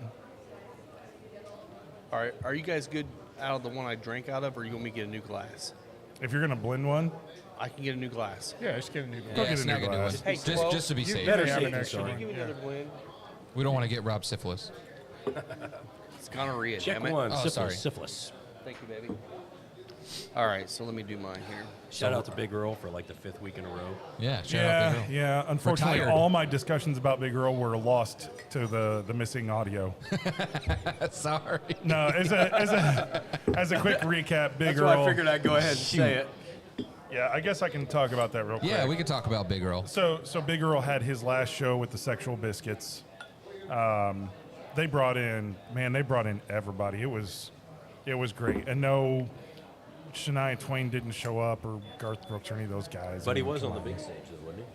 All right. Are you guys good out of the one I drank out of, or you want me to get a new glass?
If you're gonna blend one,
I can get a new glass.
Yeah, just give it a new
Go
glass.
get a new
snag a new
glass.
one.
Hey,
just,
Chloe,
just to be
you
safe.
better
Yeah,
say
I'm an extra
sorry.
one.
Give me another blend.
We don't want to get Rob syphilis.
It's gonorrhea,
Check
damn it.
one.
Oh,
syphilis,
sorry.
syphilis.
Thank you, baby. All right, so let me do mine here.
Shout out to Big Earl for like the 5th week in a row.
Yeah, shout out Big Earl.
Yeah. Unfortunately,
Retired.
all my discussions about Big Earl were lost to the missing audio.
Sorry.
No, as a quick recap, Big
That's
Earl.
why I figured I'd go ahead and say it.
Yeah, I guess I can talk about that real quick.
Yeah, we could talk about Big Earl.
So Big Earl had his last show with the Sexual Biscuits. They brought in everybody. It was great. And no, Shania Twain didn't show up, or Garth Brooks, or any of those guys.
But he
I mean,
was
come
on the big stage, though, wasn't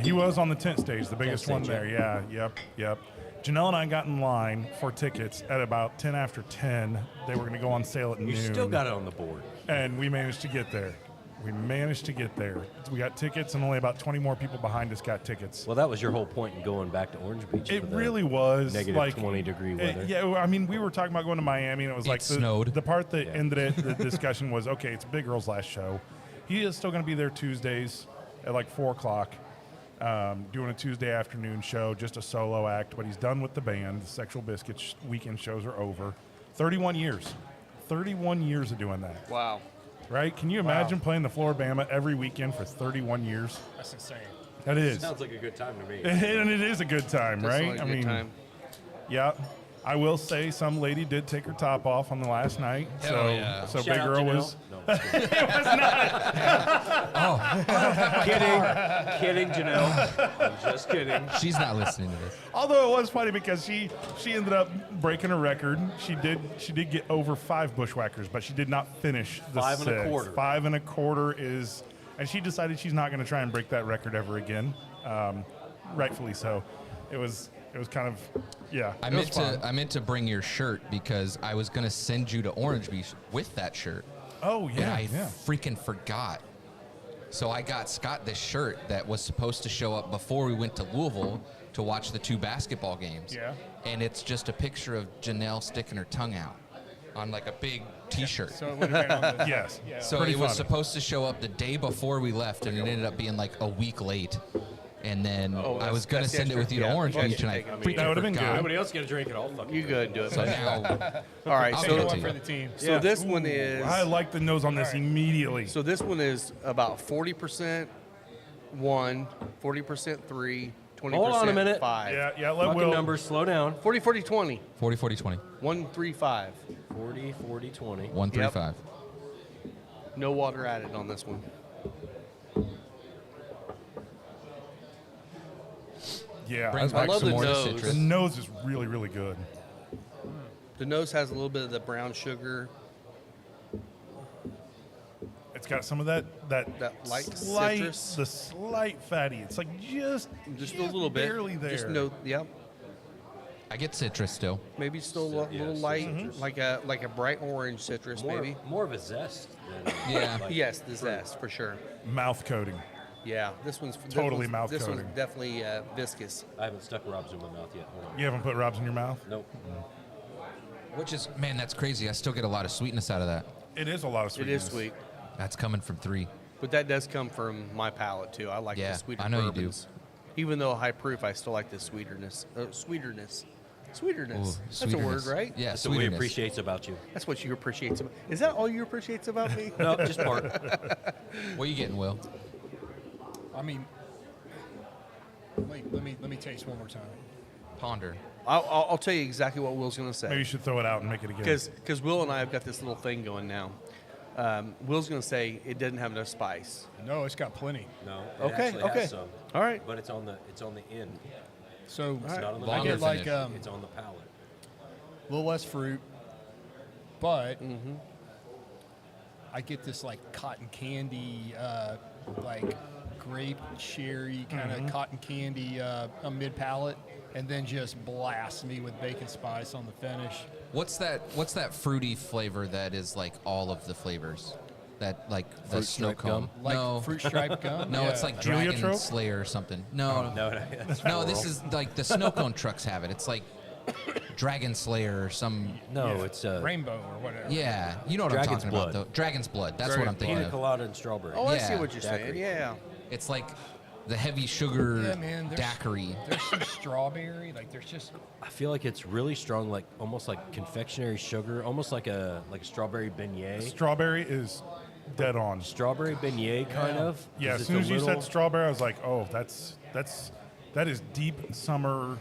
he?
He was on the tent stage, the biggest
stage,
one there. Yeah, yep. Janelle and I got in line for tickets at about 10 after 10. They were going to go on sale at noon.
You still got it on the board.
And we managed to get there. We got tickets, and only about 20 more people behind us got tickets.
Well, that was your whole point in going back to Orange Beach.
It
for the
really was
negative
like
20-degree weather.
Yeah, I mean, we were talking about going to Miami, and it was like
snowed.
The part that ended it, the discussion was, okay, it's Big Earl's last show. He is still going to be there Tuesdays at like 4 o'clock, doing a Tuesday afternoon show, just a solo act. But he's done with the band. The Sexual Biscuits weekend shows are over. 31 years. 31 years of doing that.
Wow.
Right? Can you imagine playing the Floribama every weekend for 31 years?
That's insane.
That is.
Sounds like a good time to me.
And it is a good time,
That's
right?
like a good time.
Yeah. I will say some lady did take her top off on the last night.
Hell yeah.
So
Shout
Big
out
Earl
Janelle.
was.
No, I'm just kidding. Kidding, Janelle. I'm just kidding.
She's not listening to this.
Although it was funny because she ended up breaking a record. She did get over 5 bushwhackers, but she did not finish the
5 and a
6.
quarter.
5 and a quarter is, and she decided she's not going to try and break that record ever again. Rightfully so. It was kind of, yeah.
I meant to bring your shirt because I was gonna send you to Orange Beach with that shirt.
Oh
And
yeah,
I
yeah.
freaking forgot. So I got Scott this shirt that was supposed to show up before we went to Louisville to watch the 2 basketball games.
Yeah.
And it's just a picture of Janelle sticking her tongue out on like a big T-shirt.
So it would have been on the
Yes.
Yeah.
So
Pretty
it was
funny.
supposed to show up the day before we left, and it ended up being like a week late. And then I was gonna
that's
send it with you to
yeah,
Orange
yeah,
Beach, and I
take it.
freaking
That would've been
forgot.
good.
Nobody else get a drink at all. Fucking
You go and do it.
So now,
All right,
I'll
so
give it to
one
you.
for the team.
so this one is
I like the nose on this immediately.
so this one is about 40% 1, 40% 3, 20%
Hold on a minute.
5.
Yeah, let
Fucking
Will.
numbers, slow down.
40, 40, 20.
40, 40, 20.
1, 3, 5.
40, 40, 20.
1, 3,
Yep.
5.
No water added on this one.
Yeah,
Brings
I
back
love
some
the
more of the
nose.
the
citrus.
nose is really, really good.
The nose has a little bit of the brown sugar.
It's got some of that
light
slight,
citrus.
the slight fatty. It's like just
Just a little bit.
barely there.
Just no, yep.
I get citrus still.
Maybe still a little
Yes,
light,
citrus.
like a bright orange citrus, maybe.
More of a zest than
Yeah.
like,
Yes, the zest for sure.
mouth coating.
Yeah, this one's
Totally mouth
This one's
coating.
definitely viscous.
I haven't stuck Rob's in my mouth yet. Hold on.
You haven't put Rob's in your mouth?
Nope.
Which is, man, that's crazy. I still get a lot of sweetness out of that.
It is a lot of
It
sweetness.
is sweet,
That's coming from 3.
but that does come from my palate too. I like
Yeah,
the sweeter
I know you do.
bourbons. Even though high proof, I still like the sweeterness. Sweeterness.
Ooh,
That's a word,
sweeterness.
right?
Yeah,
That's what we
sweeterness.
appreciates about you.
That's what you appreciate. Is that all you appreciate about me?
No, just part.
What are you getting, Will?
I mean, wait, let me taste one more time.
Ponder.
I'll tell you exactly what Will's going to say.
Maybe you should throw it out and make it again.
Because Will and I have got this little thing going now. Will's going to say it doesn't have enough spice.
No, it's got plenty.
No. It
Okay,
actually
okay.
Has some,
All right.
but it's on the end.
So
It's not on the
I
Longer
get like
finish.
a
It's on the palate.
little less fruit, but I get this like cotton candy, like grape cherry kind of cotton candy mid palate, and then just blast me with bacon spice on the finish.
What's that fruity flavor that is like all of the flavors? That like the
Fruit
snow
stripe
cone?
gum?
Like
no.
fruit stripe gum.
No,
Yeah.
it's like Dragon
Heliotrope?
Slayer or something. No,
No, that's
no, this
floral.
is like the snow cone trucks have it. It's like Dragon Slayer or some.
No, it's
rainbow or whatever.
Yeah, you know what
Dragon's
I'm talking
blood.
about though. Dragon's blood. That's what I'm thinking
pina
of.
colada and strawberry.
Oh, I see
Yeah.
what you're saying.
Daiquiri.
Yeah.
It's like the heavy sugar
Yeah, man,
daiquiri.
There's some strawberry. Like there's just
I feel like it's really strong, like almost like confectionery sugar, almost like a strawberry beignet.
Strawberry is dead on.
Strawberry beignet, kind of. 'cause
Yeah, as
it's
soon
a
as you
little-
said strawberry, I was like, oh, that is deep summer,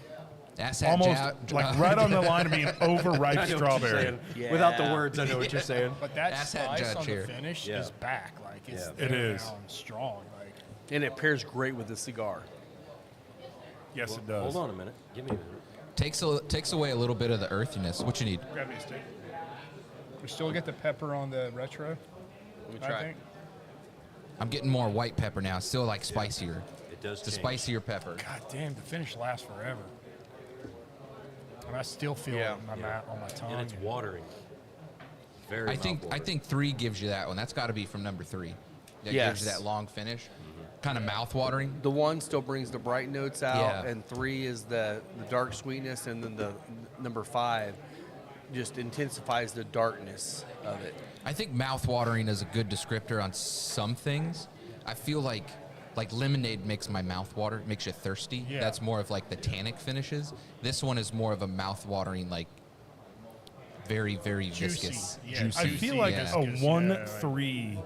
That's that
almost
ja-
right on the line of being
I
overripe
know what you're
strawberry.
saying.
Yeah.
Without the words, I know what you're saying.
but that
That's that
spice
judge
on
here.
the finish
Yeah.
is back. Like it's
Yeah.
It
there
is.
now and strong. Like
And it pairs great with the cigar.
Yes, it does.
Hold on a minute. Give me a minute.
Takes away a little bit of the earthiness. What you need?
Grab me a stick.
we still get the pepper on the retro.
Let me
I
try.
think.
I'm getting more white pepper now. It's still like spicier.
It does
It's a
change.
spicier pepper.
God damn, the finish lasts forever. And I still feel
Yeah.
it in my on my tongue.
And it's watering. Very
I think
mouth-watering.
3 gives you that one. That's got to be from number 3. That
Yes.
gives you that long finish. Kind of mouth-watering.
The 1 still brings the bright notes out,
Yeah.
and 3 is the dark sweetness, and then the number 5 just intensifies the darkness of it.
I think mouth-watering is a good descriptor on some things. I feel like lemonade makes my mouth water, makes you thirsty.
Yeah.
That's more of like the tannic finishes. This one is more of a mouth-watering, like very, very
Juicy.
viscous,
Yeah.
juicy.
I feel like
yeah.
a
Viscous,
1-3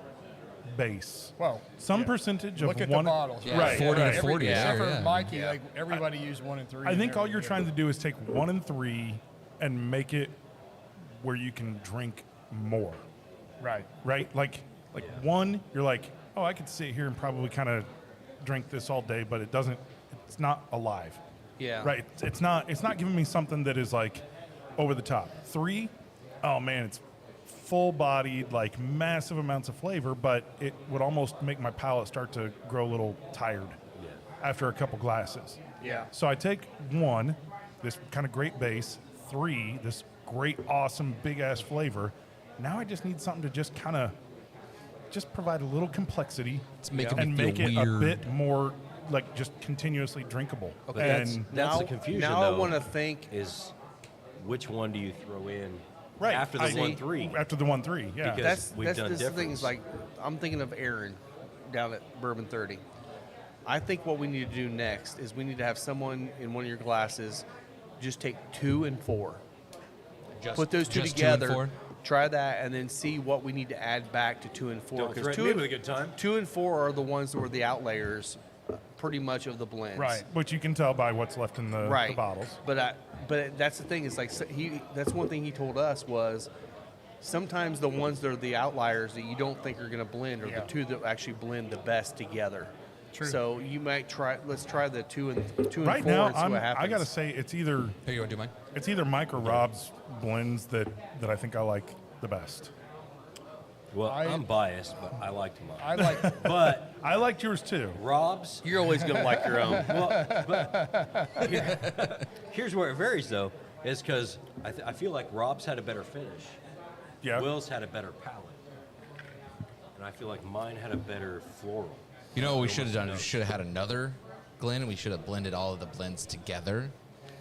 base.
Well,
Some
yeah.
percentage of
Look at
one.
the bottles.
Yeah,
Right,
40
right.
to 40
Except
there,
for
yeah.
Mikey,
Yeah.
like everybody used 1 and 3.
I think all you're trying to do is take 1 and 3 and make it where you can drink more,
Right.
right? Like 1, you're like, oh, I could sit here and probably kind of drink this all day, but it's not alive.
Yeah.
Right. It's not giving me something that is like over the top. 3, oh man, it's full bodied, like massive amounts of flavor, but it would almost make my palate start to grow a little tired after a couple glasses.
Yeah.
So I take 1, this kind of great base, 3, this great, awesome, big ass flavor. Now I just need something to just kind of just provide a little complexity
It's making me
and
feel
make it a
weird.
bit more like just continuously drinkable.
Okay, that's-
and
That's the confusion,
Now I
though.
want to think.
Is which one do you throw in
right
after the 1-3?
After the 1-3, yeah.
Because we've done
the thing
difference.
is like I'm thinking of Aaron down at Bourbon 30. I think what we need to do next is we need to have someone in one of your glasses just take 2 and 4. Put those two
just 2 and
together.
4?
Try that, and then see what we need to add back to 2 and 4.
Don't
Because
threaten me with a good time.
2 and 4 are the ones that were the outlayers, pretty much of the blends.
Right, which you can tell by what's left in the
Right.
bottles.
But that's the thing. Is like that's one thing he told us was sometimes the ones that are the outliers that you don't think are going to blend are
Yeah.
the 2 that actually blend the best together.
True.
So you might try. Let's try the 2 and 4
Right now,
and see what happens.
I gotta say it's either
Here, you want to do mine?
Mike or Rob's blends that I think I like the best.
Well,
I-
I'm biased, but I liked mine.
I like
But
I liked yours too.
Rob's,
You're always going to like your own.
here's where it varies, though, is because I feel like Rob's had a better finish.
Yeah.
Will's had a better palate. And I feel like mine had a better floral.
You know what we should have done? We should have had another Glen. We should have blended all of the blends together.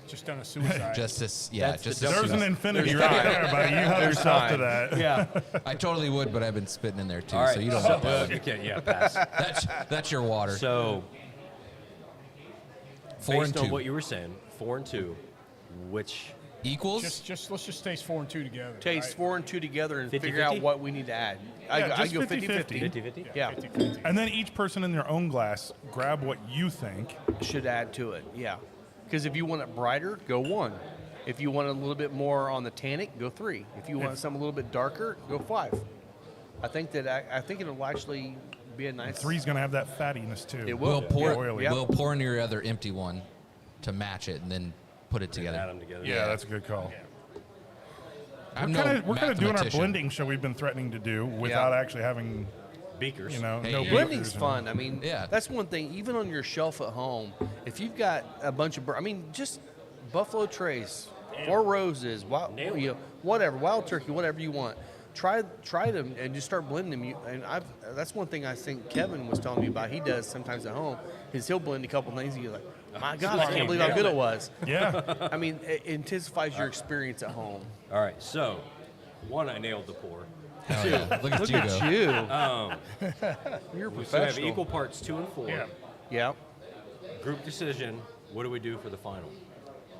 just done a suicide.
Just this, yeah,
That's
just
the
this.
There's an infinity
There's
right
time.
there, buddy. You have
There's
yourself to
time.
that.
Yeah.
I totally would, but I've been spitting in there too,
All right.
so you don't want that.
Okay, yeah, pass.
That's your water.
So,
4
based
and 2
on what you were saying, 4 and 2, which
equals.
just let's just taste 4 and 2 together.
Taste
right?
4 and 2 together and
50-50?
figure out what we need to add. I
just
go
50-50.
50-50?
Yeah,
50-50.
And then each person in their own glass grab what you think.
should add to it. Yeah, because if you want it brighter, go 1. If you want a little bit more on the tannic, go 3. If you want something a little bit darker, go 5. I think it'll actually be a nice.
3's gonna have that fattiness too.
It will.
We'll pour.
Yeah, oily.
Yep.
We'll pour in your other empty one to match it, and then put it
add
together.
them together.
Yeah, that's a good call.
I'm
We're
no
kind of doing our
mathematician.
blending show we've been threatening to do without actually having,
Beakers.
you know,
Hey,
no
yeah.
Blending's
beakers and-
fun. I mean,
Yeah.
that's one thing. Even on your shelf at home, if you've got a bunch of, just Buffalo Trace, Four Roses, wild, whatever, Wild Turkey, whatever you want. Try them and just start blending them. That's one thing I think Kevin was telling me about. He does sometimes at home. Is he'll blend a couple things. And you're like, my God, I can't believe how good it was.
Yeah.
I mean, it intensifies your experience at home.
All right, so 1, I nailed the pour.
Hell yeah. Look at you go.
You,
Um,
you're a
we still have
professional.
equal parts 2 and 4.
Yeah.
Yeah.
Group decision. What do we do for the final?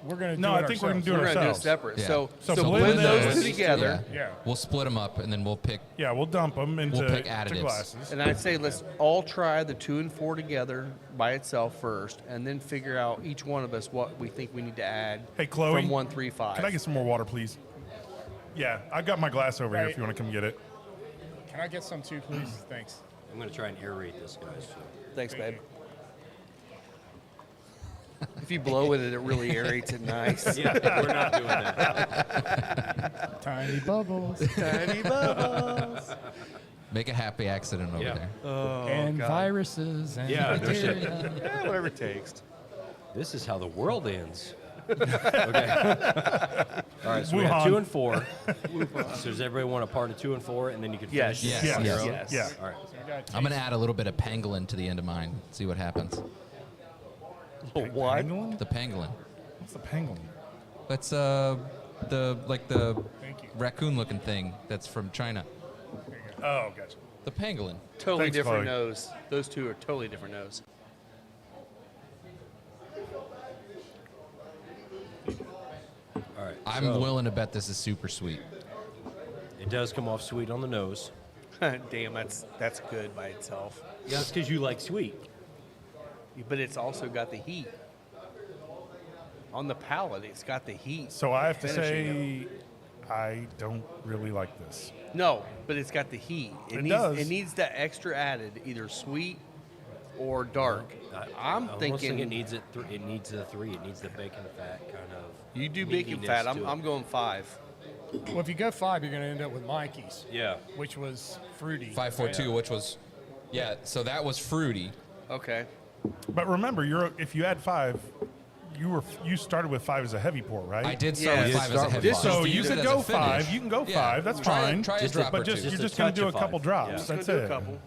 We're going to
No,
do it
I think we're gonna
ourselves.
do it
We're going to do it
ourselves.
separate.
Yeah.
So
So
blend
blend
those
those.
two together.
Yeah.
We'll split them up, and then we'll pick.
Yeah, we'll dump them into
pick
to
additives.
glasses.
And I'd say let's all try the 2 and 4 together by itself first, and then figure out each one of us what we think we need to add
Hey, Chloe,
from 1, 3, 5.
Can I get some more water, please? Yeah, I got my glass over here
Right.
if you want to come get it.
Can I get some too, please? Thanks.
I'm going to try and aerate this, guys. So.
Thanks, babe. If you blow with it, it really aerates it nice.
Yeah, we're not doing that.
Tiny bubbles.
Tiny bubbles.
Make a happy accident over
Yeah.
there.
Oh,
and
God.
viruses and
Yeah, no shit.
bacteria.
Yeah, whatever it takes.
This is how the world ends. Okay. All right, so we have
Wuhan.
2 and 4. So does everybody want a part of 2 and 4, and then you can
Yes.
finish?
Yes.
on your own?
Yes.
Yeah.
All right.
We got
I'm gonna add a little bit of pangolin to the end of mine. See what happens.
What?
Pangolin?
The pangolin.
What's the pangolin?
That's the
Thank you.
raccoon-looking thing that's from China.
Oh, gotcha.
The pangolin.
Totally
Thanks,
different
Chloe.
nose. Those two are totally different nose.
All right.
I'm
so
willing to bet this is super sweet.
It does come off sweet on the nose.
Damn, that's good by itself.
Yeah, that's because you like sweet.
But it's also got the heat. On the palate, it's got the heat.
So I have to
finishing
say, I don't really like this.
No, but it's got the heat.
It
needs,
does.
It needs that extra added, either sweet or dark. I'm
I almost
thinking
think it needs it. It needs the 3. It needs the bacon fat kind of.
you do bacon
meatiness
fat.
to it.
I'm going 5.
Well, if you go 5, you're going to end up with Mikey's,
Yeah.
which was fruity.
542, which was, yeah. So that was fruity.
Okay.
But remember, if you add 5, you started with 5 as a heavy pour, right?
I did start
Yeah,
with
you
5 as a
start
heavy
with
pot.
five.
So
Just
you
use
could
it
go
as a finish.
5. You can go
Yeah,
5. That's
try it-
fine.
try a
Just
drop
but
or
just
two.
you're
Just a
just going to do a
touch of
couple
5.
drops.
Yeah.
Just
That's
gonna do
it.
a couple.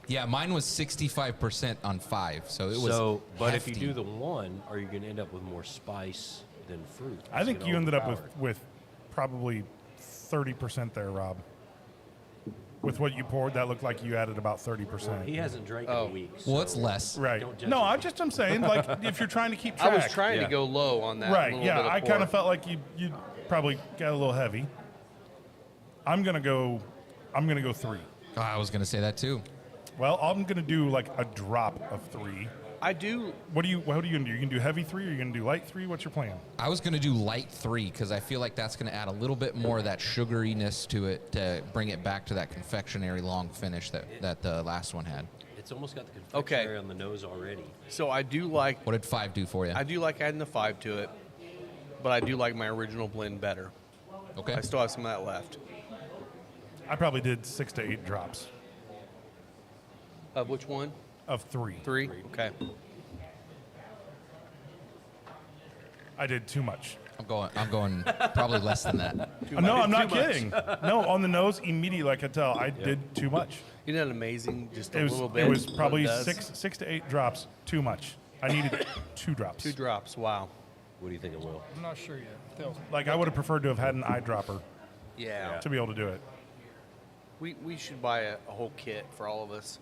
Yeah, mine was 65% on 5, so it was.
So, but if
hefty.
you do the 1, are you going to end up with more spice than fruit?
I think
It's
you
gonna
ended up
overpower
with probably 30% there, Rob. With what you poured, that looked like you added about 30%.
it. He hasn't drank
Oh.
in a week.
Well, it's
so-
less.
Right.
Don't judge
No,
him.
I'm saying, like, if you're trying to keep track.
I was trying
Yeah.
to go low on that.
Right.
little
Yeah,
bit of
I
pour.
kind of felt like you probably got a little heavy. I'm gonna go 3.
Oh, I was going to say that too.
Well, I'm gonna do like a drop of 3.
I do.
What are you gonna do? You gonna do heavy 3 or you gonna do light 3? What's your plan?
I was going to do light 3 because I feel like that's going to add a little bit more of that sugariness to it to bring it back to that confectionery long finish that the last one had.
It's almost got the
Okay.
confectionery on the nose already.
So I do like.
What did 5 do for you?
I do like adding the 5 to it, but I do like my original blend better.
Okay.
I still have some of that left.
I probably did 6 to 8 drops
Of which one?
of 3.
3. Okay.
I did too much.
I'm going probably less than that.
No, I'm not
Too much.
kidding. No, on the nose, immediately I could tell I did too much.
Isn't that amazing? Just a
It was
little bit.
it was
what
probably
does.
6 to 8 drops too much. I needed 2 drops.
2 drops. Wow.
What do you think it will?
I'm not sure yet. Phil.
Like I would have preferred to have had an eyedropper
Yeah.
to be able to do it.
We should buy a whole kit for all of us.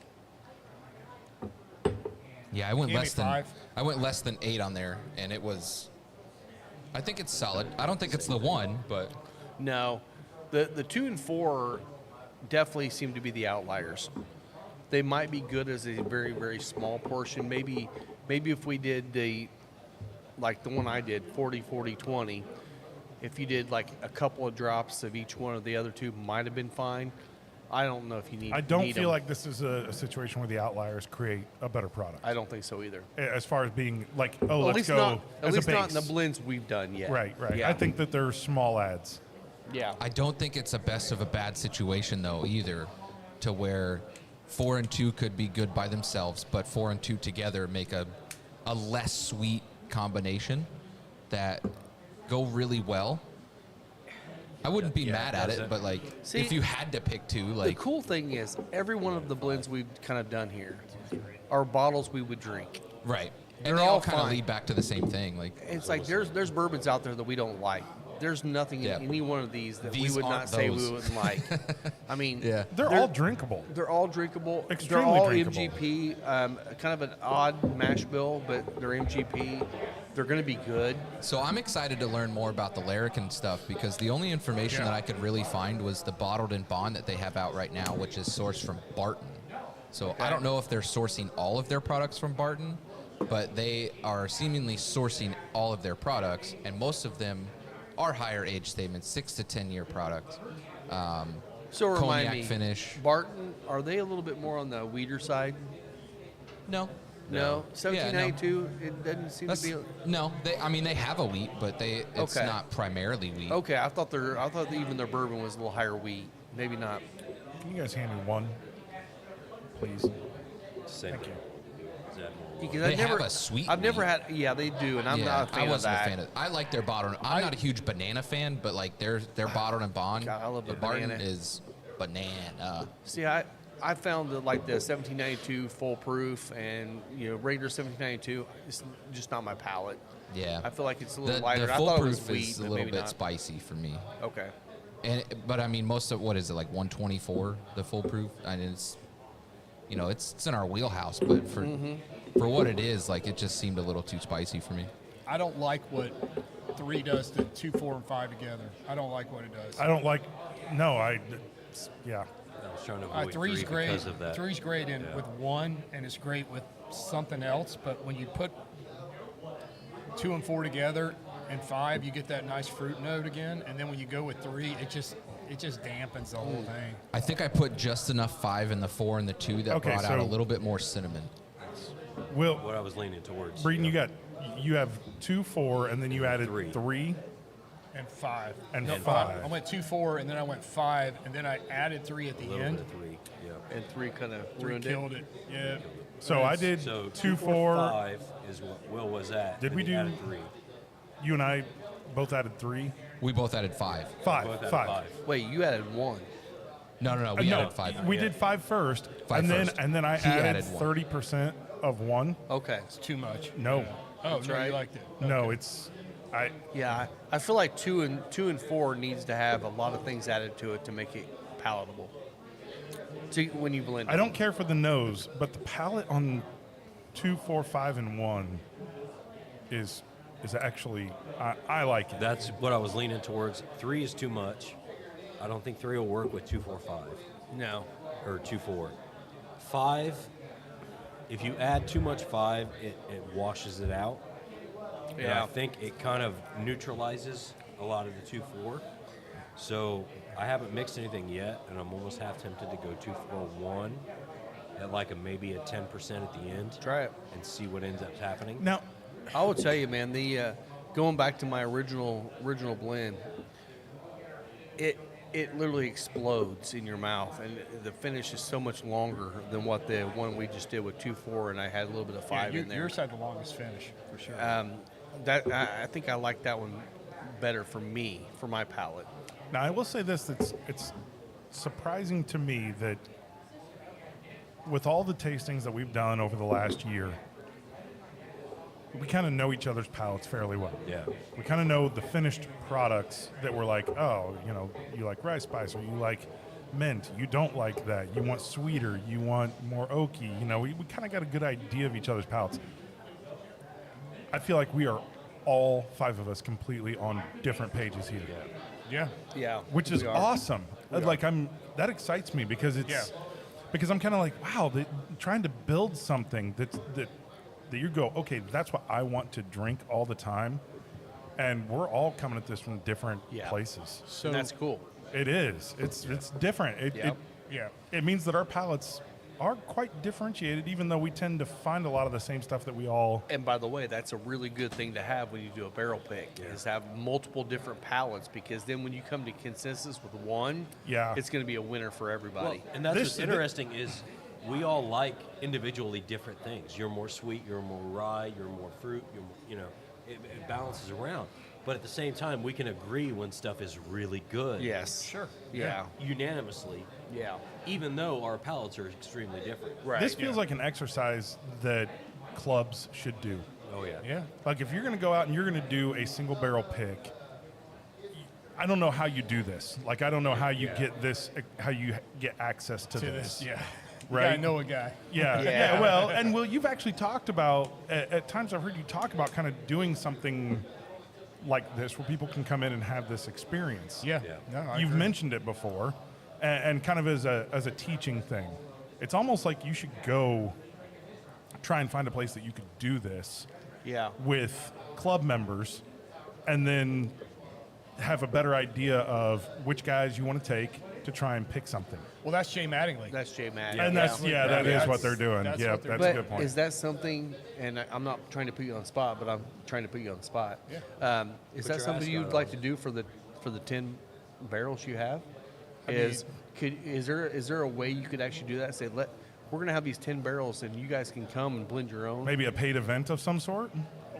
Yeah, I went
Give me
less than
5.
I went less than 8 on there, and it was. I think it's solid. I don't think it's the 1, but
No, the 2 and 4 definitely seem to be the outliers. They might be good as a very, very small portion. Maybe if we did the one I did, 40, 40, 20, if you did like a couple of drops of each one of the other 2 might have been fine. I don't know if you need.
I don't
need
feel
'em.
like this is a situation where the outliers create a better product.
I don't think so either.
As far as being like, oh,
Well,
let's
at least
go
not. At
as
least
a base.
not in the blends we've done yet.
Right.
Yeah.
I think that they're small ads.
Yeah.
I don't think it's a best of a bad situation though either, to where 4 and 2 could be good by themselves, but 4 and 2 together make a less sweet combination that go really well. I wouldn't be
Yeah,
mad
it
at
does
it,
it.
but like
See,
if you had to pick 2,
The
like
cool thing is, every one of the blends we've kind of done here are bottles we would drink.
right,
They're
and they all
all
kind of
fine.
lead back to the same thing. Like
It's like there's bourbons out there that we don't like. There's nothing
Yeah.
in any one of these that
These
we would not
aren't
say
those.
we wouldn't like. I mean,
Yeah.
They're all drinkable.
They're all drinkable.
Extremely
they're all
drinkable.
MGP. Kind of an odd mash bill, but they're MGP. They're going to be good.
So I'm excited to learn more about the Larrikin stuff because the only information that I could really find was the bottled in bond that they have out right now, which is sourced from Barton. So I don't know if they're sourcing all of their products from Barton, but they are seemingly sourcing all of their products, and most of them are higher age statements, 6 to 10 year products.
So remind
Cognac
me,
finish.
Barton, are they a little bit more on the weeder side?
No.
No,
Yeah, no.
1792. It doesn't seem
That's,
to be.
no, they have a wheat, but it's
Okay.
not primarily wheat.
Okay, I thought even their bourbon was a little higher wheat. Maybe not.
Can you guys hand me one, please?
Same.
Thank you.
Is that more?
Because
They have a sweet
I've never
wheat.
had. Yeah, they do, and I'm not a fan
I
of
wasn't
that.
a fan of. I like their bottled. I'm not a huge banana fan, but like their bottled and bond.
God, I love
the
the
Barton
banana.
is banana.
See, I found that like the 1792 full proof and regular 1792 is just not my palate.
Yeah,
I feel like it's a
the,
little lighter.
the
I
full
thought it was
proof
wheat,
is a
but
little
maybe
bit
not.
spicy for me.
Okay.
But I mean, most of what is it like 124 the full proof? And it's it's in our wheelhouse, but for what it is, like it just seemed a little too spicy for me.
I don't like what 3 does to 2, 4, and 5 together. I don't like what it does.
I don't like. No, yeah.
I was trying to avoid
3's
three
great.
because of that.
3's great with 1, and it's great with something else. But when you put 2 and 4 together and 5, you get that nice fruit note again. And then when you go with 3, it just dampens the whole thing.
I think I put just enough 5 in the 4 and the 2 that
Okay,
brought out a
so-
little bit more cinnamon.
Will
What I was leaning towards.
Breeden, you have 2, 4, and then you added
Three.
3.
And 5.
And
No,
5.
I went 2, 4, and then I went 5, and then I added 3 at the
A little
end.
bit of 3. Yeah.
And 3 kind of
3
ruined it.
killed it. Yeah.
So I did
So
2, 4.
5 is what Will was at.
Did
and
we
he
do-
added 3?
You and I both added 3.
We both added 5.
5.
Both added
5.
Wait, you added 1.
No, we
No,
added 5.
we did 5 first,
5
and then
first.
I
He
added
added 1.
30% of 1.
Okay.
It's too much.
No,
Oh,
That's
no,
right.
you liked it.
no, it's
Yeah, I feel like 2 and 4 needs to have a lot of things added to it to make it palatable. So when you blend,
I don't care for the nose, but the palate on 2, 4, 5, and 1 is actually I like it.
That's what I was leaning towards. 3 is too much. I don't think 3 will work with 2, 4, 5.
No.
Or 2, 4. 5, if you add too much 5, it washes it out. And
Yeah.
I think it kind of neutralizes a lot of the 2, 4. So I haven't mixed anything yet, and I'm almost half tempted to go 2, 4, 1 at like maybe a 10% at the end.
Try it.
And see what ends up happening.
Now,
I will tell you, man. Going back to my original blend, it literally explodes in your mouth, and the finish is so much longer than what the one we just did with 2, 4, and I had a little bit of 5 in there.
Yours had the longest finish, for sure.
I think I like that one better for me, for my palate.
now I will say this: it's surprising to me that with all the tastings that we've done over the last year, we kind of know each other's palates fairly well.
Yeah.
We kind of know the finished products that we're like, oh, you like rice spice or you like mint. You don't like that. You want sweeter. You want more oaky. We kind of got a good idea of each other's palates. I feel like we are all 5 of us completely on different pages here,
yeah.
Yeah,
which is
we are.
awesome. That excites me because because I'm kind of like, wow, trying to build something that you go, okay, that's what I want to drink all the time, and we're all coming at this from different places.
So
And that's cool.
It is. It's different.
yeah.
It means that our palates are quite differentiated, even though we tend to find a lot of the same stuff that we all.
And by the way, that's a really good thing to have when you do a barrel pick, is have multiple different palates, because then when you come to consensus with one, it's going to be a winner for everybody.
Well, and that's
This-
what's interesting is we all like individually different things. You're more sweet, you're more rye, you're more fruit, it balances around. But at the same time, we can agree when stuff is really good.
Yes.
Sure.
Yeah.
Unanimously,
Yeah.
even though our palates are extremely different.
Right.
This feels like an exercise that clubs should do.
Oh, yeah.
Yeah.
Like if you're going to go out and you're going to do a single barrel pick, I don't know how you do this. Like, I don't know how you get this, how you get access to
To
this.
this, yeah.
Right?
I know a guy.
Yeah,
Yeah.
well, you've actually talked about, at times I've heard you talk about kind of doing something like this where people can come in and have this experience.
Yeah.
Yeah.
No, I
You've
agree.
mentioned it before, and kind of as a teaching thing. It's almost like you should go try and find a place that you could do this
Yeah.
with club members, and then have a better idea of which guys you want to take to try and pick something.
Well, that's Jay Mattingly.
That's Jay Matt.
And that is
That's-
what they're doing.
that's
Yeah,
what they're
that's
But
a good point.
is that something? And I'm not trying to put you on the spot, but I'm trying to put you on the spot.
Yeah.
Is
Put
that
your
something
ascot
you'd like to do for the 10 barrels you have? Is there a way you could actually do that? Say, we're going to have these 10 barrels, and you guys can come and blend your own.
Maybe a paid event of some sort?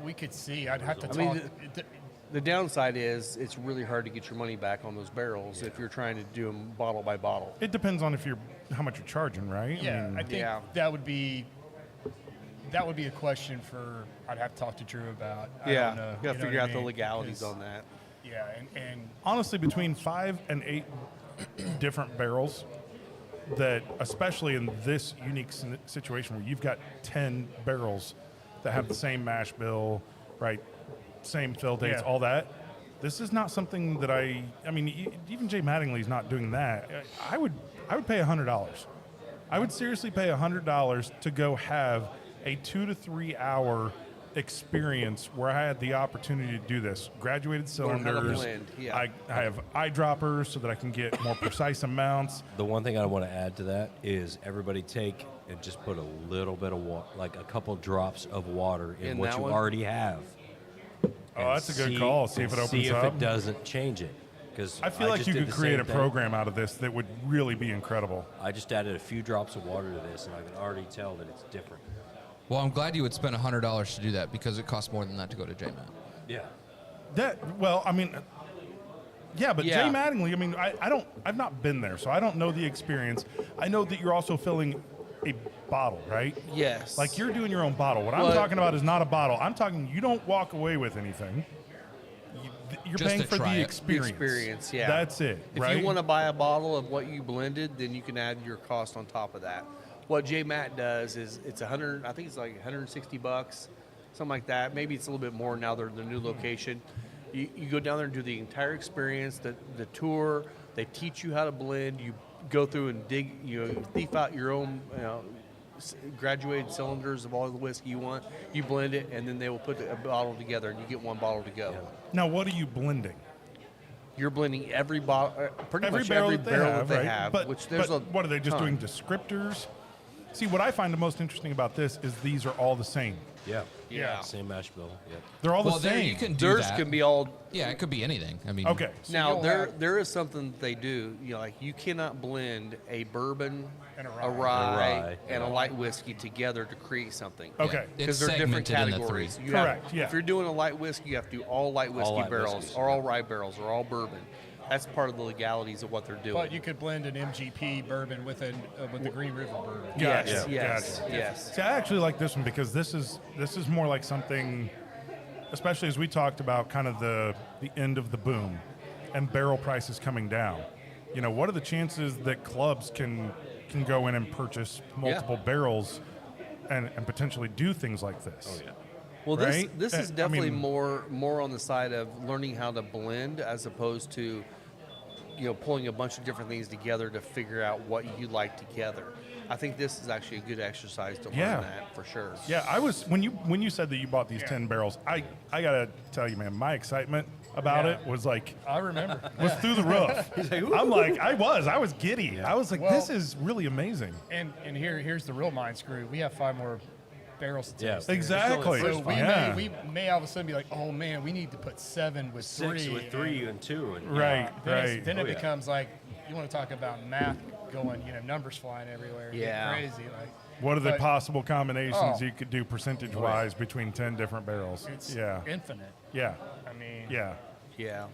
We could see. I'd have to
I
talk.
mean, The downside is it's really hard to get your money back on those barrels if you're trying to do them bottle by bottle.
It depends on how much you're charging, right?
yeah, I think
Yeah.
that would be a question for. I'd have to talk to Drew about. I
Yeah,
don't know.
you got
know
to figure
what I
out the
mean?
legalities
'Cause-
on that.
Yeah, and
Honestly, between 5 and 8 different barrels, that especially in this unique situation where you've got 10 barrels that have the same mash bill, right? Same fill dates,
Yeah.
all that. This is not something that I mean, even Jay Mattingly's not doing that. I would pay $100. I would seriously pay $100 to go have a 2 to 3 hour experience where I had the opportunity to do this. Graduated
Learn how to
cylinders.
blend, yeah.
I have eyedroppers so that I can get more precise amounts.
The one thing I want to add to that is everybody take and just put a little bit of water, like a couple drops of water in
In
what
that
you
one?
already have.
Oh, that's a good call. See if it opens
See if
up.
it doesn't change it. Because
I feel like you could create a program out of this that would really be incredible.
I just added a few drops of water to this, and I can already tell that it's different.
Well, I'm glad you would spend $100 to do that because it costs more than that to go to JMAT.
Yeah.
Yeah, but
Yeah.
Jay Mattingly, I mean, I've not been there, so I don't know the experience. I know that you're also filling a bottle, right?
Yes.
Like you're doing your own bottle. What I'm
Well-
talking about is not a bottle. I'm talking you don't walk away with anything. You're
Just
paying
to
for
try
the
it.
experience.
The experience, yeah.
That's it,
If
right?
you want to buy a bottle of what you blended, then you can add your cost on top of that. What J Matt does is it's 100. I think it's like $160, something like that. Maybe it's a little bit more now. They're in their new location. You go down there and do the entire experience, the tour. They teach you how to blend. You go through and dig. You thief out your own. Graduated cylinders of all the whiskey you want. You blend it, and then they will put a bottle together, and you get one bottle to go.
Now, what are you blending?
You're blending every bottle, pretty much
barrel
every
that they
barrel
have,
that they
right?
have.
But,
which there's
but
a
what are they just
ton.
doing? Descriptors? See, what I find the most interesting about this is these are all the same.
Yeah.
Yeah.
Same mash bill. Yep.
They're all
Well,
the
there
same.
you can do
Theirs
that.
can be all.
Yeah, it could be anything. I mean,
Okay.
Now
you'll
there
have-
there is something that they do. Like you cannot blend a bourbon,
And a
a
rye.
rye, and a light whiskey together to create something.
Okay.
It's
Because they're different
segmented into
categories.
three.
You
Correct,
Have,
yeah.
If you're doing a light whiskey, you have to do all light whiskey
light
barrels,
whiskeys,
or all rye barrels, or all bourbon. That's part of the legalities of what they're doing.
But you could blend an MGP bourbon with the Green River bourbon.
Gotcha,
yes, yes,
gotcha.
yes.
See, I actually like this one because this is more like something, especially as we talked about kind of the end of the boom and barrel prices coming down. You know, what are the chances that clubs can go in and purchase multiple barrels and potentially do things like this?
Oh, yeah.
Well,
Right?
this is
I
definitely
mean-
more on the side of learning how to blend as opposed to, pulling a bunch of different things together to figure out what you like together. I think this is actually a good exercise to learn
Yeah.
that for sure.
Yeah, I was when you said that you bought these 10 barrels, I gotta tell you, man, my excitement about
Yeah.
it was like
I remember.
was through the roof. I'm like, I was giddy. I was like,
Well-
this is really amazing.
And here's the real mind screw. We have 5 more barrels to
Yeah.
taste. here.
Exactly.
So
Yeah.
we may all of a sudden be like, oh man, we need to put 7 with
6
3.
with 3 and 2. And
Right,
Then
right.
it
yeah.
becomes like you want to talk about math going, numbers flying everywhere. Get
Yeah.
crazy. Like
What are the
but
possible combinations
Oh.
you could do percentage-wise between 10 different barrels?
it's
Yeah,
infinite.
yeah,
I mean,
yeah.
Yeah.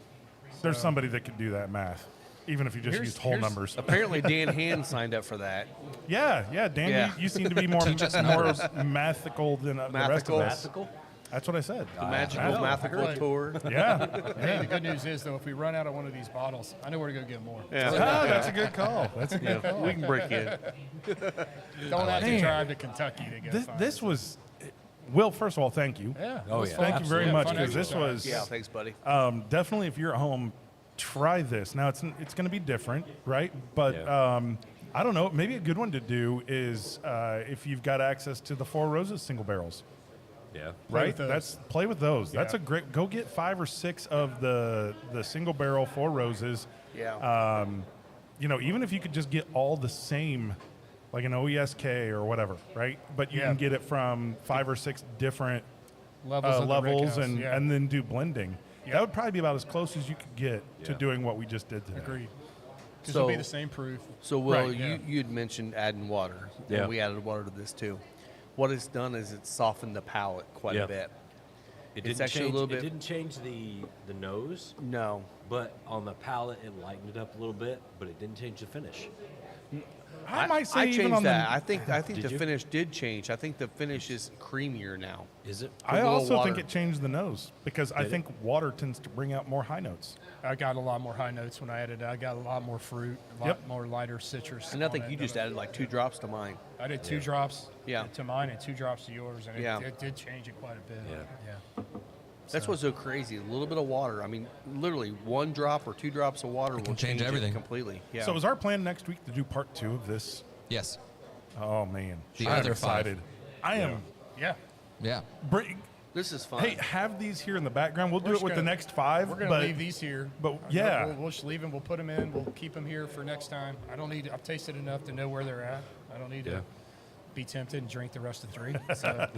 There's somebody that could do that math, even if you just
Here's-
used whole
here's-
numbers.
Apparently, Dan Hand signed up for that.
Yeah, Dan,
Yeah.
You seem to be more
Teach us
more
numbers.
mathical than the rest of
Mathical.
us. That's what I said.
The magical
Wow.
Mathical tour.
Yeah.
Hey, the good news is, though, if we run out of one of these bottles, I know where to go get more.
Yeah.
Oh, that's a good call. That's a good call.
We can break in.
Don't have to
Man.
drive to Kentucky to go find
This
it.
was, Will, first of all, thank you.
Yeah.
Oh,
it was
yeah.
fun.
Thank you very
Yeah,
much,
fun
because this
exercise.
was
Yeah, thanks, buddy.
definitely, if you're at home, try this. Now, it's going to be different, right? But
Yeah.
I don't know. Maybe a good one to do is if you've got access to the Four Roses single barrels.
Yeah.
Play
Right,
with those.
play with those. That's
Yeah.
a great. Go get 5 or 6 of the single barrel Four Roses.
Yeah.
Even if you could just get all the same, like an OESK or whatever, right? But you
Yeah.
can get it from 5 or 6 different
Levels, of the
levels
rickhouse,
and
yeah.
and then do blending.
Yeah.
That would probably be about as close as you could get to
Yeah.
doing what we just did today.
Agreed. Because
So-
it'll be the same proof.
So, Will,
Right,
yeah.
you'd mentioned adding water.
Yeah.
And we added water to this, too. What it's done is it's softened the palate quite
Yeah.
a bit.
It
It's
didn't
actually a
change,
little bit-
It didn't change the nose,
No.
but on the palate it lightened it up a little bit, but it didn't change the finish.
I might say
I
even
changed
on
that.
the.
I think
Did
the
you?
finish did change. I think the finish is creamier now.
Is it?
I
a little
also think
water.
it changed the nose because I
Did it?
think water tends to bring out more high notes.
I got a lot more high notes when I added it. I got a lot more fruit, a lot
Yep.
more lighter citrus.
And I
on
think
it
you
than
just
I-
added like 2 drops to mine.
I did 2 drops
Yeah.
to mine and 2 drops to yours, and
Yeah.
it did change it quite a bit.
Yeah.
That's what's so crazy. A little bit of water. I mean, literally 1 drop or 2 drops of water will
can change
it
everything.
completely. Yeah.
So is our plan next week to do part 2 of this?
Yes.
Oh man,
The
I'm
other 5.
excited. I am.
Yeah.
Yeah.
Bring,
this is fun.
hey, have these here in the background. We'll do
We're
it
just
with the
gonna-
next 5.
We're gonna
but
leave these here.
but yeah.
we'll just leave them. We'll put them in. We'll keep them here for next time. I don't need. I've tasted enough to know where they're at. I don't need
Yeah.
to be tempted and drink the rest of 3. So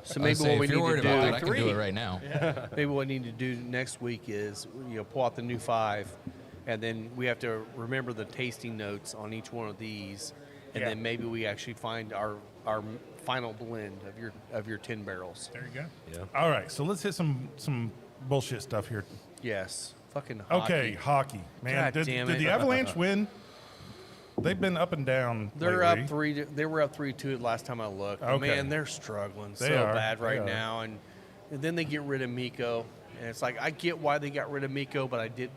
So maybe
Say,
what we
if you're
need
worried
to
about
do,
that, I can do it right now.
maybe what we need to do next week is pull out the new 5, and then we have to remember the tasting notes on each one of these, and
Yeah.
then maybe we actually find our final blend of your 10 barrels.
there you go.
Yeah.
All right, so let's hit some bullshit stuff here.
Yes, fucking hockey.
Okay, hockey. Man,
God
did
damn
the
it.
Avalanche win? They've been up and down.
They're
lately.
up 3. They were up 3-2 last time I looked. But
Okay.
man, they're struggling
They
so
are.
bad
They
right
are.
now, and then they get rid of Miko, and it's like I get why they got rid of Miko, but I did.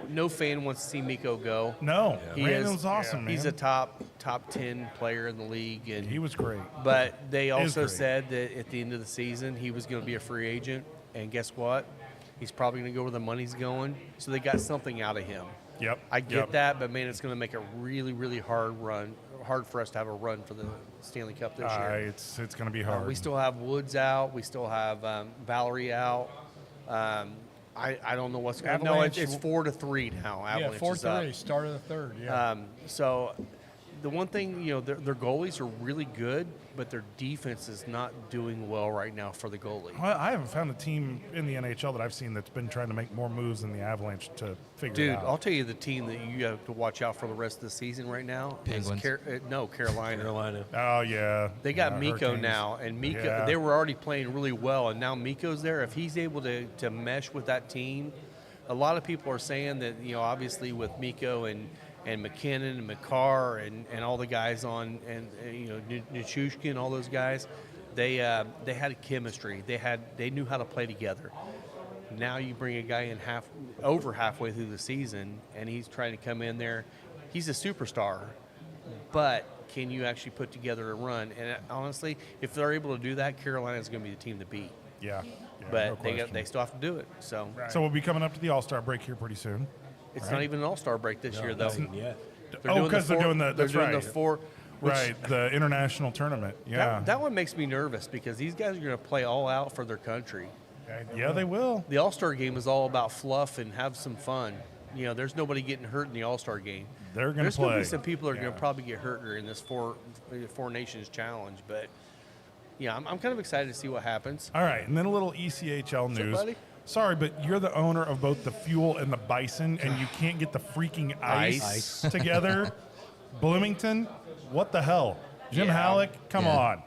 No fan wants to see Miko go.
No,
He
Randall's
is-
awesome, man.
He's a top 10 player in the league, and
He was great.
But they also
great.
said that at the end of the season he was going to be a free agent, and guess what? He's probably going to go where the money's going. So they got something out of him.
Yep.
I get
yep.
that, but man, it's going to make a really, really hard for us to have a run for the Stanley Cup this year.
It's going to be hard.
We still have Woods out. We still have Valerie out. I don't know what's going on. No,
Avalanche-
it's 4-3 now.
Yeah,
Avalanche is up.
4-3, start of the 3rd. Yeah.
So the one thing, their goalies are really good, but their defense is not doing well right now for the goalie.
Well, I haven't found a team in the NHL that I've seen that's been trying to make more moves than the Avalanche to figure
Dude,
it out.
I'll tell you the team that you have to watch out for the rest of the season right now
Penguins.
is Carolina.
Carolina.
Oh yeah,
They got
Yeah,
Miko
Hurricanes.
now, and Miko
Yeah.
they were already playing really well, and now Miko's there. If he's able to mesh with that team, a lot of people are saying that obviously with Miko and McKinnon and McCarr and all the guys on and Nichushkin and all those guys, they had a chemistry. They knew how to play together. Now you bring a guy in over halfway through the season, and he's trying to come in there. He's a superstar, but can you actually put together a run? And honestly, if they're able to do that, Carolina is going to be the team to beat.
Yeah,
But
no question.
they still have to do it. So
Right.
So we'll be coming up to the All-Star break here pretty soon.
it's not even an All-Star break this year, though.
Not even yet.
Oh, because they're doing the.
They're
That's
doing
right.
the 4. Which,
Right, the international tournament. Yeah,
That one makes me nervous because these guys are going to play all out for their country.
yeah, they will.
The All-Star game is all about fluff and have some fun. There's nobody getting hurt in the All-Star game.
They're going to
There's going to
play.
be some people that are going
Yeah.
to probably get hurt during this four Nations challenge, but yeah, I'm kind of excited to see what happens.
All right, and then a little ECHL
up,
news.
buddy?
Sorry, but you're the owner of both the Fuel and the Bison, and you can't get the freaking ice together. Bloomington, what the hell? Jim
Yeah.
Halleck, come
Yeah.
on.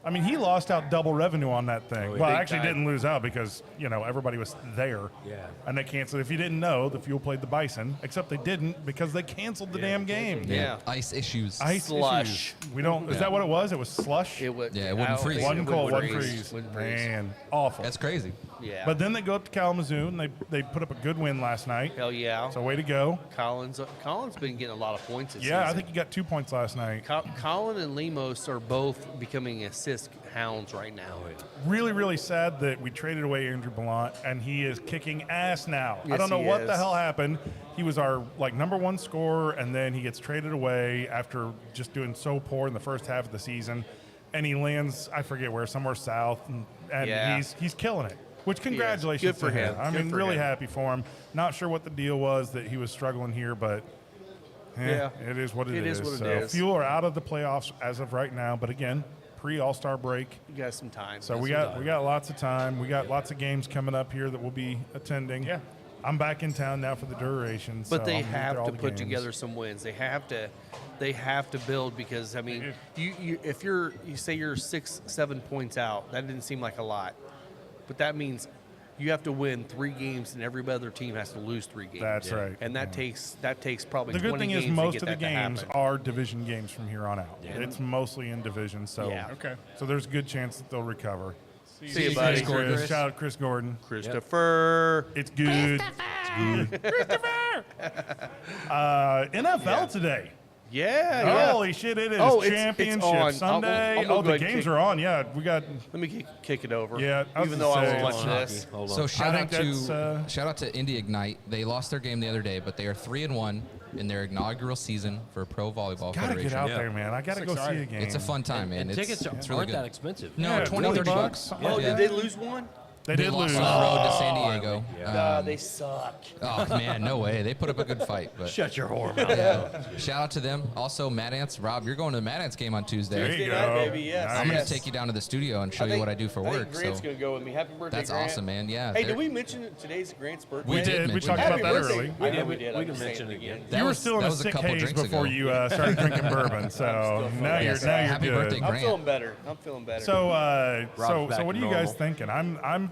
I mean, he lost out double revenue on that thing.
Oh,
Well,
big
actually
time.
didn't lose out because, everybody was there.
Yeah.
And they canceled. If you didn't know, the Fuel played the Bison, except they didn't because they canceled the damn game.
Yeah.
Ice issues.
Ice
Slush.
issues. We don't. Is that what it was? It was slush.
It would.
Yeah, it wouldn't
I don't
freeze.
think
Wasn't
it
cold,
would
wasn't freeze.
Wouldn't freeze.
Man, awful.
That's crazy.
Yeah.
But then they go up to Kalamazoo and they put up a good win last night.
Hell yeah.
So way to go.
Colin's been getting a lot of points this
Yeah, I
season.
think he got 2 points last night.
Colin and Lemos are both becoming assist hounds right now.
Really, really sad that we traded away Andrew Ballant and he is kicking ass now. I
Yes,
don't know
he
what the
is.
hell happened. He was our number one scorer and then he gets traded away after just doing so poor in the first half of the season. And he lands, I forget where, somewhere south, and
Yeah.
he's killing it. Which congratulations
Good for
to him.
him.
I
Good
mean,
for
really
him.
happy for him. Not sure what the deal was that he was struggling here, but
Yeah.
it is what
It
is.
is what it
So
is.
Fuel are out of the playoffs as of right now, but again, pre-All-Star break.
You got some time.
So we got lots of time. We got lots of games coming up here that we'll be attending.
Yeah.
I'm back in town now for the duration.
But
so
they
I'm gonna get
have
all
to
the
put
games.
together some wins. They have to build because I mean, if you say you're 6-7 points out, that didn't seem like a lot, but that means you have to win 3 games and every other team has to lose 3 games.
That's right.
And that takes probably
The good
20
thing is
games to
most
get
of the
that to
games
happen.
are division games from here on out. It's mostly in division, so
Yeah.
Okay.
so there's a good chance that they'll recover.
See you, buddy.
Chris. Shout out Chris Gordon.
Christopher.
It's good. It's good. Christopher. NFL today.
Yeah.
Holy shit! It is
Oh, it's
championship
on.
Sunday.
I'm gonna
Oh,
go
the
ahead and
games
kick-
are on. Yeah, we got.
Let me kick it over.
Yeah, I was
even
gonna
though I
say,
was watching
Hold on,
this.
Hold on.
So shout
think
out
that's,
to shout out to Indy Ignite. They lost their game the other day, but they are 3-1 in their inaugural season for Pro Volleyball
Gotta
Federation.
get out
Yeah.
there, man. I gotta go see a
exciting.
game.
It's a fun time, man.
And
It's,
tickets
it's really
aren't
good.
that expensive.
No,
Yeah,
20, 30
$20,
bucks.
something
Oh,
like
did
that.
they lose one?
They did
lost
lose.
on the road to San Diego.
Yeah.
They suck.
Oh man, no way. They put up a good fight, but
Shut your whore mouth.
yeah. Shout out to them. Also, Mad Ants. Rob, you're going to the Mad Ants game on Tuesday.
There you
Tuesday
go.
night, baby, yes.
Nice.
I'm going
Yes.
to take you down to the studio and show you what I do for
I
work.
think Grant's
So
gonna go with me. Happy birthday,
that's
Grant.
awesome, man. Yeah.
Hey,
they're-
did we mention today's Grant's birthday?
We
We did. We
mention
talked
that.
about that
birthday.
early.
We
Yeah,
did.
we-
We did.
we
I'm
can
saying
mention
it
it again.
That
You were
was-
still in
that
a
was a
sick
couple
haze
drinks
before
ago.
you started drinking bourbon. So now you're
Yes,
now you're
happy
good.
birthday,
I'm
Grant.
feeling better. I'm feeling better.
So
Rob's back
what are
to
you guys
normal.
thinking? I'm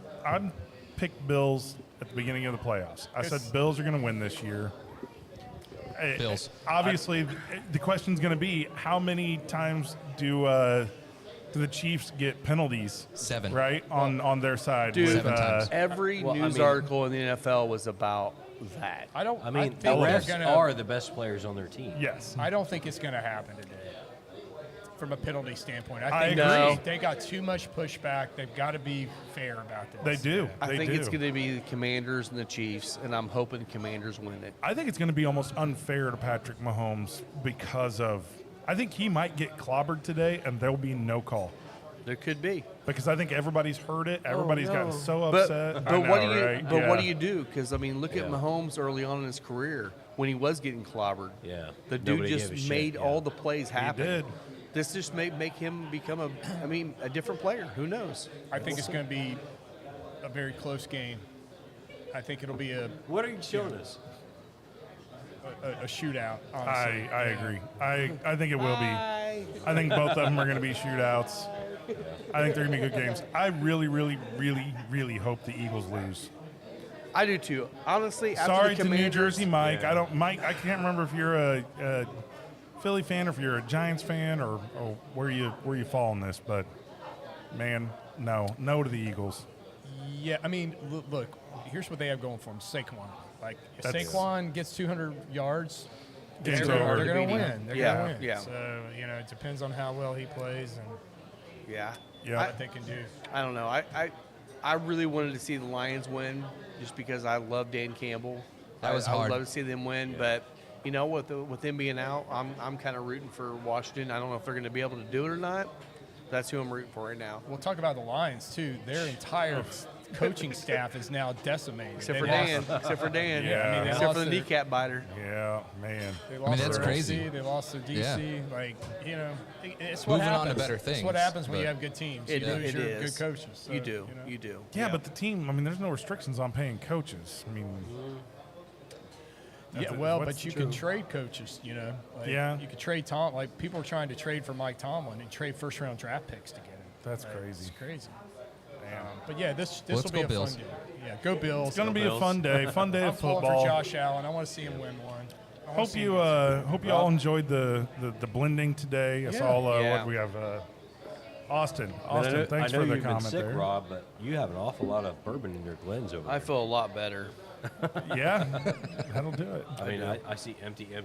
picked Bills at the beginning of the playoffs. I said Bills are going to win this year.
Bills.
Obviously, the question's going to be how many times do the Chiefs get penalties?
7.
Right on their side.
Dude,
with,
7 times.
every
Well, I
news
mean-
article in the NFL was about that.
I don't.
I mean,
think
the
they're
refs
gonna,
are the best players on their team.
Yes.
I don't think it's going to happen today. From a penalty standpoint,
I
I think
agree.
they got too much pushback. They've got to be fair about this.
They do.
I
They
think
do.
it's going to be the Commanders and the Chiefs, and I'm hoping Commanders win it.
I think it's going to be almost unfair to Patrick Mahomes because of. I think he might get clobbered today, and there'll be no call
There could be.
because I think everybody's heard it. Everybody's gotten so
But,
upset.
but
I
what
know,
do you
right?
but what do
Yeah.
you do? Because I mean, look at
Yeah.
Mahomes early on in his career when he was getting clobbered.
Yeah.
The dude
Nobody
just
gave a shit,
made
yeah.
all the plays happen.
did.
This just may make him become a different player. Who knows?
I think it's going to be a very close game. I think it'll be a
What are you showing us?
shootout. Honestly.
I agree. I think it will be. I think both of them are going to be shootouts. I think they're going to be good games. I really, really, really, really hope the Eagles lose.
I do too. Honestly, after
Sorry
the
to New
Commanders,
Jersey, Mike.
Yeah.
Mike. I can't remember if you're a Philly fan or if you're a Giants fan or where you fall on this, but man, no to the Eagles.
Yeah, I mean, look, here's what they have going for them. Saquon. Like, if
That's-
Saquon gets 200 yards,
Game's
they're
over.
going to
Beating
win.
him.
They're
Yeah,
going to win.
yeah.
So, it depends on how well he plays and
yeah,
Yeah.
what they can do.
I don't know. I really wanted to see the Lions win just because I love Dan Campbell.
That was
I would
hard.
love to see them win, but with them being out, I'm kind of rooting for Washington. I don't know if they're going to be able to do it or not. That's who I'm rooting for right now.
We'll talk about the Lions, too. Their entire coaching staff is now decimated.
Except
They
for
lost-
Dan. Except for Dan.
Yeah. I mean, they
Except for
lost
the
their-
kneecap biter.
Yeah, man.
They lost
that's
their
crazy.
OC, they lost their DC. Like, it's what
Moving on to
happens.
better
It's
things,
what happens when you
but-
have good teams.
It,
you lose
it
your
is.
good coaches. So,
you do.
know.
You do.
Yeah, but the team. I mean, there's no restrictions on paying coaches. I mean,
Yeah, well,
what's
but you
true?
can trade coaches, Like,
Yeah.
You could trade Tom. Like, people are trying to trade for Mike Tomlin and trade first-round draft picks to get him.
That's
It's
crazy.
crazy. But yeah, this
Let's
will be
go
a
Bills.
fun game. Yeah, go Bills.
It's gonna be a
Bills.
fun day. Fun day
I'm
of
pulling
football.
for Josh Allen. I want to see him win one. I wanna
Hope
see
you
him-
hope you all enjoyed the blending today. I saw
Yeah.
what we have. Austin,
Man,
Austin, thanks
I know
for the
you've been
comment
sick,
there.
Rob, but you have an awful lot of bourbon in your Glens over there.
I feel a lot better.
Yeah, that'll do it.
I mean, I see empty.
Yeah,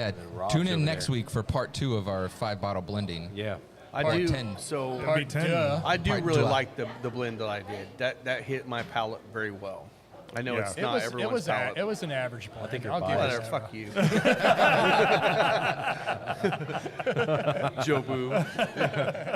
and then Rob's
tune in
over
next
there.
week for part 2 of our 5-bottle blending.
Yeah.
I
Part
do.
10.
So
It'll be 10.
Duh.
I do
Part
really
July.
like the blend that I did. That hit my palate very well. I know
Yeah.
it's
It
not
It
everyone's
was
palate.
it was an average blend.
think you're
I'll give
biased.
it
Whatever.
that.
Fuck you. Joe Boo.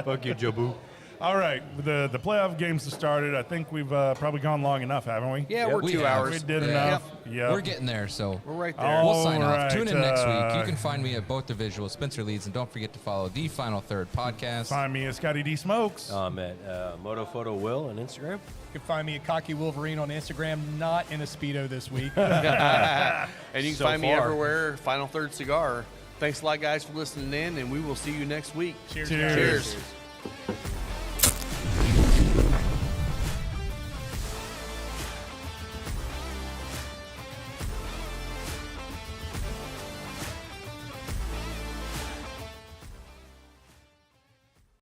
Fuck you, Jobu.
All right, the playoff games have started. I think we've probably gone long enough, haven't we?
Yeah,
Yep.
we're
We
2
have.
hours.
We did
Yeah.
enough. Yep.
We're getting there, so
We're right there.
Oh,
we'll sign off.
right,
Tune in next week. You
uh,
can find me at both the visuals, Spencer Leeds, and don't forget to follow the Final Third podcast.
Find me at Scotty D Smokes.
I'm at Moto Photo Will on Instagram.
You can find me at Cocky Wolverine on Instagram, not in a Speedo this week.
And you can
So
find me
far.
everywhere. Final Third Cigar. Thanks a lot, guys, for listening in, and we will see you next week.
Cheers.
Cheers.
Cheers.